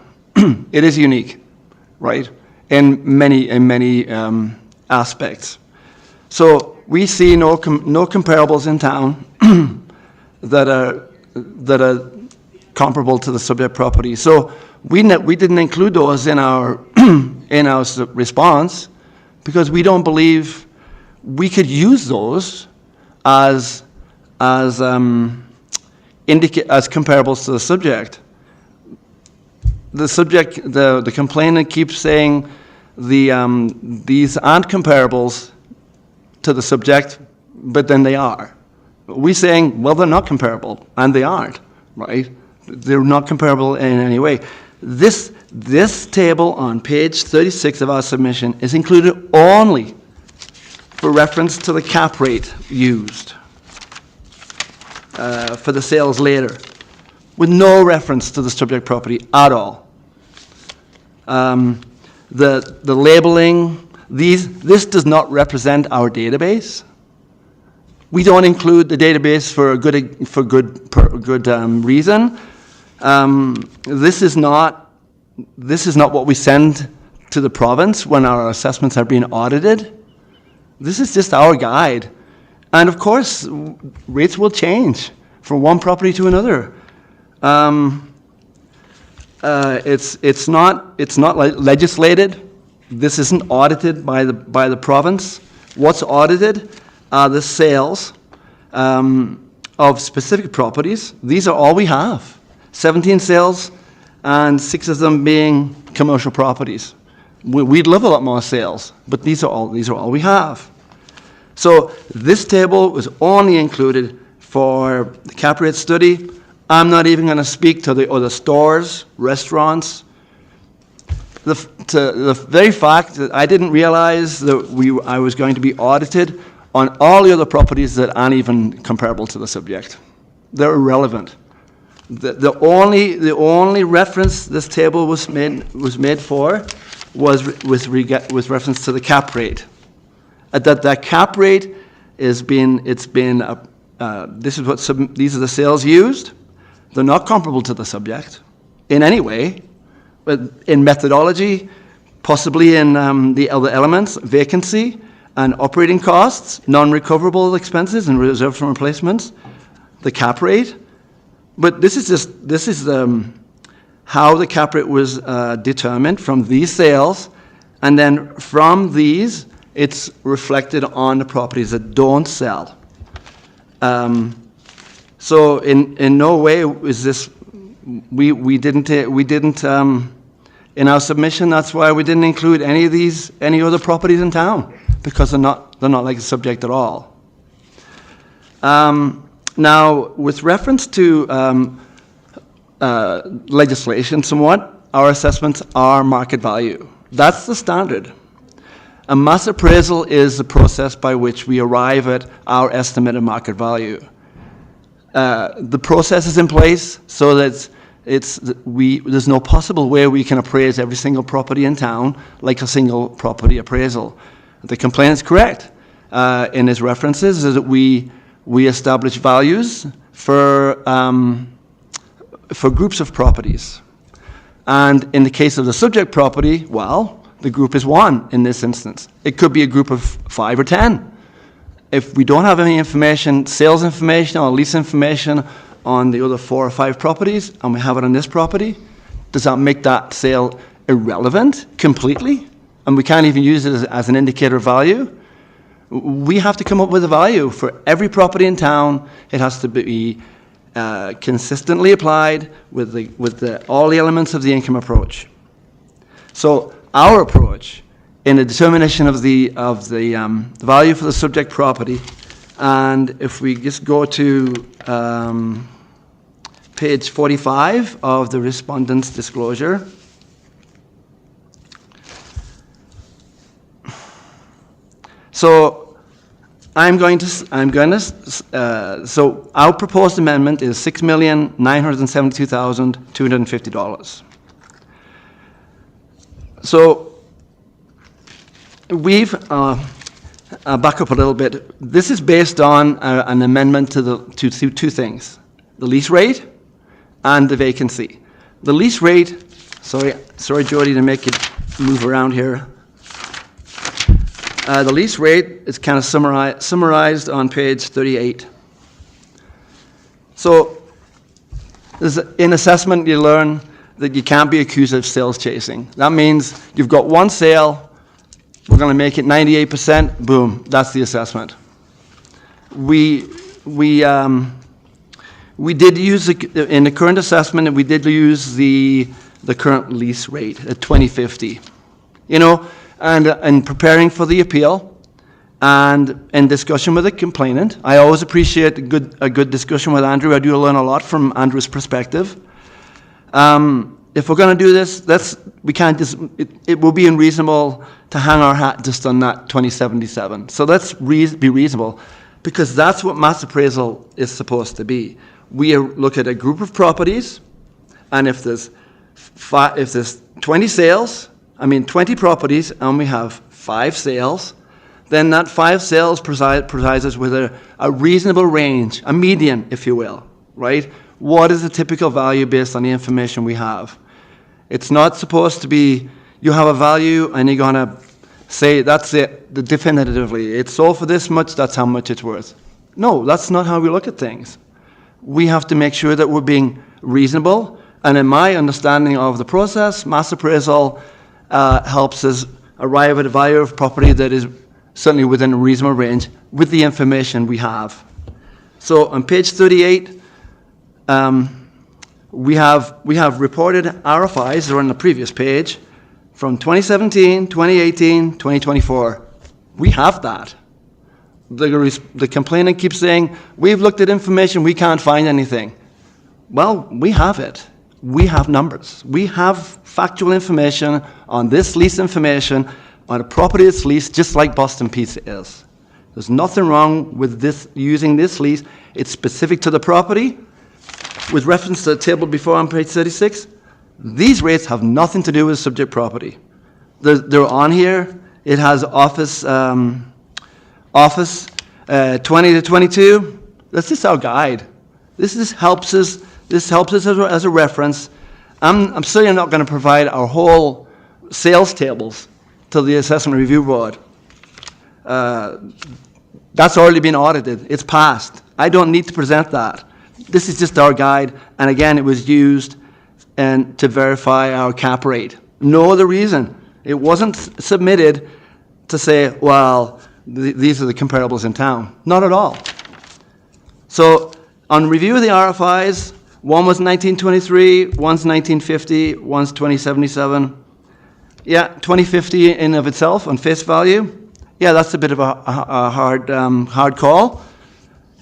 It is unique, right, in many aspects. So we see no comparables in town that are comparable to the subject property. So we didn't include those in our response because we don't believe we could use those as comparables to the subject. the complainant keeps saying these aren't comparables to the subject, but then they are. We're saying, well, they're not comparable, and they aren't, right? They're not comparable in any way. This table on page 36 of our submission is included only for reference to the cap rate used for the sales later, with no reference to the subject property at all. The labeling, this does not represent our database. We don't include the database for a good reason. This is not what we send to the province when our assessments are being audited. This is just our guide. And of course, rates will change from one property to another. It's not legislated. This isn't audited by the province. What's audited are the sales of specific properties. These are all we have. 17 sales, and 6 of them being commercial properties. We'd love a lot more sales, but these are all we have. So this table was only included for the cap rate study. I'm not even going to speak to the other stores, restaurants. The very fact that I didn't realize that I was going to be audited on all the other properties that aren't even comparable to the subject. They're irrelevant. The only reference this table was made for was with reference to the cap rate. That cap rate these are the sales used. They're not comparable to the subject in any way, but in methodology, possibly in the other elements, vacancy and operating costs, non-recoverable expenses and reserved from replacements, the cap rate. But this is how the cap rate was determined from these sales, and then from these, it's reflected on the properties that don't sell. So in no way is this, we didn't in our submission. That's why we didn't include any other properties in town, because they're not like the subject at all. Now, with reference to legislation, somewhat, our assessments are market value. That's the standard. A mass appraisal is the process by which we arrive at our estimate of market value. The process is in place so that there's no possible way we can appraise every single property in town like a single property appraisal. The complainant is correct in his references is that we establish values for groups of properties. And in the case of the subject property, well, the group is 1 in this instance. It could be a group of 5 or 10. If we don't have any information, sales information or lease information on the other 4 or 5 properties, and we have it on this property, does that make that sale irrelevant completely? And we can't even use it as an indicator of value? We have to come up with a value for every property in town. It has to be consistently applied with all the elements of the income approach. So our approach in the determination of the value for the subject property, and if we just go to page 45 of the respondent's disclosure. So so our proposed amendment is $6,972,250. So we've back up a little bit. This is based on an amendment to two things: the lease rate and the vacancy. The lease rate. Sorry, Jody, to make it move around here. The lease rate is kind of summarized on page 38. So in assessment, you learn that you can't be accused of sales chasing. That means you've got one sale, we're going to make it 98%, boom, that's the assessment. We did use, in the current assessment, we did use the the current lease rate at 2050. You know, and in preparing for the appeal and in discussion with the complainant, I always appreciate a good discussion with Andrew. I do learn a lot from Andrew's perspective. If we're going to do this, we can't just, it will be unreasonable to hang our hat just on that 2077. So let's be reasonable, because that's what mass appraisal is supposed to be. We look at a group of properties, and if there's 20 sales, 20 properties, and we have 5 sales, then that 5 sales provides us with a reasonable range, a median, if you will, right? What is the typical value based on the information we have? It's not supposed to be, you have a value and you're going to say, that's it, definitively. It's sold for this much, that's how much it's worth. No, that's not how we look at things. We have to make sure that we're being reasonable. And in my understanding of the process, mass appraisal helps us arrive at a value of property that is certainly within a reasonable range with the information we have. So on page 38, we have reported RFIs, they're on the previous page, from 2017, 2018, 2024. We have that. The complainant keeps saying, we've looked at information, we can't find anything. Well, we have it. We have numbers. We have factual information on this lease information on a property that's leased, just like Boston Pizza is. There's nothing wrong with this, using this lease. It's specific to the property. With reference to the table before on page 36, these rates have nothing to do with subject property. They're on here. It has office 20 to 22. That's just our guide. This helps us. This helps us as a reference. I'm certainly not going to provide our whole sales tables to the Assessment Review Board. That's already been audited. It's passed. I don't need to present that. This is just our guide, and again, it was used to verify our cap rate. No other reason. It wasn't submitted to say, well, these are the comparables in town. Not at all. So, on review of the RFIs, one was 1923, one's 1950, one's 2077. Yeah, 2050 in of itself on face value. Yeah, that's a bit of a hard call.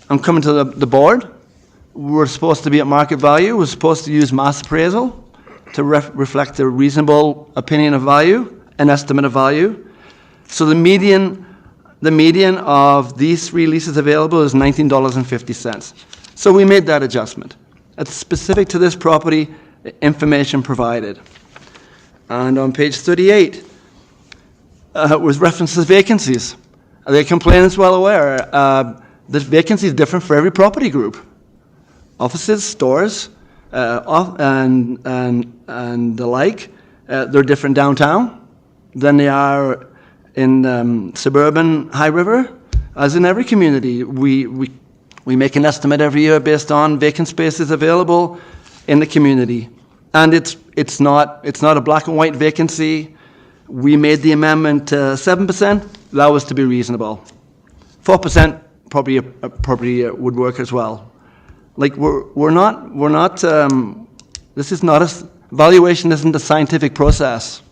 I'm coming to the board. We're supposed to be at market value. We're supposed to use mass appraisal to reflect a reasonable opinion of value, an estimate of value. So the median of these 3 leases available is $19.50. So we made that adjustment. It's specific to this property, information provided. And on page 38, with reference to vacancies, the complainant's well aware that vacancy is different for every property group. Offices, stores, and the like, they're different downtown than they are in suburban High River. As in every community, we make an estimate every year based on vacant spaces available in the community, and it's not a black and white vacancy. We made the amendment to 7%. That was to be reasonable. 4% probably would work as well. Like we're not. This is not valuation isn't a scientific process.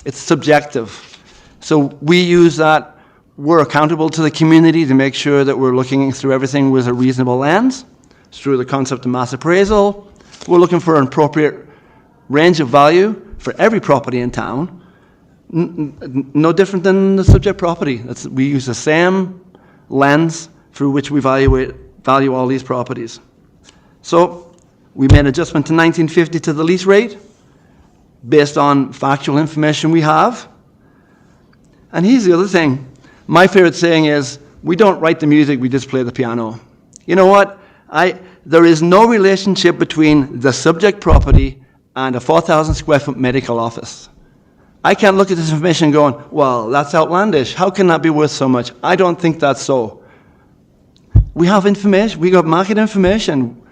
It's subjective. So we use that. We're accountable to the community to make sure that we're looking through everything with a reasonable lens. Through the concept of mass appraisal, we're looking for an appropriate range of value for every property in town. No different than the subject property. We use the same lens through which we value all these properties. So we made an adjustment to 1950 to the lease rate based on factual information we have. And here's the other thing. My favorite saying is, we don't write the music, we just play the piano. You know what? There is no relationship between the subject property and a 4,000 square foot medical office. I can't look at this information going, well, that's outlandish. How can that be worth so much? I don't think that's so. We have information, we got market information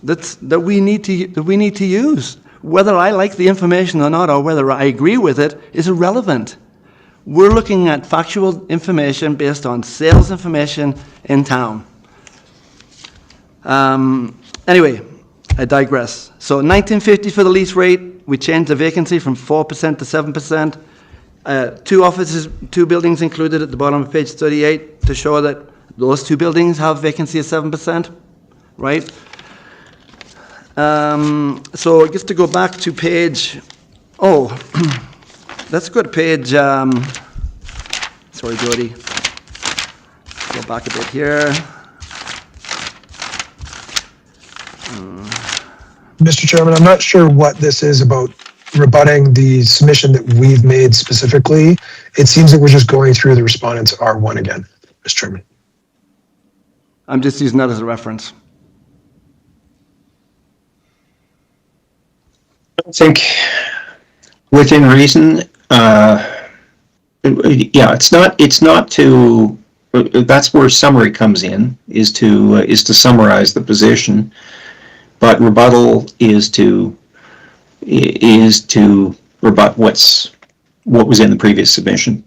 that we need to use. Whether I like the information or not, or whether I agree with it, is irrelevant. We're looking at factual information based on sales information in town. Anyway, I digress. So 1950 for the lease rate, we changed the vacancy from 4% to 7%. 2 offices, 2 buildings included at the bottom of page 38 to show that those 2 buildings have vacancy of 7%, right? So just to go back to page, let's go to page, sorry, Jody. Go back a bit here. Mr. Chairman, I'm not sure what this is about rebutting the submission that we've made specifically. It seems that we're just going through the respondents R1 again, Mr. Chairman. I'm just using that as a reference. I think within reason, yeah, it's not to, that's where summary comes in, is to summarize the position, but rebuttal is to rebut what was in the previous submission.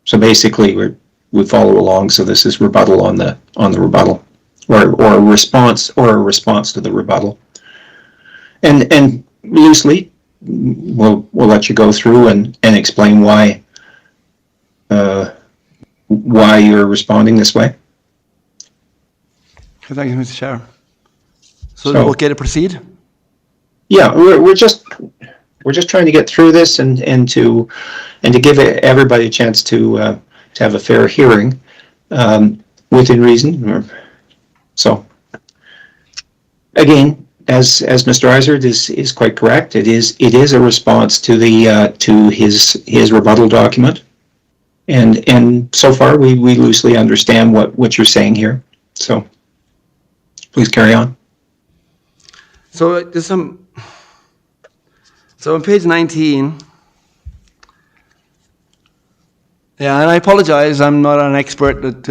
So basically we follow along, so this is rebuttal on the rebuttal, or a response to the rebuttal. And loosely, we'll let you go through and explain why you're responding this way. Thank you, Mr. Chair. So is it okay to proceed? Yeah, we're just trying to get through this and to give everybody a chance to have a fair hearing within reason. So again, as Mr. Eisert is quite correct, it is a response to his rebuttal document, and so far we loosely understand what you're saying here. So please carry on. So there's some. So on page 19. Yeah, and I apologize. I'm not an expert at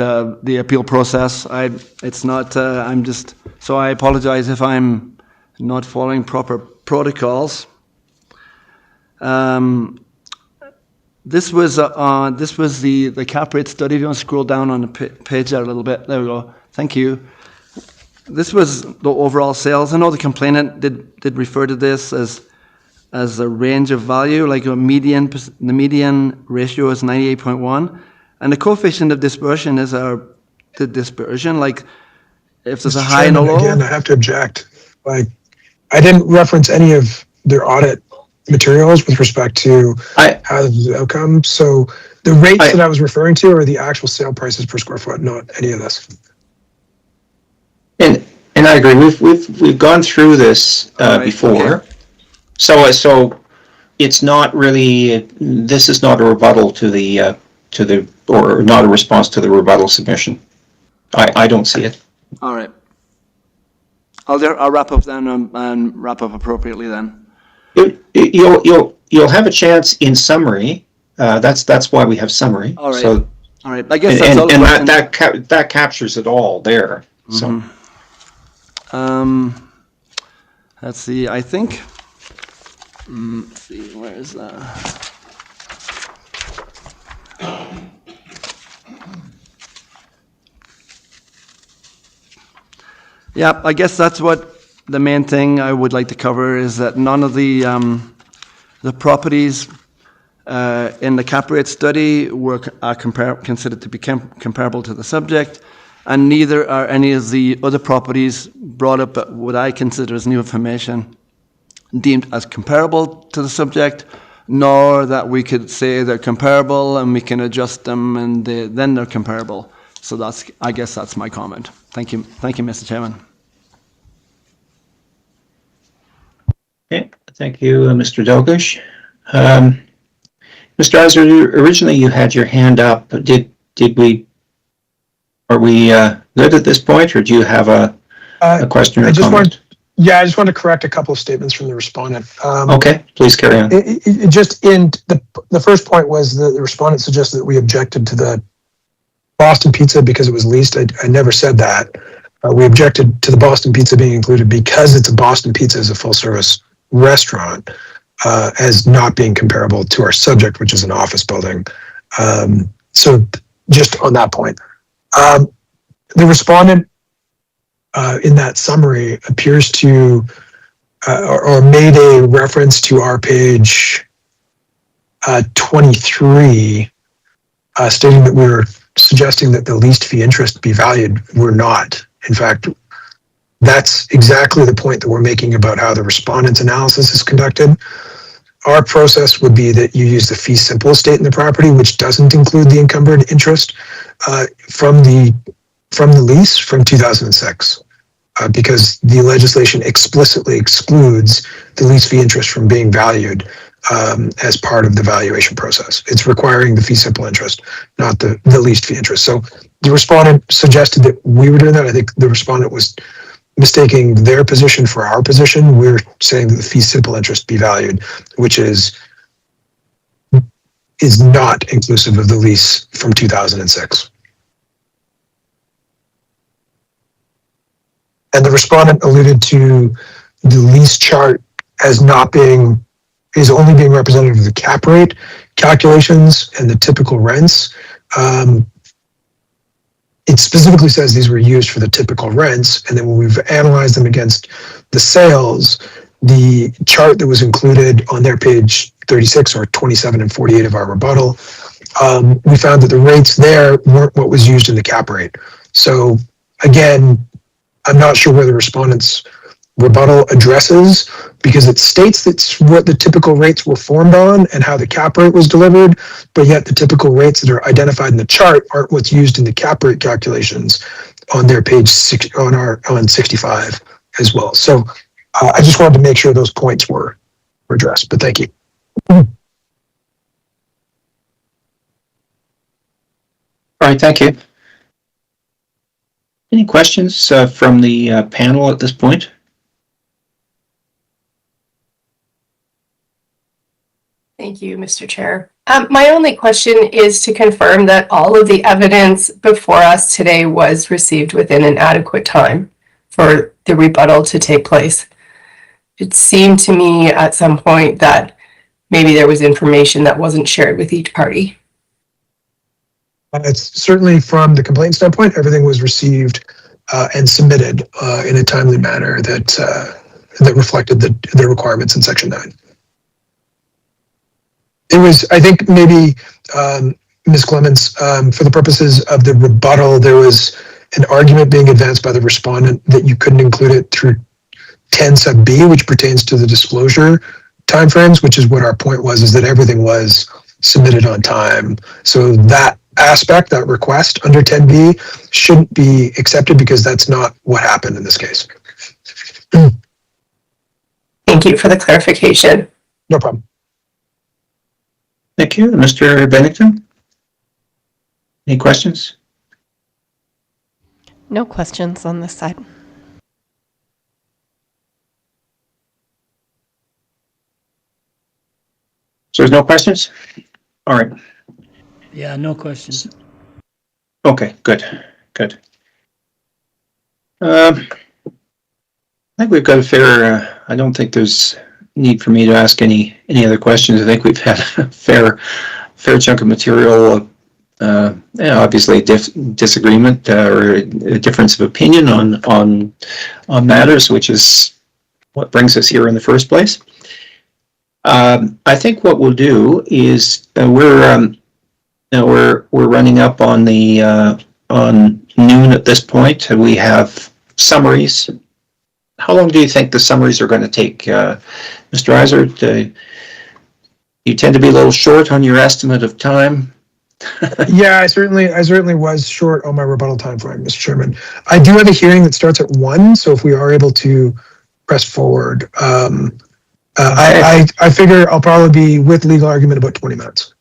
the appeal process. It's not. I'm just. So I apologize if I'm not following proper protocols. This was the cap rate study. If you want to scroll down on the page there a little bit, there we go. Thank you. This was the overall sales. I know the complainant did refer to this as a range of value, like the median ratio is 98.1, and the coefficient of dispersion is the dispersion. Like if there's a high and a low. Again, I have to object. Like I didn't reference any of their audit materials with respect to how the outcome. So the rates that I was referring to are the actual sale prices per square foot, not any of this. And I agree. We've gone through this before. Okay. So it's not really. This is not a rebuttal to the or not a response to the rebuttal submission. I don't see it. All right. I'll wrap up then and wrap up appropriately then. You'll have a chance in summary. That's why we have summary. All right. So, all right. I guess that's all. And that captures it all there. So. Let's see. I think. Let's see. Where is that? Yeah, I guess that's what the main thing I would like to cover is that none of the properties in the cap rate study are considered to be comparable to the subject, and neither are any of the other properties brought up at what I consider as new information deemed as comparable to the subject, nor that we could say they're comparable and we can adjust them and then they're comparable. So I guess that's my comment. Thank you, Mr. Chairman. Okay, thank you, Mr. Dalglish. Mr. Eisert, originally you had your hand up. Are we good at this point, or do you have a question or comment? I just want to correct a couple of statements from the respondent. Okay, please carry on. Just in the first point was that the respondent suggested that we objected to the Boston Pizza because it was leased. I never said that. We objected to the Boston Pizza being included because it's a Boston Pizza as a full-service restaurant, as not being comparable to our subject, which is an office building. So just on that point. The respondent in that summary appears to or made a reference to our page 23, stating that we were suggesting that the least fee interest be valued. We're not. In fact, that's exactly the point that we're making about how the respondent's analysis is conducted. Our process would be that you use the fee simple estate in the property, which doesn't include the encumbered interest from the lease from 2006. Because the legislation explicitly excludes the lease fee interest from being valued as part of the valuation process. It's requiring the fee simple interest, not the leased fee interest. So the respondent suggested that we were doing that. I think the respondent was mistaking their position for our position. We're saying that the fee simple interest be valued, which is not inclusive of the lease from 2006. And the respondent alluded to the lease chart as is only being representative of the cap rate calculations and the typical rents. It specifically says these were used for the typical rents, and then when we've analyzed them against the sales, the chart that was included on their page 36 or 27 and 48 of our rebuttal, we found that the rates there weren't what was used in the cap rate. So again, I'm not sure where the respondent's rebuttal addresses, because it states that's what the typical rates were formed on and how the cap rate was delivered, but yet the typical rates that are identified in the chart aren't what's used in the cap rate calculations on their page on 65 as well. So I just wanted to make sure those points were addressed, but thank you. All right, thank you. Any questions from the panel at this point? Thank you, Mr. Chair. My only question is to confirm that all of the evidence before us today was received within an adequate time for the rebuttal to take place. It seemed to me at some point that maybe there was information that wasn't shared with each party. It's certainly from the complaint standpoint, everything was received and submitted in a timely manner that reflected the requirements in Section 9. It was, I think, maybe, Ms. Clements, for the purposes of the rebuttal, there was an argument being advanced by the respondent that you couldn't include it through 10 sub B, which pertains to the disclosure timeframes, which is what our point was, is that everything was submitted on time. So that aspect, that request under 10B shouldn't be accepted because that's not what happened in this case. Thank you for the clarification. No problem. Thank you. Mr. Bennington? Any questions? No questions on this side. So there's no questions? All right. Yeah, no questions. Okay, good. I think we've got a fair, I don't think there's need for me to ask any other questions. I think we've had a fair chunk of material. Obviously a disagreement or a difference of opinion on matters, which is what brings us here in the first place. I think what we'll do is we're running up on on noon at this point. We have summaries. How long do you think the summaries are going to take, Mr. Iser? You tend to be a little short on your estimate of time. Yeah, I certainly was short on my rebuttal time frame, Mr. Chairman. I do have a hearing that starts at 1, so if we are able to press forward, I figure I'll probably be with legal argument about 20 minutes.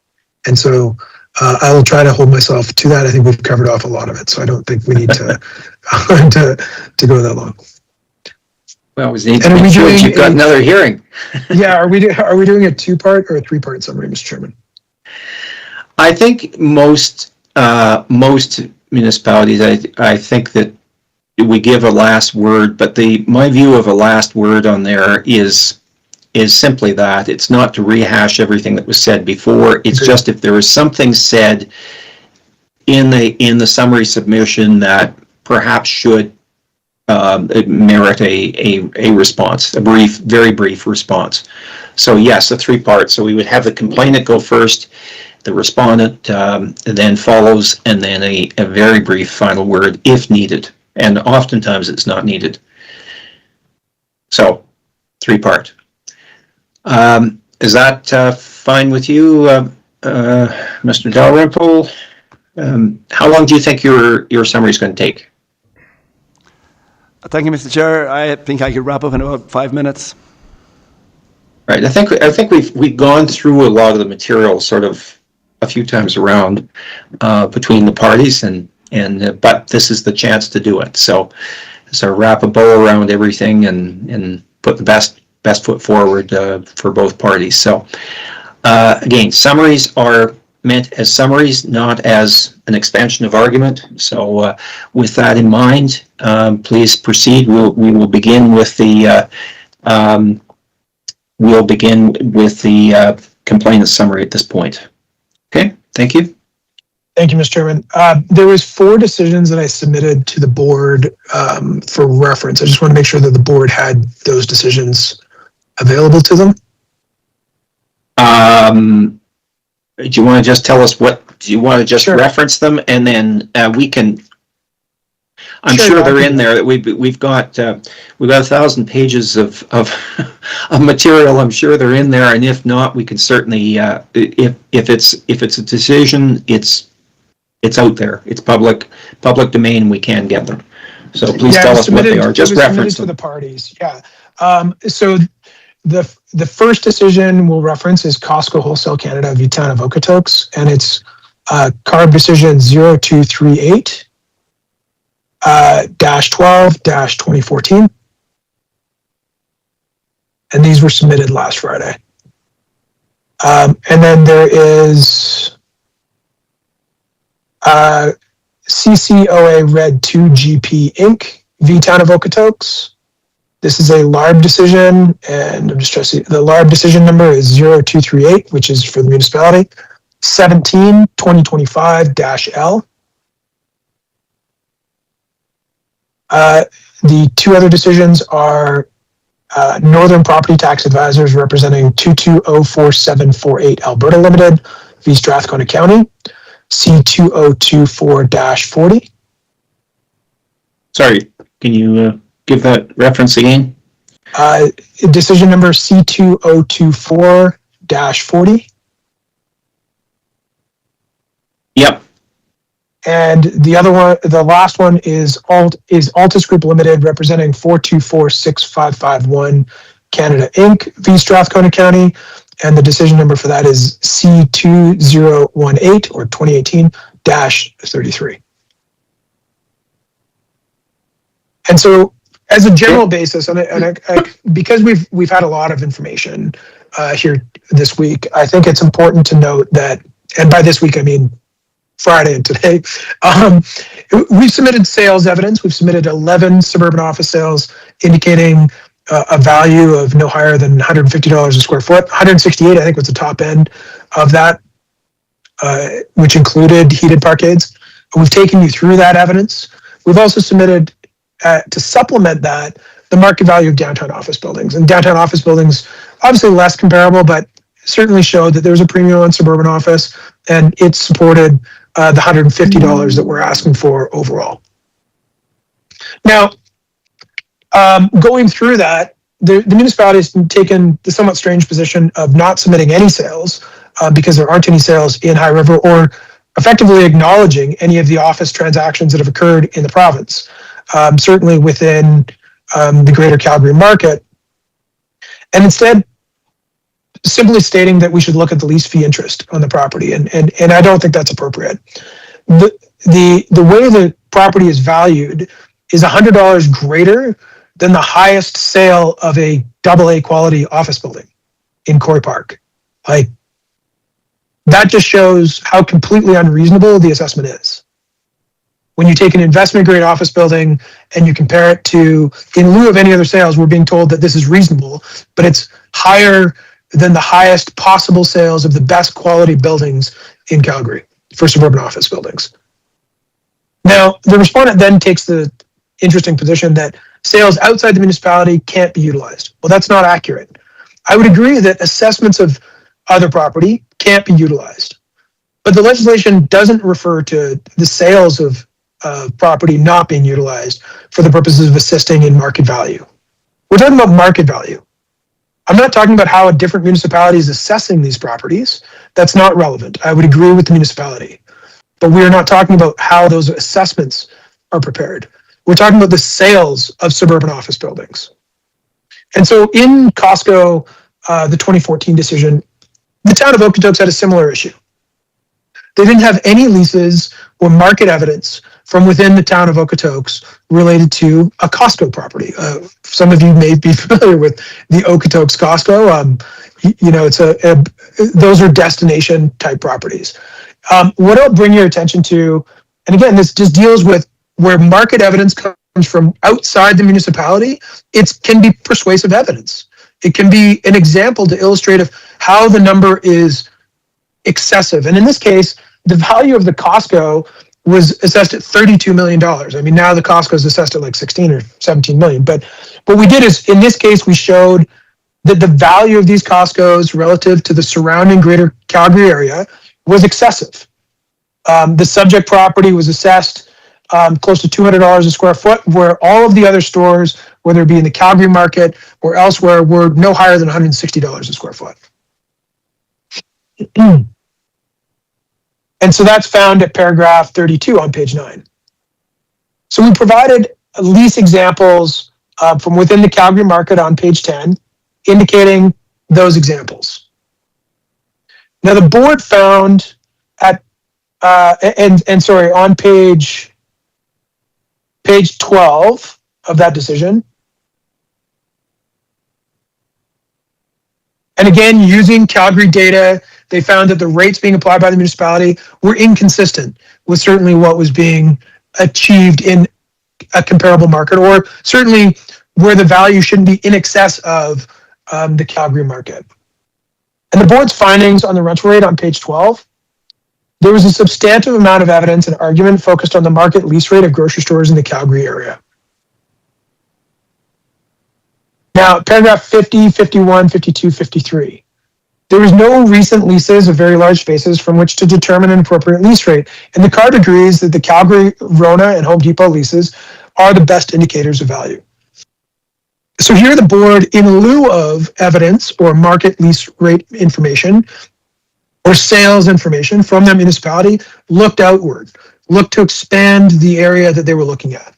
And so I will try to hold myself to that. I think we've covered off a lot of it, so I don't think we need to to go that long. Well, we need to make sure you've got another hearing. Yeah, are we doing a 2-part or a 3-part summary, Mr. Chairman? I think most municipalities, I think that we give a last word, but my view of a last word on there is simply that it's not to rehash everything that was said before. It's just if there was something said in the summary submission that perhaps should merit a response, a brief, very brief response. So yes, a three-part. So we would have the complainant go first, the respondent then follows, and then a very brief final word if needed. And oftentimes it's not needed. So, three-part. Is that fine with you, Mr. Dalrymple? How long do you think your summary is going to take? Thank you, Mr. Chair. I think I could wrap up in about 5 minutes. Right. I think we've gone through a lot of the material sort of a few times around between the parties, but this is the chance to do it. So wrap a bow around everything and put the best foot forward for both parties. So again, summaries are meant as summaries, not as an expansion of argument. So with that in mind, please proceed. We will begin with the complainant summary at this point. Okay, thank you. Thank you, Mr. Chairman. There was 4 decisions that I submitted to the board for reference. I just want to make sure that the board had those decisions available to them. Do you want to just tell us do you want to just Sure. reference them, and then we can, I'm sure they're in there. We've got 1,000 pages of of material. I'm sure they're in there, and if not, we can certainly if it's a decision, it's out there. It's public domain. We can get them. So please tell us what they are. Just reference them to the parties. Yeah. So the first decision we'll reference is Costco Wholesale Canada v. Town of Okotoks, and it's CARB decision 0238 -12-2014. And these were submitted last Friday. And then there is CCOA Red 2 GP Inc. v. Town of Okotoks. This is a LARB decision, and I'm just trying to see. The LARB decision number is 0238, which is for the municipality, 17-2025-L. The 2 other decisions are Northern Property Tax Advisors representing 2204-748 Alberta Limited v. Strathcona County, C2024-40. Sorry, can you give that reference again? Decision number C2024-40. Yep. And the other one, the last one is Altus Group Limited, representing 4246551 Canada Inc. v. Strathcona County, and the decision number for that is C2018 or 2018-33. And so, as a general basis, because we've had a lot of information here this week, I think it's important to note that, and by this week I mean Friday and today, we've submitted sales evidence. We've submitted 11 suburban office sales indicating a value of no higher than $150 a square foot. 168, I think, was the top end of that, which included heated parkades. We've taken you through that evidence. We've also submitted, to supplement that, the market value of downtown office buildings. And downtown office buildings, obviously less comparable, but certainly showed that there's a premium on suburban office, and it supported the $150 that we're asking for overall. Now, going through that, the municipality has taken the somewhat strange position of not submitting any sales because there aren't any sales in High River, or effectively acknowledging any of the office transactions that have occurred in the province, certainly within the greater Calgary market, and instead simply stating that we should look at the lease fee interest on the property, and I don't think that's appropriate. The way the property is valued is $100 greater than the highest sale of a AA quality office building in Corey Park. Like, that just shows how completely unreasonable the assessment is. When you take an investment grade office building and you compare it to, in lieu of any other sales, we're being told that this is reasonable, but it's higher than the highest possible sales of the best quality buildings in Calgary for suburban office buildings. Now, the respondent then takes the interesting position that sales outside the municipality can't be utilized. Well, that's not accurate. I would agree that assessments of other property can't be utilized. But the legislation doesn't refer to the sales of property not being utilized for the purposes of assisting in market value. We're talking about market value. I'm not talking about how a different municipality is assessing these properties. That's not relevant. I would agree with the municipality. But we are not talking about how those assessments are prepared. We're talking about the sales of suburban office buildings. And so in Costco, the 2014 decision, the town of Okotoks had a similar issue. They didn't have any leases or market evidence from within the town of Okotoks related to a Costco property. Some of you may be familiar with the Okotoks Costco. Those are destination type properties. What I'll bring your attention to, and again, this just deals with where market evidence comes from outside the municipality. It can be persuasive evidence. It can be an example to illustrate of how the number is excessive. And in this case, the value of the Costco was assessed at $32 million. I mean, now the Costco is assessed at like 16 or 17 million. But what we did is, in this case, we showed that the value of these Costcos relative to the surrounding greater Calgary area was excessive. The subject property was assessed close to $200 a square foot, where all of the other stores, whether it be in the Calgary market or elsewhere, were no higher than $160 a square foot. And so that's found at paragraph 32 on page 9. So we provided lease examples from within the Calgary market on page 10, indicating those examples. Now the board found at, on page 12 of that decision, and again, using Calgary data, they found that the rates being applied by the municipality were inconsistent with certainly what was being achieved in a comparable market, or certainly where the value shouldn't be in excess of the Calgary market. And the board's findings on the rental rate on page 12, there was a substantive amount of evidence and argument focused on the market lease rate of grocery stores in the Calgary area. Now, paragraph 50, 51, 52, 53. There was no recent leases of very large spaces from which to determine an appropriate lease rate, and the CARB agrees that the Calgary, Rona, and Home Depot leases are the best indicators of value. So here the board, in lieu of evidence or market lease rate information or sales information from the municipality, looked outward, looked to expand the area that they were looking at.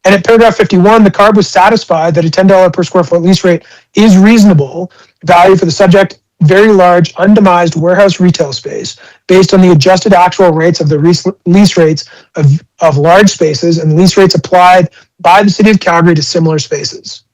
And at paragraph 51, the CARB was satisfied that a $10 per square foot lease rate is reasonable value for the subject very large undemised warehouse retail space based on the adjusted actual rates of the lease rates of large spaces and lease rates applied by the City of Calgary to similar spaces.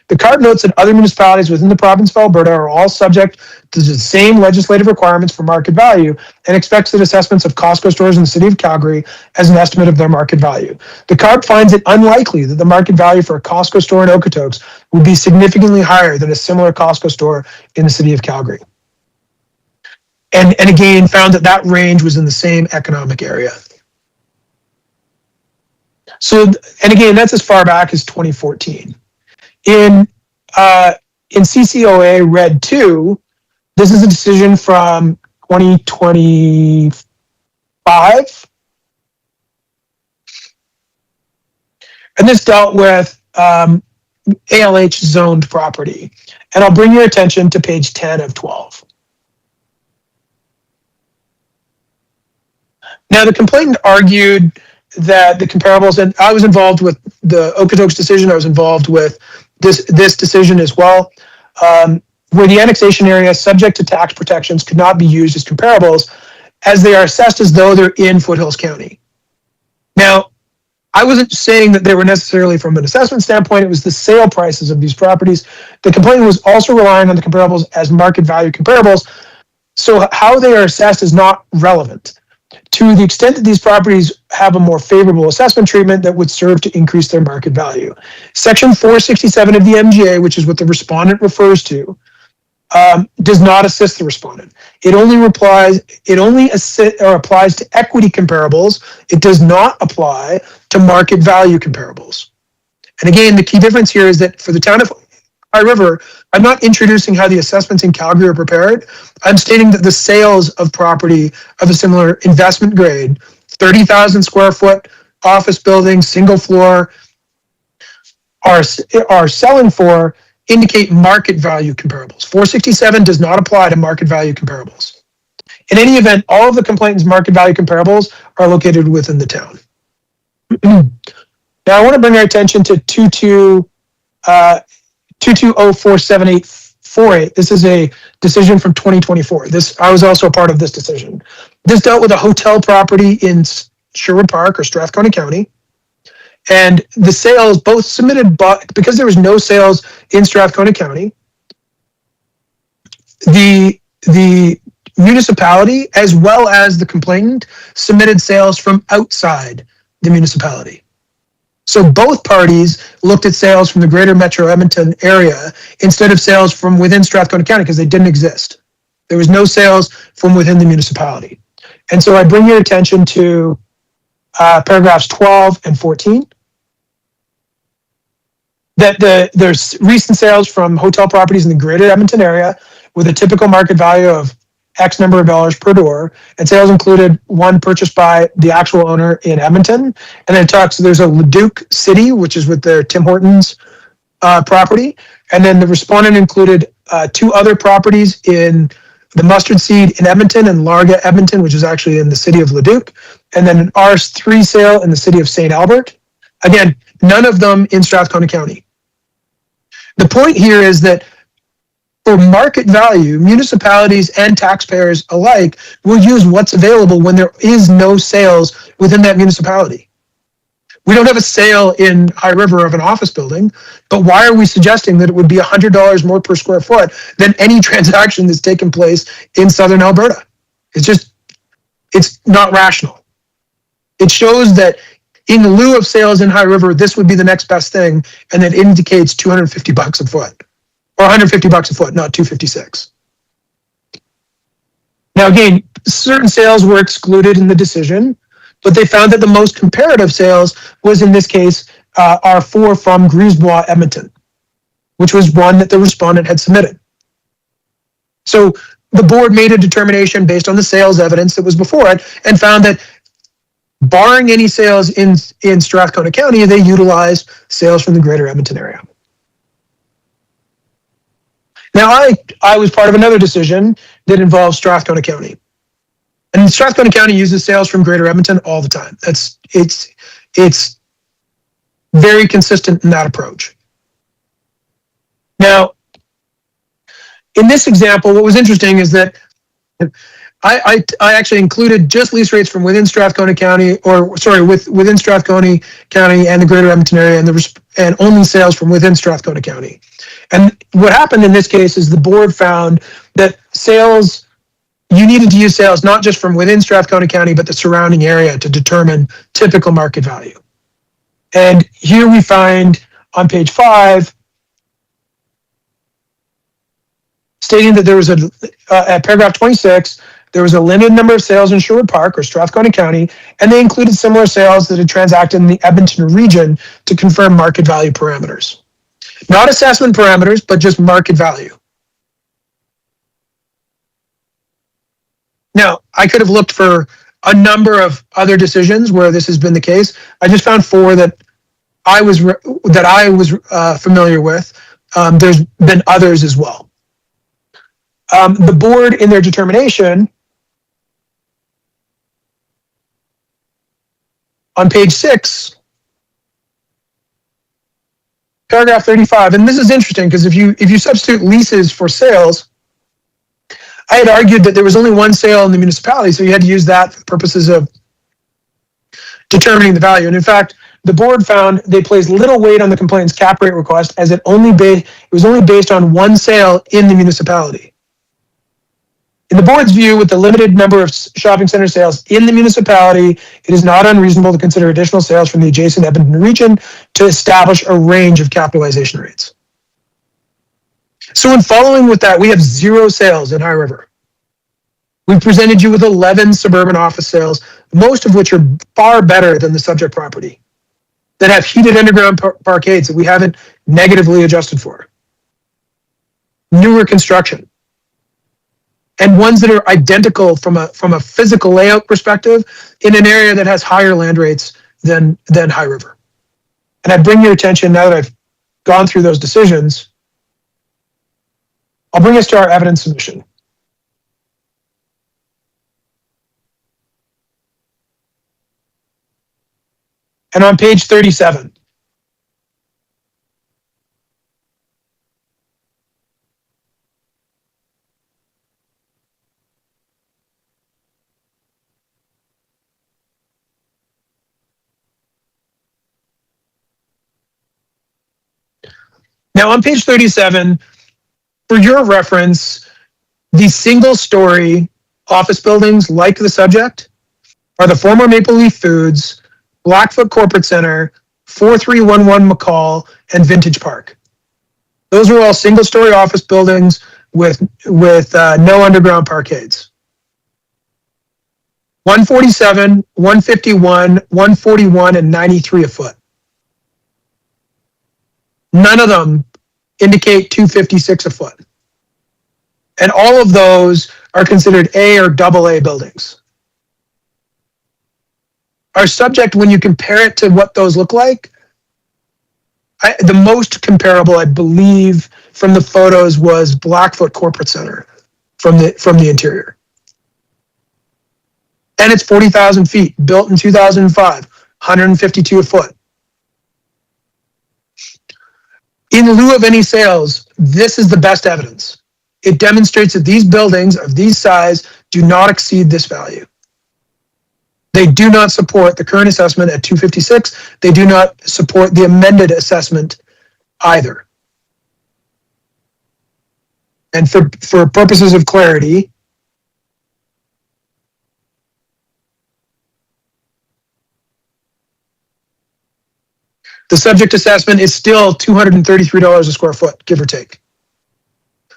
The CARB notes that other municipalities within the province of Alberta are all subject to the same legislative requirements for market value and expects that assessments of Costco stores in the City of Calgary as an estimate of their market value. The CARB finds it unlikely that the market value for a Costco store in Okotoks would be significantly higher than a similar Costco store in the City of Calgary. And again, found that that range was in the same economic area. So, and again, that's as far back as 2014. In CCOA Red 2, this is a decision from 2025. And this dealt with ALH zoned property. And I'll bring your attention to page 10 of 12. Now, the complainant argued that the comparables, and I was involved with the Okotoks decision, I was involved with this decision as well, where the annexation area subject to tax protections could not be used as comparables as they are assessed as though they're in Foothills County. Now, I wasn't saying that they were necessarily from an assessment standpoint, it was the sale prices of these properties. The complainant was also relying on the comparables as market value comparables, so how they are assessed is not relevant. To the extent that these properties have a more favorable assessment treatment that would serve to increase their market value. Section 467 of the MGA, which is what the respondent refers to, does not assist the respondent. It only applies to equity comparables. It does not apply to market value comparables. And again, the key difference here is that for the town of High River, I'm not introducing how the assessments in Calgary are prepared. I'm stating that the sales of property of a similar investment grade, 30,000 square foot office building, single floor, are selling for indicate market value comparables. 467 does not apply to market value comparables. In any event, all of the complainant's market value comparables are located within the town. Now, I want to bring our attention to 2204748. This is a decision from 2024. I was also a part of this decision. This dealt with a hotel property in Sherwood Park or Strathcona County. And the sales both submitted, because there was no sales in Strathcona County, the municipality as well as the complainant submitted sales from outside the municipality. So both parties looked at sales from the greater Metro Edmonton area instead of sales from within Strathcona County because they didn't exist. There was no sales from within the municipality. And so I bring your attention to paragraphs 12 and 14. That there's recent sales from hotel properties in the greater Edmonton area with a typical market value of X number of dollars per door, and sales included one purchased by the actual owner in Edmonton, and then it talks, there's a Leduc City, which is with their Tim Hortons property, and then the respondent included two other properties in the Mustard Seed in Edmonton and Larga Edmonton, which is actually in the city of Leduc, and then an RS3 sale in the city of St. Albert. Again, none of them in Strathcona County. The point here is that for market value, municipalities and taxpayers alike will use what's available when there is no sales within that municipality. We don't have a sale in High River of an office building, but why are we suggesting that it would be $100 more per square foot than any transaction that's taken place in Southern Alberta? It's not rational. It shows that in lieu of sales in High River, this would be the next best thing, and that indicates $250 a foot. Or $150 a foot, not $256. Now again, certain sales were excluded in the decision, but they found that the most comparative sales was, in this case, R4 from Grisebois, Edmonton, which was one that the respondent had submitted. So the board made a determination based on the sales evidence that was before it and found that barring any sales in Strathcona County, they utilized sales from the greater Edmonton area. Now, I was part of another decision that involves Strathcona County. And Strathcona County uses sales from greater Edmonton all the time. It's very consistent in that approach. Now, in this example, what was interesting is that I actually included just lease rates from within Strathcona County, within Strathcona County and the greater Edmonton area, and only sales from within Strathcona County. And what happened in this case is the board found that sales, you needed to use sales not just from within Strathcona County, but the surrounding area to determine typical market value. And here we find on page 5, stating that there was at paragraph 26, there was a limited number of sales in Sherwood Park or Strathcona County, and they included similar sales that had transacted in the Edmonton region to confirm market value parameters. Not assessment parameters, but just market value. Now, I could have looked for a number of other decisions where this has been the case. I just found 4 that I was familiar with. There's been others as well. The board, in their determination, on page 6, paragraph 35, and this is interesting because if you substitute leases for sales, I had argued that there was only one sale in the municipality, so you had to use that for purposes of determining the value. And in fact, the board found they placed little weight on the complainant's cap rate request as it was only based on one sale in the municipality. In the board's view, with the limited number of shopping center sales in the municipality, it is not unreasonable to consider additional sales from the adjacent Edmonton region to establish a range of capitalization rates. So in following with that, we have 0 sales in High River. We presented you with 11 suburban office sales, most of which are far better than the subject property, that have heated underground parkades that we haven't negatively adjusted for. Newer construction. And ones that are identical from a physical layout perspective in an area that has higher land rates than High River. And I bring your attention, now that I've gone through those decisions, I'll bring us to our evidence submission. And on page 37, now on page 37, for your reference, these single-story office buildings like the subject are the former Maple Leaf Foods, Blackfoot Corporate Center, 4311 McCall, and Vintage Park. Those are all single-story office buildings with no underground parkades. 147, 151, 141, and 93 a foot. None of them indicate 256 a foot. And all of those are considered A or AA buildings. Our subject, when you compare it to what those look like, the most comparable, I believe, from the photos was Blackfoot Corporate Center from the interior. And it's 40,000 feet, built in 2005, 152 a foot. In lieu of any sales, this is the best evidence. It demonstrates that these buildings of these size do not exceed this value. They do not support the current assessment at 256. They do not support the amended assessment either. And for purposes of clarity, the subject assessment is still $233 a square foot, give or take.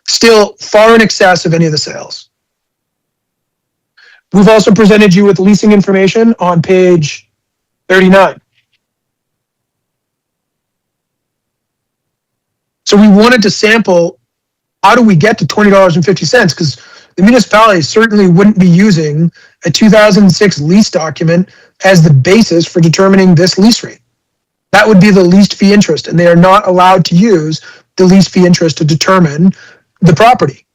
Still far in excess of any of the sales. We've also presented you with leasing information on page 39. So we wanted to sample, how do we get to $20.50? Because the municipality certainly wouldn't be using a 2006 lease document as the basis for determining this lease rate. That would be the leased fee interest, and they are not allowed to use the leased fee interest to determine the property.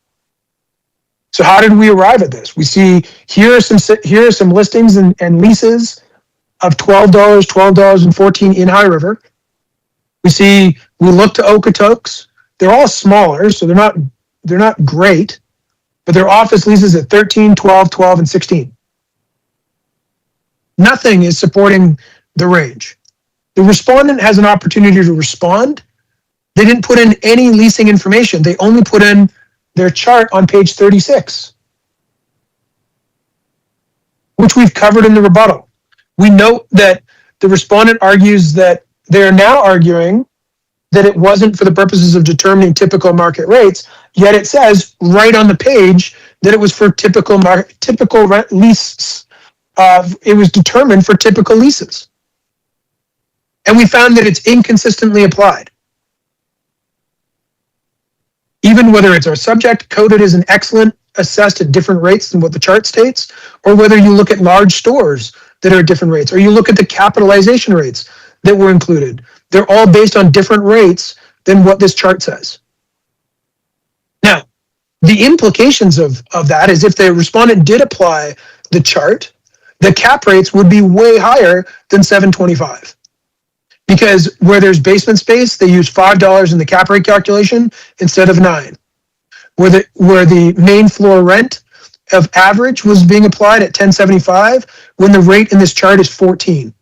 So how did we arrive at this? We see here are some listings and leases of $12, $12.14 in High River. We look to Okotoks. They're all smaller, so they're not great, but they're office leases at 13, 12, 12, and 16. Nothing is supporting the range. The respondent has an opportunity to respond. They didn't put in any leasing information. They only put in their chart on page 36, which we've covered in the rebuttal. We note that the respondent argues that they're now arguing that it wasn't for the purposes of determining typical market rates, yet it says right on the page that it was for typical rent leases. It was determined for typical leases. And we found that it's inconsistently applied. Even whether it's our subject coded as an excellent assessed at different rates than what the chart states, or whether you look at large stores that are at different rates, or you look at the capitalization rates that were included. They're all based on different rates than what this chart says. Now, the implications of that is if the respondent did apply the chart, the cap rates would be way higher than $725. Because where there's basement space, they use $5 in the cap rate calculation instead of $9. Where the main floor rent of average was being applied at $10.75, when the rate in this chart is $14.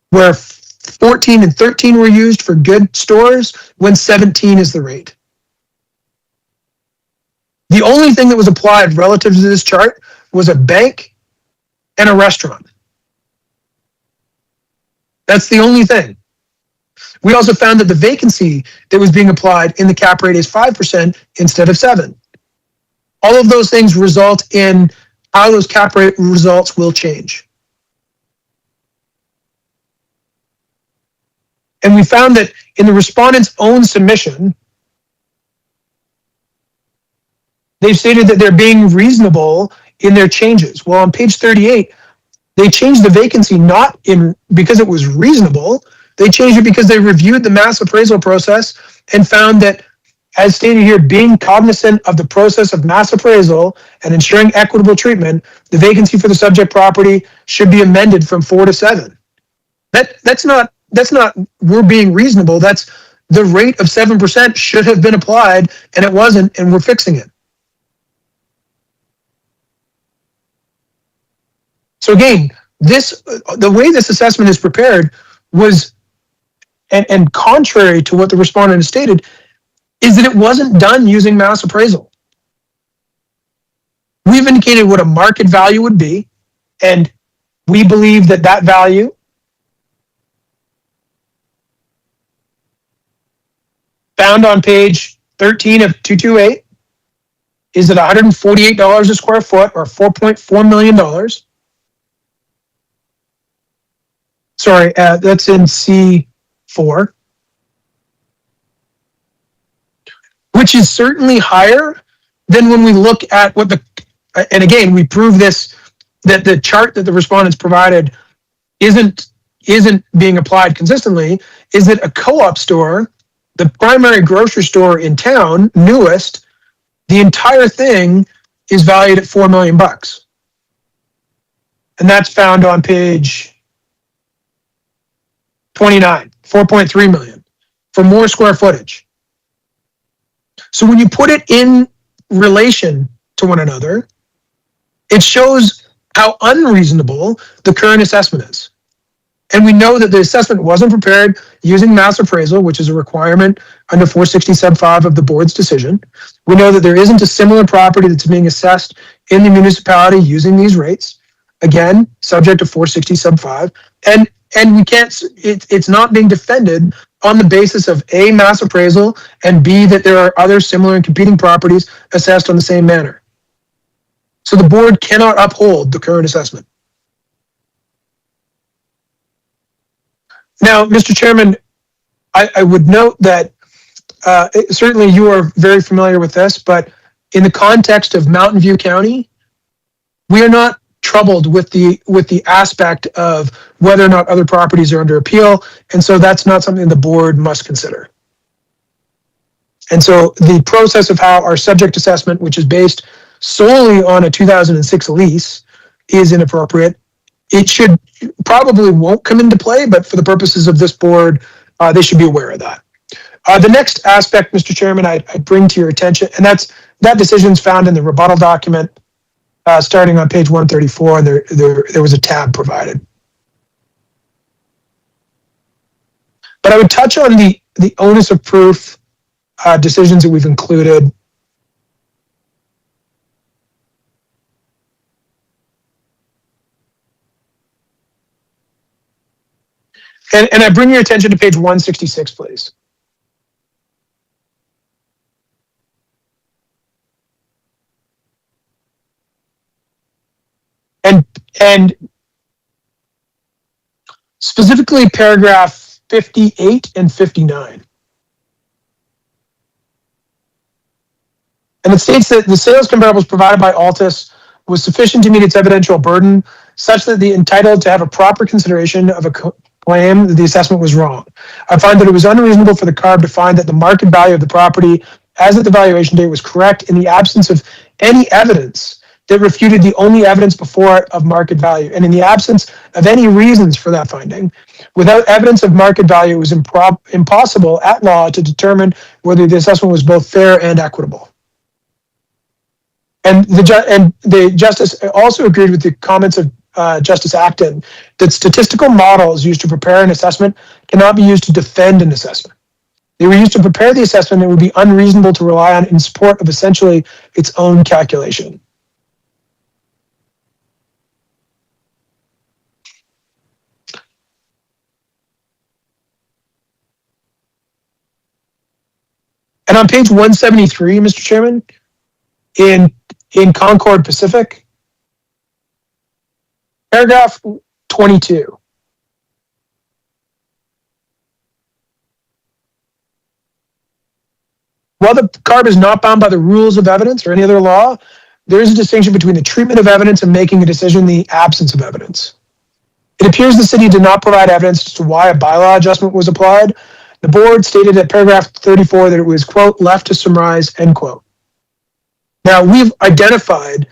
Where 14 and 13 were used for good stores, when 17 is the rate. The only thing that was applied relative to this chart was a bank and a restaurant. That's the only thing. We also found that the vacancy that was being applied in the cap rate is 5% instead of 7%. All of those things result in how those cap rate results will change. And we found that in the respondent's own submission, they've stated that they're being reasonable in their changes. Well, on page 38, they changed the vacancy not in because it was reasonable. They changed it because they reviewed the mass appraisal process and found that, as stated here, being cognizant of the process of mass appraisal and ensuring equitable treatment, the vacancy for the subject property should be amended from 4 to 7. That's not we're being reasonable. That's the rate of 7% should have been applied, and it wasn't, and we're fixing it. So again, the way this assessment is prepared was, and contrary to what the respondent has stated, is that it wasn't done using mass appraisal. We've indicated what a market value would be, and we believe that that value found on page 13 of 228 is at $148 a square foot, or $4.4 million. Sorry, that's in C4, which is certainly higher than when we look at what and again, we prove this, that the chart that the respondents provided isn't being applied consistently, is that a co-op store, the primary grocery store in town, newest, the entire thing is valued at $4 million. And that's found on page 29, 4.3 million for more square footage. So when you put it in relation to one another, it shows how unreasonable the current assessment is. And we know that the assessment wasn't prepared using mass appraisal, which is a requirement under 460 sub 5 of the board's decision. We know that there isn't a similar property that's being assessed in the municipality using these rates. Again, subject to 460 sub 5. And we can't, it's not being defended on the basis of A, mass appraisal, and B, that there are other similar and competing properties assessed on the same manner. So the board cannot uphold the current assessment. Now, Mr. Chairman, I would note that certainly you are very familiar with this, but in the context of Mountain View County, we are not troubled with the aspect of whether or not other properties are under appeal, and so that's not something the board must consider. And so the process of how our subject assessment, which is based solely on a 2006 lease, is inappropriate. It should probably won't come into play, but for the purposes of this board, they should be aware of that. The next aspect, Mr. Chairman, I bring to your attention, and that decision's found in the rebuttal document, starting on page 134, and there was a tab provided. But I would touch on the onus of proof decisions that we've included. And I bring your attention to page 166, please. And specifically paragraph 58 and 59. And it states that the sales comparables provided by Altus was sufficient to meet its evidential burden, such that the entitled to have a proper consideration of a claim that the assessment was wrong. I find that it was unreasonable for the CARB to find that the market value of the property as of the valuation date was correct in the absence of any evidence that refuted the only evidence before it of market value, and in the absence of any reasons for that finding. Without evidence of market value, it was impossible at law to determine whether the assessment was both fair and equitable. And the justice also agreed with the comments of Justice Acton that statistical models used to prepare an assessment cannot be used to defend an assessment. They were used to prepare the assessment that would be unreasonable to rely on in support of essentially its own calculation. And on page 173, Mr. Chairman, in Concord Pacific, paragraph 22. While the CARB is not bound by the rules of evidence or any other law, there is a distinction between the treatment of evidence and making a decision in the absence of evidence. It appears the city did not provide evidence as to why a bylaw adjustment was applied. The board stated at paragraph 34 that it was, quote, left to surmise, end quote. Now, we've identified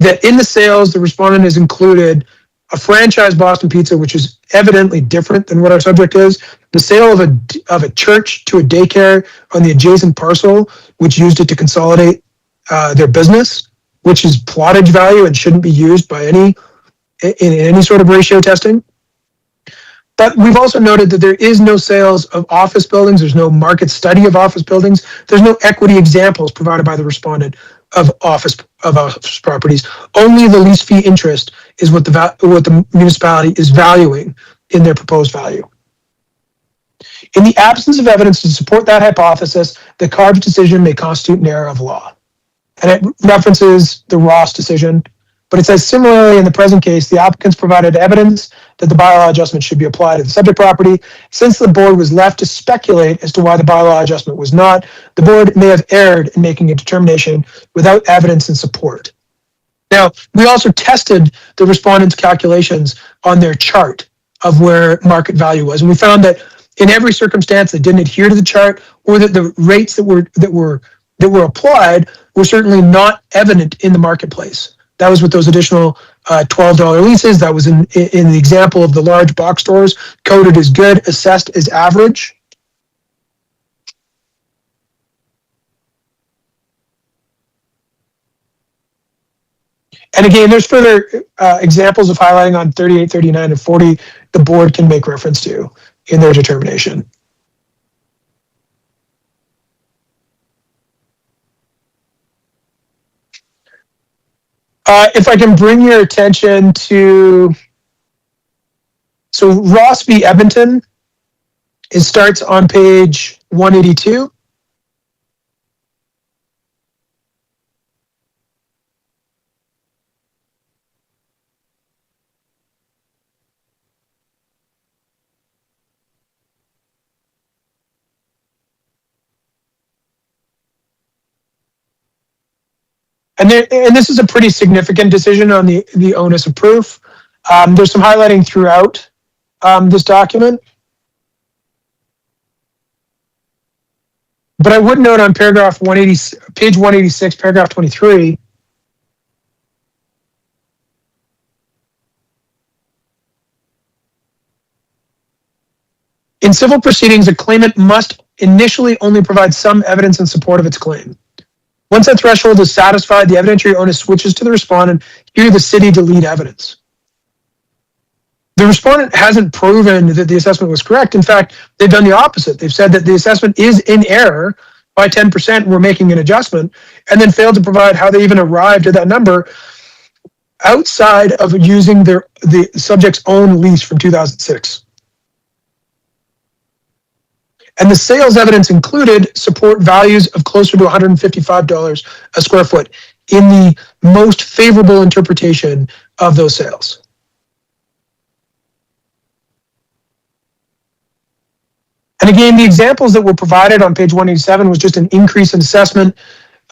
that in the sales, the respondent has included a franchise Boston Pizza, which is evidently different than what our subject is, the sale of a church to a daycare on the adjacent parcel, which used it to consolidate their business, which is plottage value and shouldn't be used by in any sort of ratio testing. But we've also noted that there is no sales of office buildings. There's no market study of office buildings. There's no equity examples provided by the respondent of office properties. Only the lease fee interest is what the municipality is valuing in their proposed value. In the absence of evidence to support that hypothesis, the CARB's decision may constitute an error of law. And it references the Ross decision, but it says similarly in the present case, the applicants provided evidence that the bylaw adjustment should be applied to the subject property. Since the board was left to speculate as to why the bylaw adjustment was not, the board may have erred in making a determination without evidence and support. Now, we also tested the respondents' calculations on their chart of where market value was, and we found that in every circumstance that didn't adhere to the chart, or that the rates that were applied were certainly not evident in the marketplace. That was with those additional $12 leases. That was in the example of the large box stores, coded as good, assessed as average. And again, there's further examples of highlighting on 38, 39, and 40 the board can make reference to in their determination. If I can bring your attention to, so Ross v. Edmonton, it starts on page 182. And this is a pretty significant decision on the onus of proof. There's some highlighting throughout this document. But I would note on paragraph 180, page 186, paragraph 23, in civil proceedings, a claimant must initially only provide some evidence in support of its claim. Once that threshold is satisfied, the evidentiary onus switches to the respondent, here the city to lead evidence. The respondent hasn't proven that the assessment was correct. In fact, they've done the opposite. They've said that the assessment is in error by 10%, we're making an adjustment, and then failed to provide how they even arrived at that number outside of using the subject's own lease from 2006. And the sales evidence included support values of closer to $155 a square foot in the most favorable interpretation of those sales. And again, the examples that were provided on page 187 was just an increase in assessment,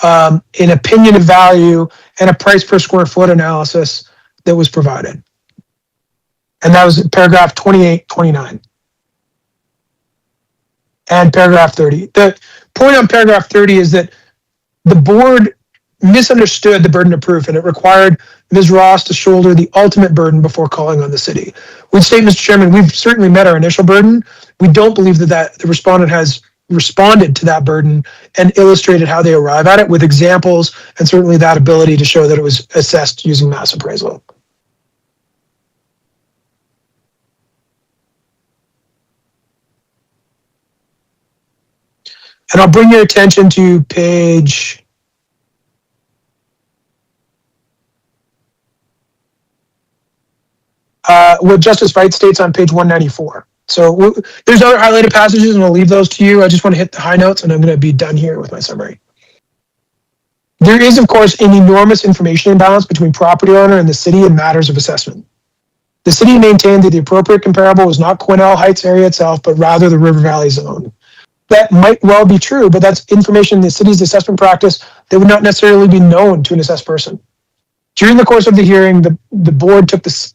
an opinion of value, and a price per square foot analysis that was provided. And that was paragraph 28, 29. And paragraph 30. The point on paragraph 30 is that the board misunderstood the burden of proof, and it required Ms. Ross to shoulder the ultimate burden before calling on the city. We'd state, Mr. Chairman, we've certainly met our initial burden. We don't believe that the respondent has responded to that burden and illustrated how they arrive at it with examples, and certainly that ability to show that it was assessed using mass appraisal. And I'll bring your attention to page what Justice Wright states on page 194. So there's other highlighted passages, and I'll leave those to you. I just want to hit the high notes, and I'm going to be done here with my summary. There is, of course, an enormous information imbalance between property owner and the city in matters of assessment. The city maintained that the appropriate comparable was not Quesnel Heights area itself, but rather the River Valley zone. That might well be true, but that's information in the city's assessment practice that would not necessarily be known to an assessed person. During the course of the hearing, the board took this,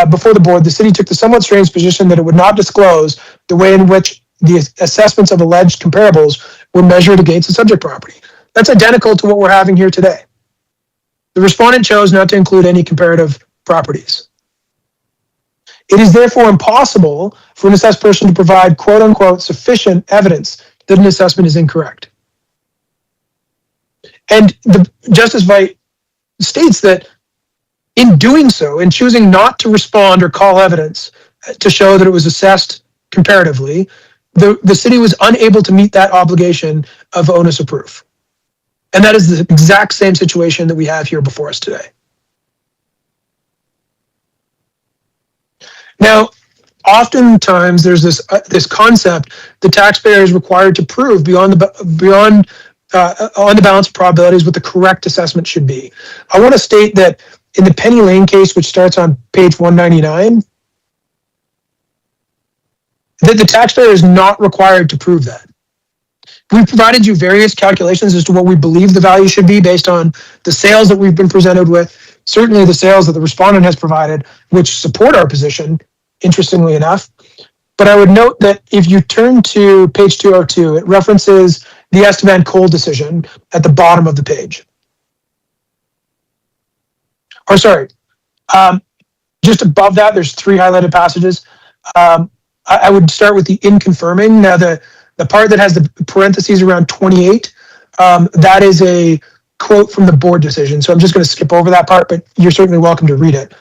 before the board, the city took the somewhat strange position that it would not disclose the way in which the assessments of alleged comparables were measured against the subject property. That's identical to what we're having here today. The respondent chose not to include any comparative properties. It is therefore impossible for an assessed person to provide quote unquote sufficient evidence that an assessment is incorrect. And the Justice Veit states that in doing so, in choosing not to respond or call evidence to show that it was assessed comparatively, the city was unable to meet that obligation of onus of proof. And that is the exact same situation that we have here before us today. Now, oftentimes there's this concept the taxpayer is required to prove on the balance of probabilities what the correct assessment should be. I want to state that in the Penny Lane case, which starts on page 199, that the taxpayer is not required to prove that. We've provided you various calculations as to what we believe the value should be based on the sales that we've been presented with, certainly the sales that the respondent has provided, which support our position, interestingly enough. But I would note that if you turn to page 202, it references the Estevan Cole decision at the bottom of the page. Or sorry, just above that, there's 3 highlighted passages. I would start with the in confirming. Now, the part that has the parentheses around 28, that is a quote from the board decision. So I'm just going to skip over that part, but you're certainly welcome to read it.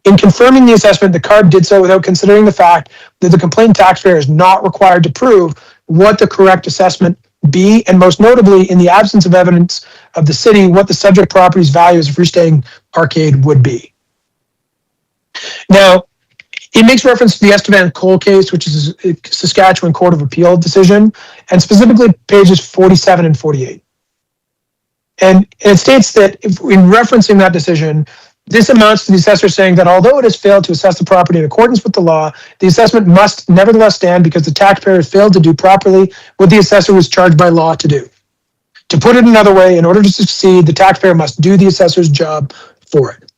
In confirming the assessment, the CARB did so without considering the fact that the complainant taxpayer is not required to prove what the correct assessment be, and most notably, in the absence of evidence of the city, what the subject property's value as a freestanding arcade would be. Now, it makes reference to the Estevan Cole case, which is a Saskatchewan Court of Appeal decision, and specifically pages 47 and 48. And it states that in referencing that decision, this amounts to the assessor saying that although it has failed to assess the property in accordance with the law, the assessment must nevertheless stand because the taxpayer has failed to do properly what the assessor was charged by law to do. To put it another way, in order to succeed, the taxpayer must do the assessor's job for it.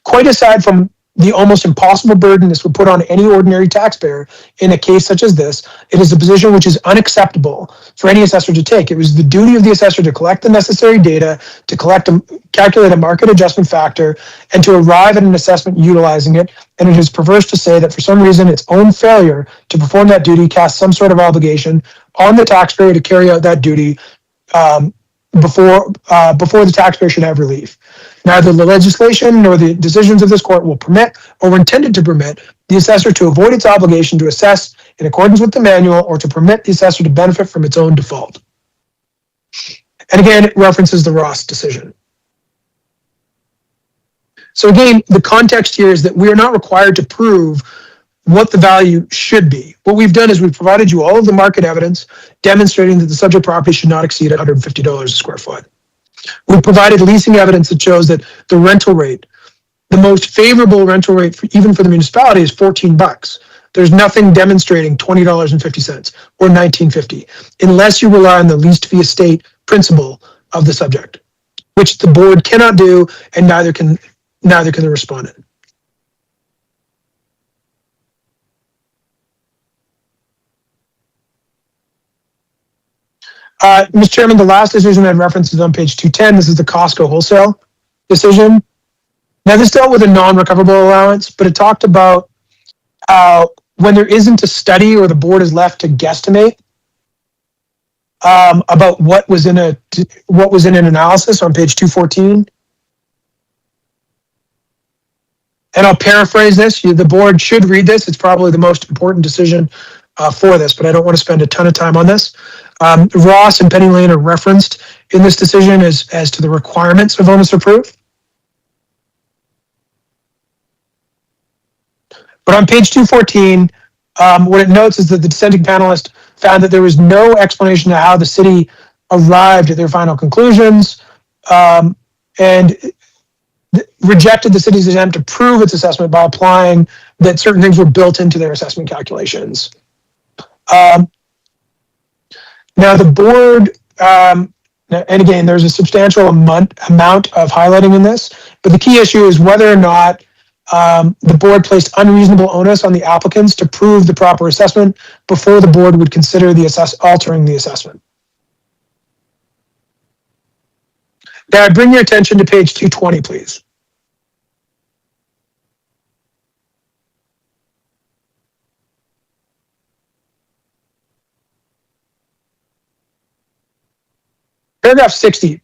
Quite aside from the almost impossible burden this would put on any ordinary taxpayer in a case such as this, it is a position which is unacceptable for any assessor to take. It was the duty of the assessor to collect the necessary data, to calculate a market adjustment factor, and to arrive at an assessment utilizing it. And it is perverse to say that for some reason its own failure to perform that duty casts some sort of obligation on the taxpayer to carry out that duty before the taxpayer should have relief. Neither the legislation nor the decisions of this court will permit or were intended to permit the assessor to avoid its obligation to assess in accordance with the manual or to permit the assessor to benefit from its own default. And again, it references the Ross decision. So again, the context here is that we are not required to prove what the value should be. What we've done is we've provided you all of the market evidence demonstrating that the subject property should not exceed $150 a square foot. We've provided leasing evidence that shows that the rental rate, the most favorable rental rate even for the municipality is $14. There's nothing demonstrating $20.50 or $19.50 unless you rely on the leased fee estate principle of the subject, which the board cannot do and neither can the respondent. Mr. Chairman, the last decision I'd reference is on page 210. This is the Costco wholesale decision. Now, this dealt with a non-recoverable allowance, but it talked about how when there isn't a study or the board is left to guesstimate about what was in an analysis on page 214. And I'll paraphrase this. The board should read this. It's probably the most important decision for this, but I don't want to spend a ton of time on this. Ross and Penny Lane are referenced in this decision as to the requirements of onus of proof. But on page 214, What it notes is that the dissenting panelist found that there was no explanation of how the city arrived at their final conclusions, and rejected the city's attempt to prove its assessment by applying that certain things were built into their assessment calculations. Now the board, and again, there's a substantial amount of highlighting in this, but the key issue is whether or not the board placed unreasonable onus on the applicants to prove the proper assessment before the board would consider altering the assessment. Now, I bring your attention to page 220, please. Paragraph 60.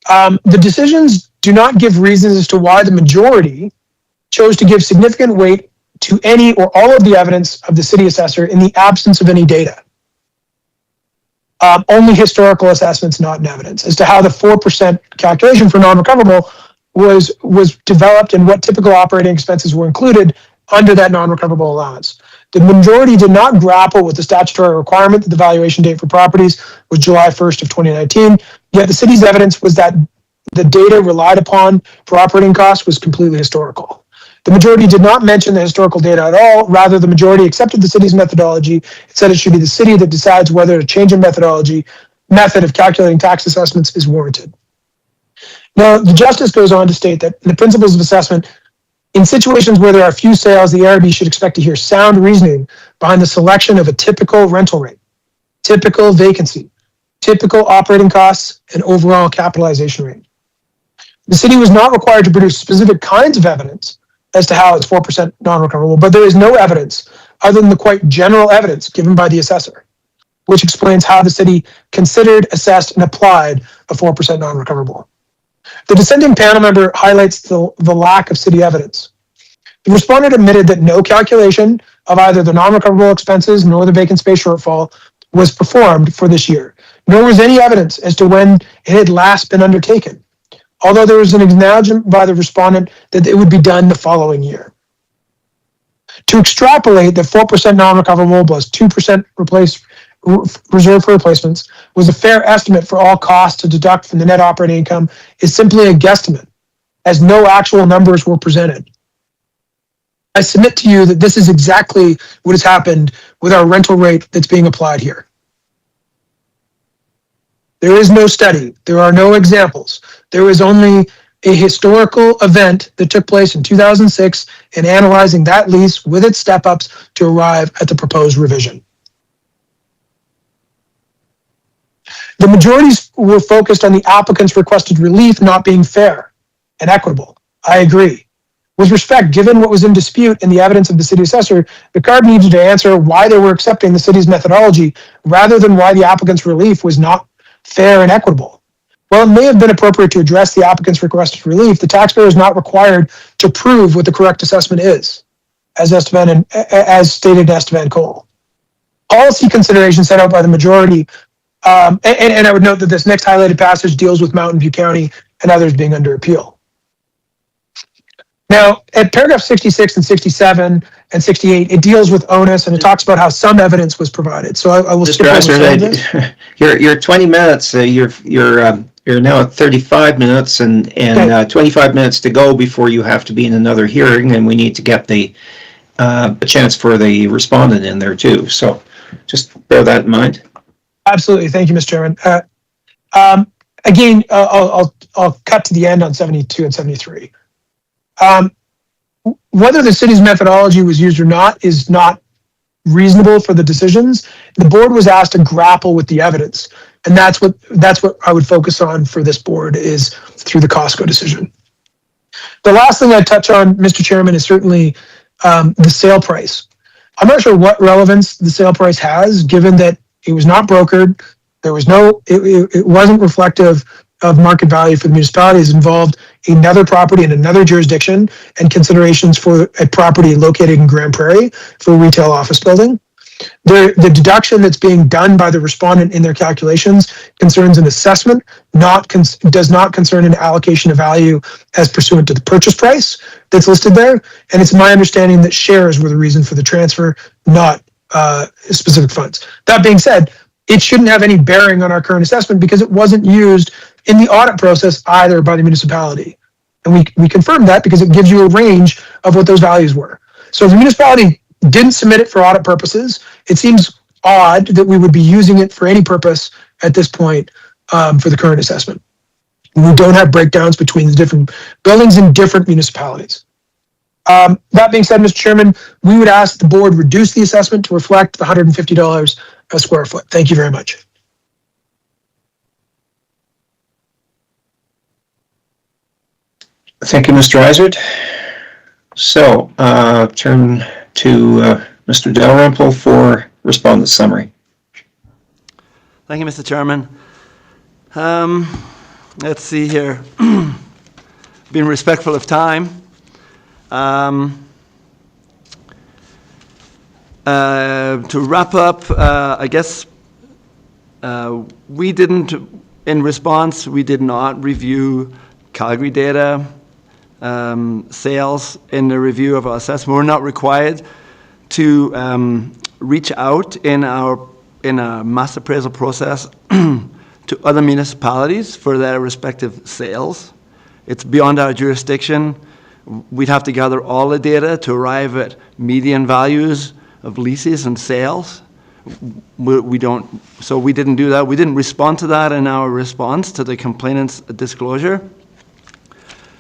The decisions do not give reasons as to why the majority chose to give significant weight to any or all of the evidence of the city assessor in the absence of any data. Only historical assessments, not in evidence, as to how the 4% calculation for non-recoverable was developed and what typical operating expenses were included under that non-recoverable allowance. The majority did not grapple with the statutory requirement that the valuation date for properties was July 1st of 2019, yet the city's evidence was that the data relied upon for operating costs was completely historical. The majority did not mention the historical data at all. Rather, the majority accepted the city's methodology. It said it should be the city that decides whether a change in method of calculating tax assessments is warranted. Now, the justice goes on to state that in the principles of assessment, in situations where there are few sales, the ARB should expect to hear sound reasoning behind the selection of a typical rental rate, typical vacancy, typical operating costs, and overall capitalization rate. The city was not required to produce specific kinds of evidence as to how it's 4% non-recoverable, but there is no evidence other than the quite general evidence given by the assessor, which explains how the city considered, assessed, and applied a 4% non-recoverable. The dissenting panel member highlights the lack of city evidence. The respondent admitted that no calculation of either the non-recoverable expenses nor the vacant space shortfall was performed for this year, nor was any evidence as to when it had last been undertaken, although there was an acknowledgement by the respondent that it would be done the following year. To extrapolate that 4% non-recoverable plus 2% reserve for replacements was a fair estimate for all costs to deduct from the net operating income is simply a guesstimate, as no actual numbers were presented. I submit to you that this is exactly what has happened with our rental rate that's being applied here. There is no study. There are no examples. There is only a historical event that took place in 2006 in analyzing that lease with its step-ups to arrive at the proposed revision. The majorities were focused on the applicant's requested relief not being fair and equitable. I agree. With respect, given what was in dispute in the evidence of the city assessor, the CARB needed to answer why they were accepting the city's methodology rather than why the applicant's relief was not fair and equitable. While it may have been appropriate to address the applicant's requested relief, the taxpayer is not required to prove what the correct assessment is, as stated in Estevan Cole. Policy considerations set out by the majority, and I would note that this next highlighted passage deals with Mountain View County and others being under appeal. Now, at paragraph 66 and 67 and 68, it deals with onus and it talks about how some evidence was provided. So I will skip over some of this. You're 20 minutes. You're now at 35 minutes and Okay. 25 minutes to go before you have to be in another hearing, and we need to get the chance for the respondent in there too. So just bear that in mind. Absolutely. Thank you, Mr. Chairman. Again, I'll cut to the end on 72 and 73. Whether the city's methodology was used or not is not reasonable for the decisions. The board was asked to grapple with the evidence, and that's what I would focus on for this board is through the Costco decision. The last thing I'd touch on, Mr. Chairman, is certainly the sale price. I'm not sure what relevance the sale price has, given that it was not brokered. There was it wasn't reflective of market value for the municipalities. Involved another property in another jurisdiction and considerations for a property located in Grand Prairie for a retail office building. The deduction that's being done by the respondent in their calculations concerns an assessment, does not concern an allocation of value as pursuant to the purchase price that's listed there. And it's my understanding that shares were the reason for the transfer, not specific funds. That being said, it shouldn't have any bearing on our current assessment because it wasn't used in the audit process either by the municipality. And we confirmed that because it gives you a range of what those values were. So if the municipality didn't submit it for audit purposes, it seems odd that we would be using it for any purpose at this point for the current assessment. We don't have breakdowns between the different buildings in different municipalities. That being said, Mr. Chairman, we would ask the board reduce the assessment to reflect the $150 a square foot. Thank you very much. Thank you, Mr. Izard. So, turn to Mr. Dalrymple for respondent summary. Thank you, Mr. Chairman. Let's see here. Being respectful of time. To wrap up, I guess we did not review Calgary data, sales in the review of our assessment. We're not required to reach out in a mass appraisal process to other municipalities for their respective sales. It's beyond our jurisdiction. We'd have to gather all the data to arrive at median values of leases and sales. We didn't do that. We didn't respond to that in our response to the complainant's disclosure.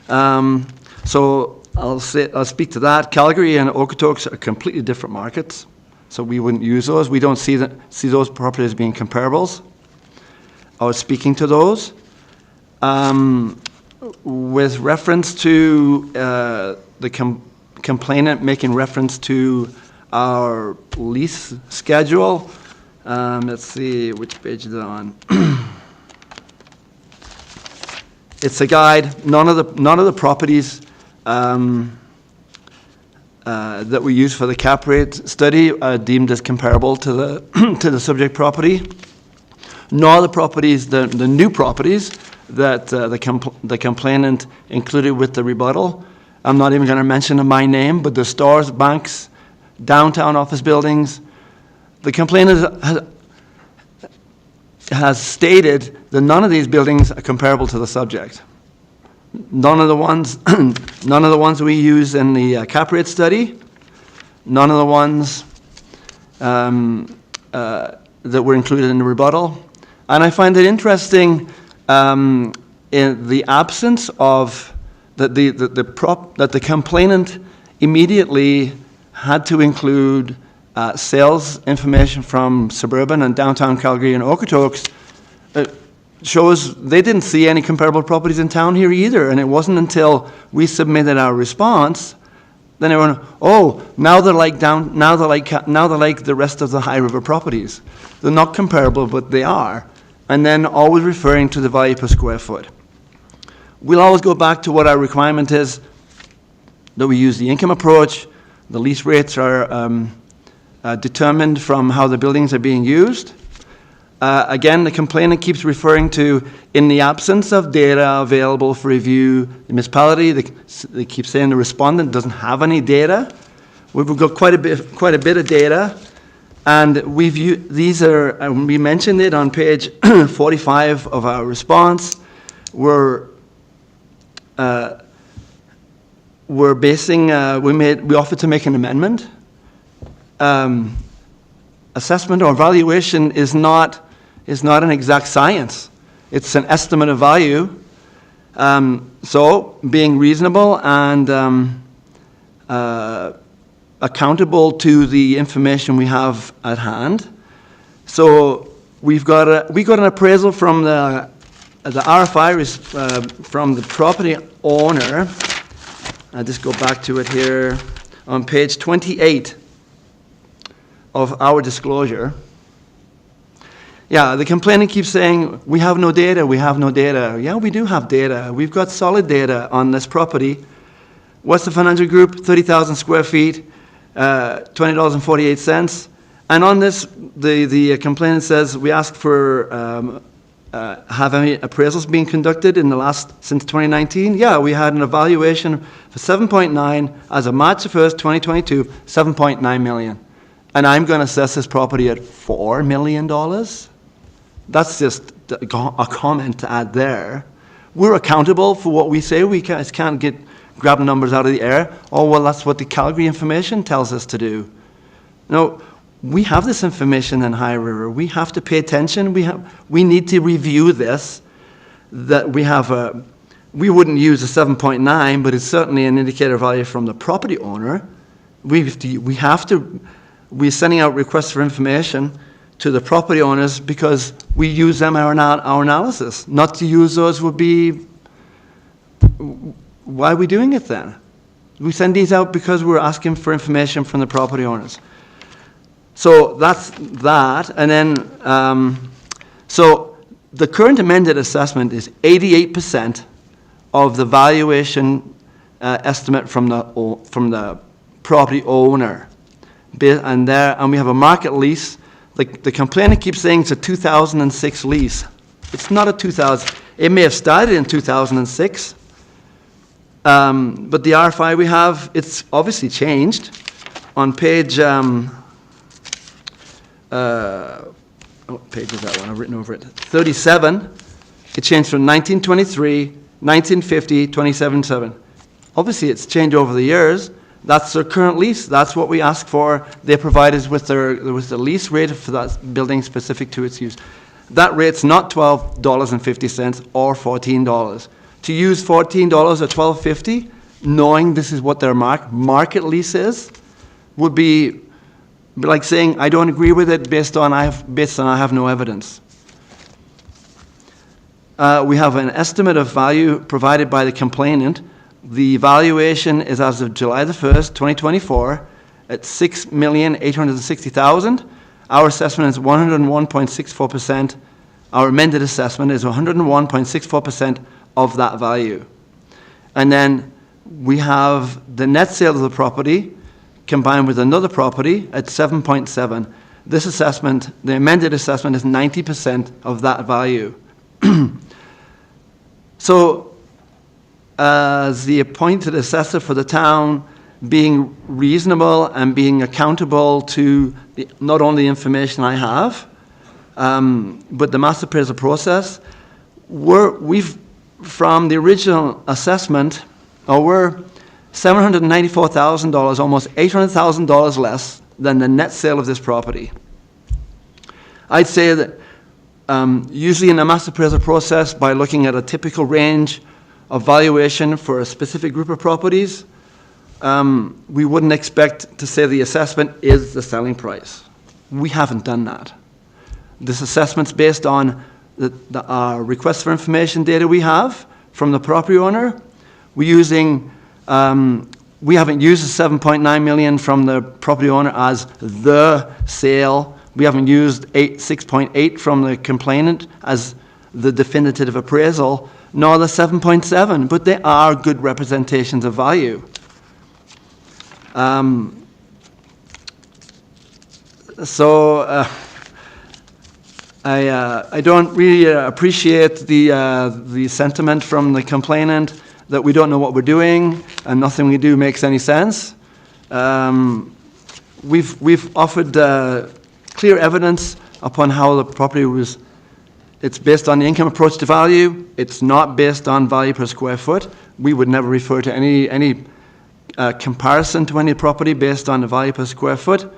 So I'll speak to that. Calgary and Okotoks are completely different markets, so we wouldn't use those. We don't see those properties being comparables. I was speaking to those. With reference to the complainant making reference to our lease schedule, let's see, which page is it on? It's a guide. None of the properties that we use for the cap rate study are deemed as comparable to the to the subject property. Nor the properties, the new properties that the complainant included with the rebuttal. I'm not even going to mention them by name, but the stores, banks, downtown office buildings. The complainant has stated that none of these buildings are comparable to the subject. None of the ones we use in the cap rate study. None of the ones that were included in the rebuttal. And I find it interesting in the absence of that the complainant immediately had to include sales information from suburban and downtown Calgary and Okotoks. Shows they didn't see any comparable properties in town here either, and it wasn't until we submitted our response then they went, oh, now they're like the rest of the High River properties. They're not comparable, but they are. And then always referring to the value per square foot. We'll always go back to what our requirement is, that we use the income approach. The lease rates are determined from how the buildings are being used. Again, the complainant keeps referring to, in the absence of data available for review, the municipality, they keep saying the respondent doesn't have any data. We've got quite a bit of data. And we mentioned it on page 45 of our response. We offered to make an amendment. Assessment or valuation is not an exact science. It's an estimate of value. So being reasonable and accountable to the information we have at hand. So we got an appraisal from the RFI from the property owner. I'll just go back to it here on page 28 of our disclosure. Yeah, the complainant keeps saying, we have no data, we have no data. Yeah, we do have data. We've got solid data on this property. What's the financial group? 30,000 square feet, $20.48. And on this, the complainant says, we ask for, have any appraisals being conducted since 2019? Yeah, we had an evaluation for 7.9 as of March 1st, 2022, 7.9 million. And I'm going to assess this property at $4 million? That's just a comment to add there. We're accountable for what we say. We can't get grabbing numbers out of the air. Oh, well, that's what the Calgary information tells us to do. No, we have this information in High River. We have to pay attention. We need to review this. That we wouldn't use a 7.9, but it's certainly an indicator value from the property owner. We're sending out requests for information to the property owners because we use them in our analysis. Not to use those would be, why are we doing it then? We send these out because we're asking for information from the property owners. So that's that. And then, so the current amended assessment is 88% of the valuation estimate from the property owner. And we have a market lease. The complainant keeps saying it's a 2006 lease. It's not a 2000. It may have started in 2006, but the RFI we have, it's obviously changed. On page, what page is that one? I've written over it. 37, it changed from 1923, 1950, 27.7. Obviously, it's changed over the years. That's their current lease. That's what we ask for. They provide us with the lease rate for that building specific to its use. That rate's not $12.50 or $14. To use $14 or $12.50, knowing this is what their market lease is, would be like saying I don't agree with it based on I have no evidence. We have an estimate of value provided by the complainant. The valuation is as of July the 1st, 2024, at $6,860,000. Our assessment is 101.64%. Our amended assessment is 101.64% of that value. And then we have the net sale of the property combined with another property at 7.7. This assessment, the amended assessment, is 90% of that value. So, as the appointed assessor for the town, being reasonable and being accountable to not only the information I have, but the master appraisal process, we've from the original assessment, we're $794,000, almost $800,000 less than the net sale of this property. I'd say that usually in the master appraisal process, by looking at a typical range of valuation for a specific group of properties, we wouldn't expect to say the assessment is the selling price. We haven't done that. This assessment's based on the request for information data we have from the property owner. We haven't used the 7.9 million from the property owner as the sale. We haven't used 6.8 from the complainant as the definitive appraisal, nor the 7.7, but they are good representations of value. I don't really appreciate the sentiment from the complainant that we don't know what we're doing and nothing we do makes any sense. We've offered clear evidence upon how the property was. It's based on the income approach to value. It's not based on value per square foot. We would never refer to any comparison to any property based on the value per square foot.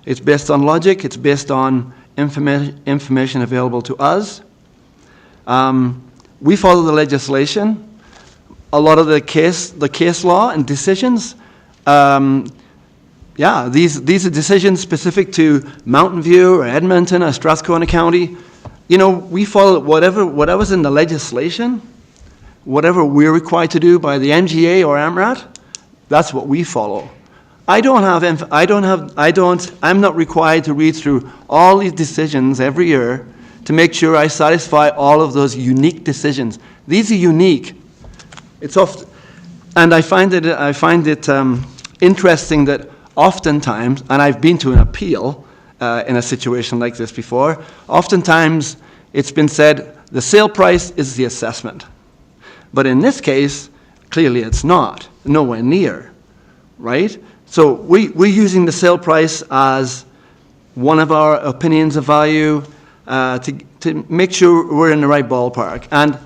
It's based on logic. It's based on information available to us. We follow the legislation. A lot of the case law and decisions, these are decisions specific to Mountain View or Edmonton or Strathcona County. You know, we follow whatever's in the legislation, whatever we're required to do by the MGA or AMRAT. That's what we follow. I'm not required to read through all these decisions every year to make sure I satisfy all of those unique decisions. These are unique. It's often, and I find it interesting that oftentimes, and I've been to an appeal in a situation like this before. Oftentimes, it's been said the sale price is the assessment. But in this case, clearly it's not, nowhere near, right? So we're using the sale price as one of our opinions of value to make sure we're in the right ballpark. And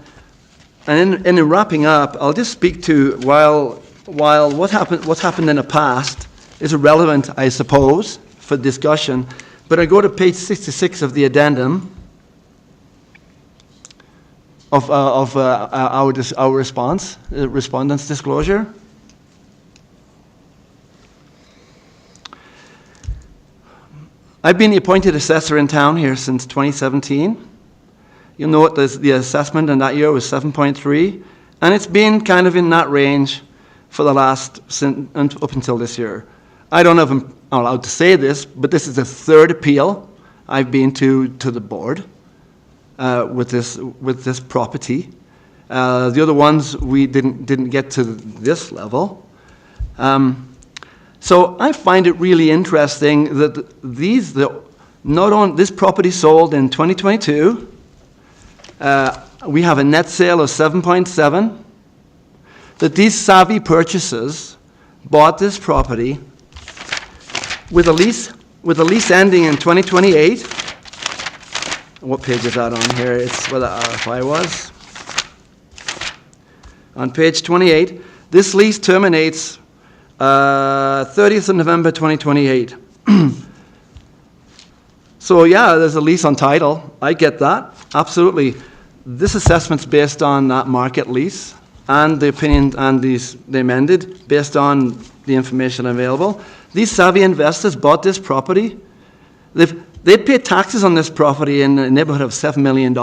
in wrapping up, I'll just speak to while what's happened in the past is irrelevant, I suppose, for discussion. But I go to page 66 of the addendum of our response, respondent's disclosure. I've been the appointed assessor in town here since 2017. You'll note the assessment in that year was 7.3, and it's been kind of in that range for the last, up until this year. I don't know if I'm allowed to say this, but this is the third appeal I've been to the board with this property. The other ones we didn't get to this level. So I find it really interesting that this property sold in 2022. We have a net sale of 7.7. That these savvy purchasers bought this property with a lease ending in 2028. What page is that on here? It's where the RFI was. On page 28, this lease terminates 30th of November 2028. So yeah, there's a lease on title. I get that, absolutely. This assessment's based on that market lease and the opinion and the amended based on the information available. These savvy investors bought this property. They paid taxes on this property in the neighborhood of $7 million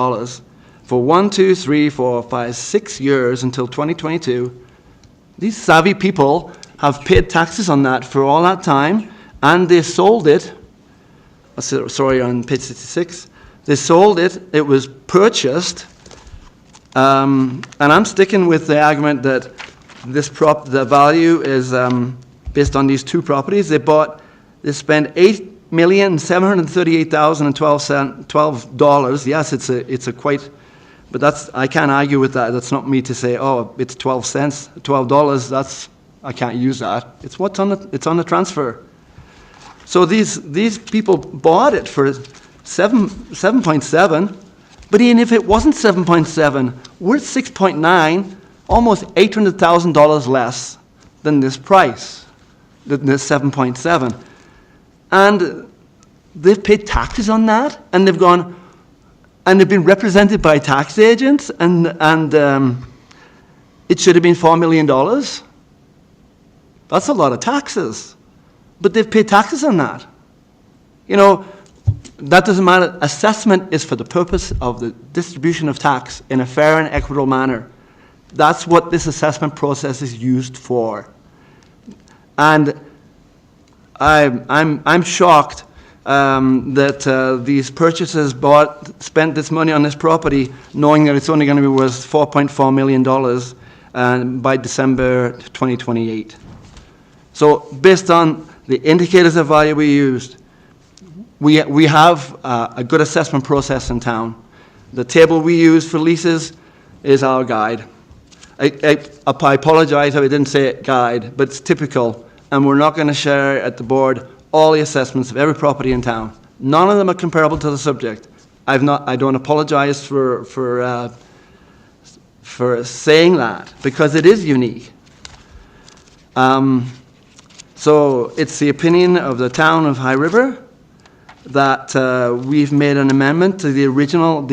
for 1, 2, 3, 4, 5, 6 years until 2022. These savvy people have paid taxes on that for all that time, and they sold it. Sorry, on page 66. They sold it. It was purchased, and I'm sticking with the argument that the value is based on these two properties. They spent $8,738,012. Yes, it's a quite, but I can't argue with that. That's not me to say, oh, it's 12 cents, $12. I can't use that. It's it's on the transfer. So these people bought it for 7.7, but even if it wasn't 7.7, we're at 6.9, almost $800,000 less than this price, than this 7.7. And they've paid taxes on that, and they've been represented by tax agents, and it should have been $4 million. That's a lot of taxes. But they've paid taxes on that. You know, that doesn't matter. Assessment is for the purpose of the distribution of tax in a fair and equitable manner. That's what this assessment process is used for. And I'm shocked that these purchasers spent this money on this property knowing that it's only going to be worth $4.4 million by December 2028. So based on the indicators of value we used, we have a good assessment process in town. The table we use for leases is our guide. I apologize if I didn't say it guide, but it's typical, and we're not going to share at the board all the assessments of every property in town. None of them are comparable to the subject. I don't apologize for saying that, because it is unique. So it's the opinion of the town of High River that we've made an amendment to the original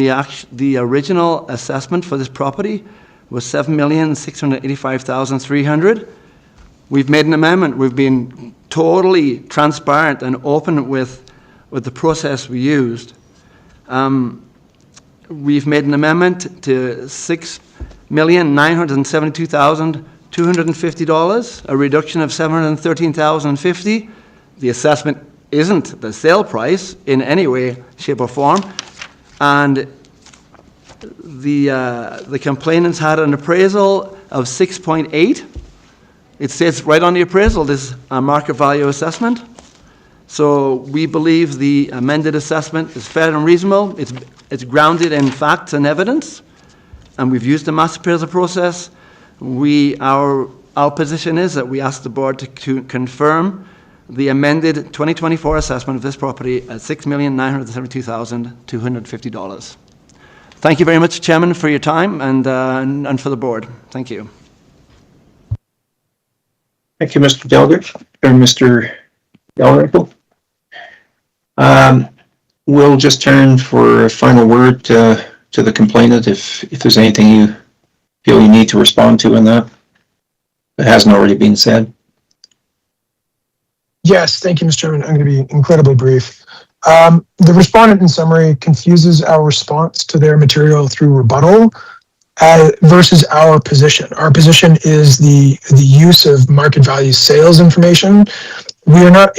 assessment for this property was $7,685,300. We've made an amendment. We've been totally transparent and open with the process we used. We've made an amendment to $6,972,250, a reduction of $713,050. The assessment isn't the sale price in any way, shape, or form, and the complainants had an appraisal of 6.8. It says right on the appraisal, this is a market value assessment. So we believe the amended assessment is fair and reasonable. It's grounded in facts and evidence, and we've used the master appraisal process. Our position is that we ask the board to confirm the amended 2024 assessment of this property at $6,972,250. Thank you very much, Chairman, for your time and for the board. Thank you. Thank you, Mr. Delgert, or Mr. Dalrymple. We'll just turn for a final word to the complainant if there's anything you feel you need to respond to in that hasn't already been said. Yes, thank you, Mr. Chairman. I'm going to be incredibly brief. The respondent, in summary, confuses our response to their material through rebuttal versus our position. Our position is the use of market value sales information. We are not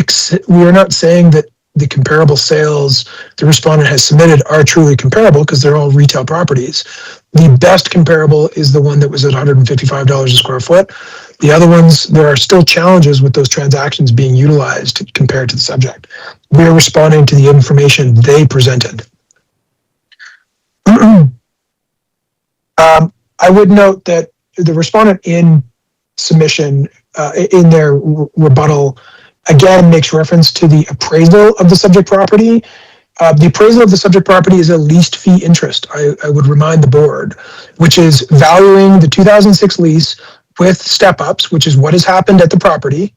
saying that the comparable sales the respondent has submitted are truly comparable because they're all retail properties. The best comparable is the one that was at $155 a square foot. The other ones, there are still challenges with those transactions being utilized compared to the subject. We are responding to the information they presented. I would note that the respondent in submission, in their rebuttal, again makes reference to the appraisal of the subject property. The appraisal of the subject property is a leased fee interest, I would remind the board, which is valuing the 2006 lease with step-ups, which is what has happened at the property,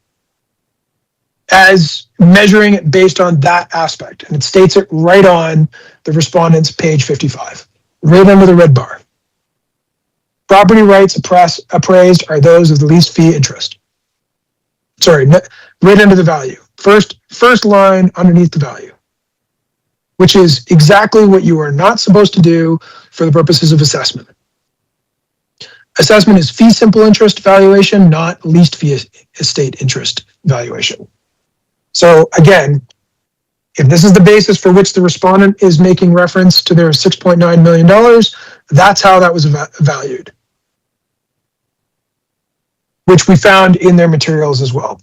as measuring it based on that aspect. And it states it right on the respondent's page 55, right under the red bar. Property rights appraised are those of the leased fee interest. Sorry, right under the value. First line underneath the value, which is exactly what you are not supposed to do for the purposes of assessment. Assessment is fee simple interest valuation, not leased fee estate interest valuation. So again, if this is the basis for which the respondent is making reference to their $6.9 million, that's how that was valued, which we found in their materials as well.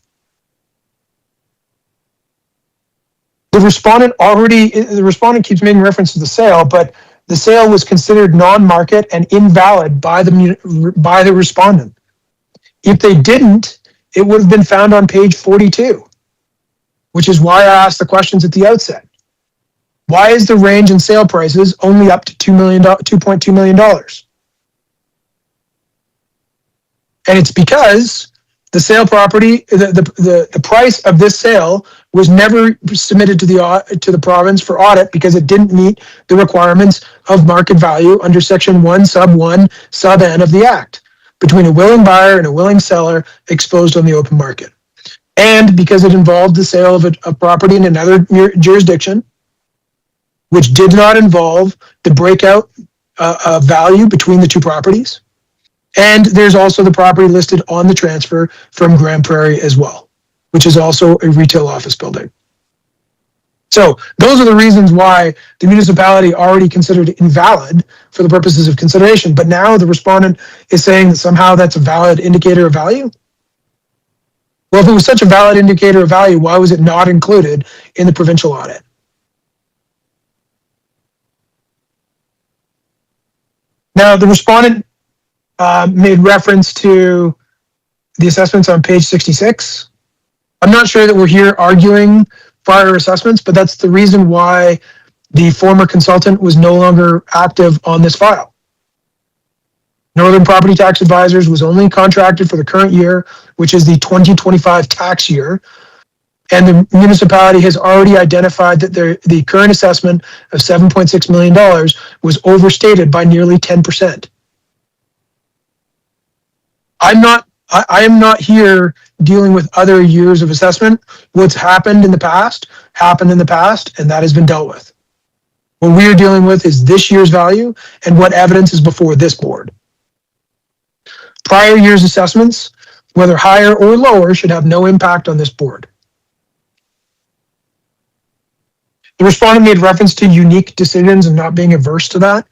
The respondent keeps making reference to the sale, but the sale was considered non-market and invalid by the respondent. If they didn't, it would have been found on page 42, which is why I asked the questions at the outset. Why is the range in sale prices only up to $2.2 million? And it's because the sale property, the price of this sale was never submitted to the province for audit because it didn't meet the requirements of market value under section 1 sub 1 sub n of the Act between a willing buyer and a willing seller exposed on the open market. And because it involved the sale of a property in another jurisdiction, which did not involve the breakout value between the two properties. And there's also the property listed on the transfer from Grand Prairie as well, which is also a retail office building. So those are the reasons why the municipality already considered it invalid for the purposes of consideration. But now the respondent is saying that somehow that's a valid indicator of value. Well, if it was such a valid indicator of value, why was it not included in the provincial audit? Now, the respondent made reference to the assessments on page 66. I'm not sure that we're here arguing prior assessments, but that's the reason why the former consultant was no longer active on this file. Northern Property Tax Advisors was only contracted for the current year, which is the 2025 tax year. And the municipality has already identified that the current assessment of $7.6 million was overstated by nearly 10%. I am not here dealing with other years of assessment. What's happened in the past, and that has been dealt with. What we are dealing with is this year's value and what evidence is before this board. Prior year's assessments, whether higher or lower, should have no impact on this board. The respondent made reference to unique decisions and not being averse to that.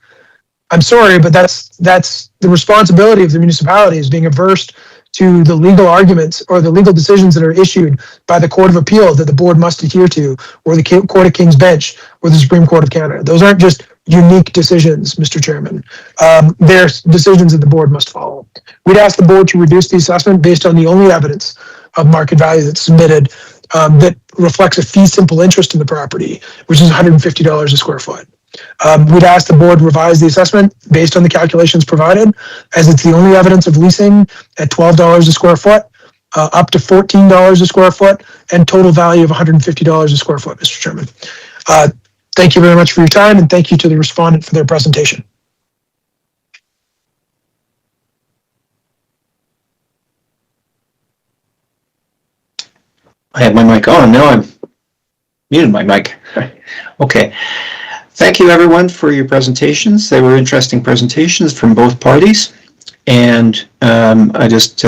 I'm sorry, but that's the responsibility of the municipality, is being averse to the legal arguments or the legal decisions that are issued by the Court of Appeal that the board must adhere to, or the Court of King's Bench, or the Supreme Court of Canada. Those aren't just unique decisions, Mr. Chairman. They're decisions that the board must follow. We'd ask the board to reduce the assessment based on the only evidence of market value that's submitted that reflects a fee simple interest in the property, which is $150 a square foot. We'd ask the board revise the assessment based on the calculations provided, as it's the only evidence of leasing at $12 a square foot, up to $14 a square foot, and total value of $150 a square foot, Mr. Chairman. Thank you very much for your time, and thank you to the respondent for their presentation. I had my mic on. Now I'm muted my mic. Okay. Thank you, everyone, for your presentations. They were interesting presentations from both parties. And I just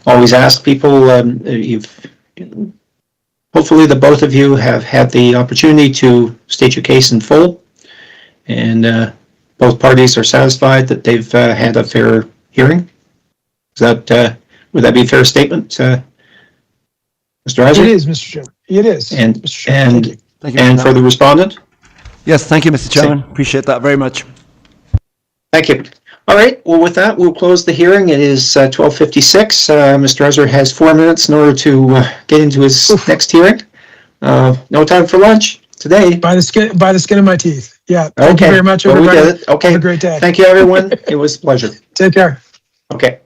always ask people, hopefully the both of you have had the opportunity to state your case in full. And both parties are satisfied that they've had a fair hearing. Is that, would that be a fair statement, Mr. Isaac? It is, Mr. Chairman. It is. And, Mr. Chairman. Thank you. Thank you, and for the respondent? Yes, thank you, Mr. Chairman. Appreciate that very much. Thank you. All right. Well, with that, we'll close the hearing. It is 12:56. Mr. Reiser has 4 minutes in order to get into his next hearing. No time for lunch today. By the skin of my teeth. Yeah. Thank Okay. you very much, Well, we everybody. did it. Okay. Have a great day. Thank you, everyone. It was a pleasure. Take care. Okay.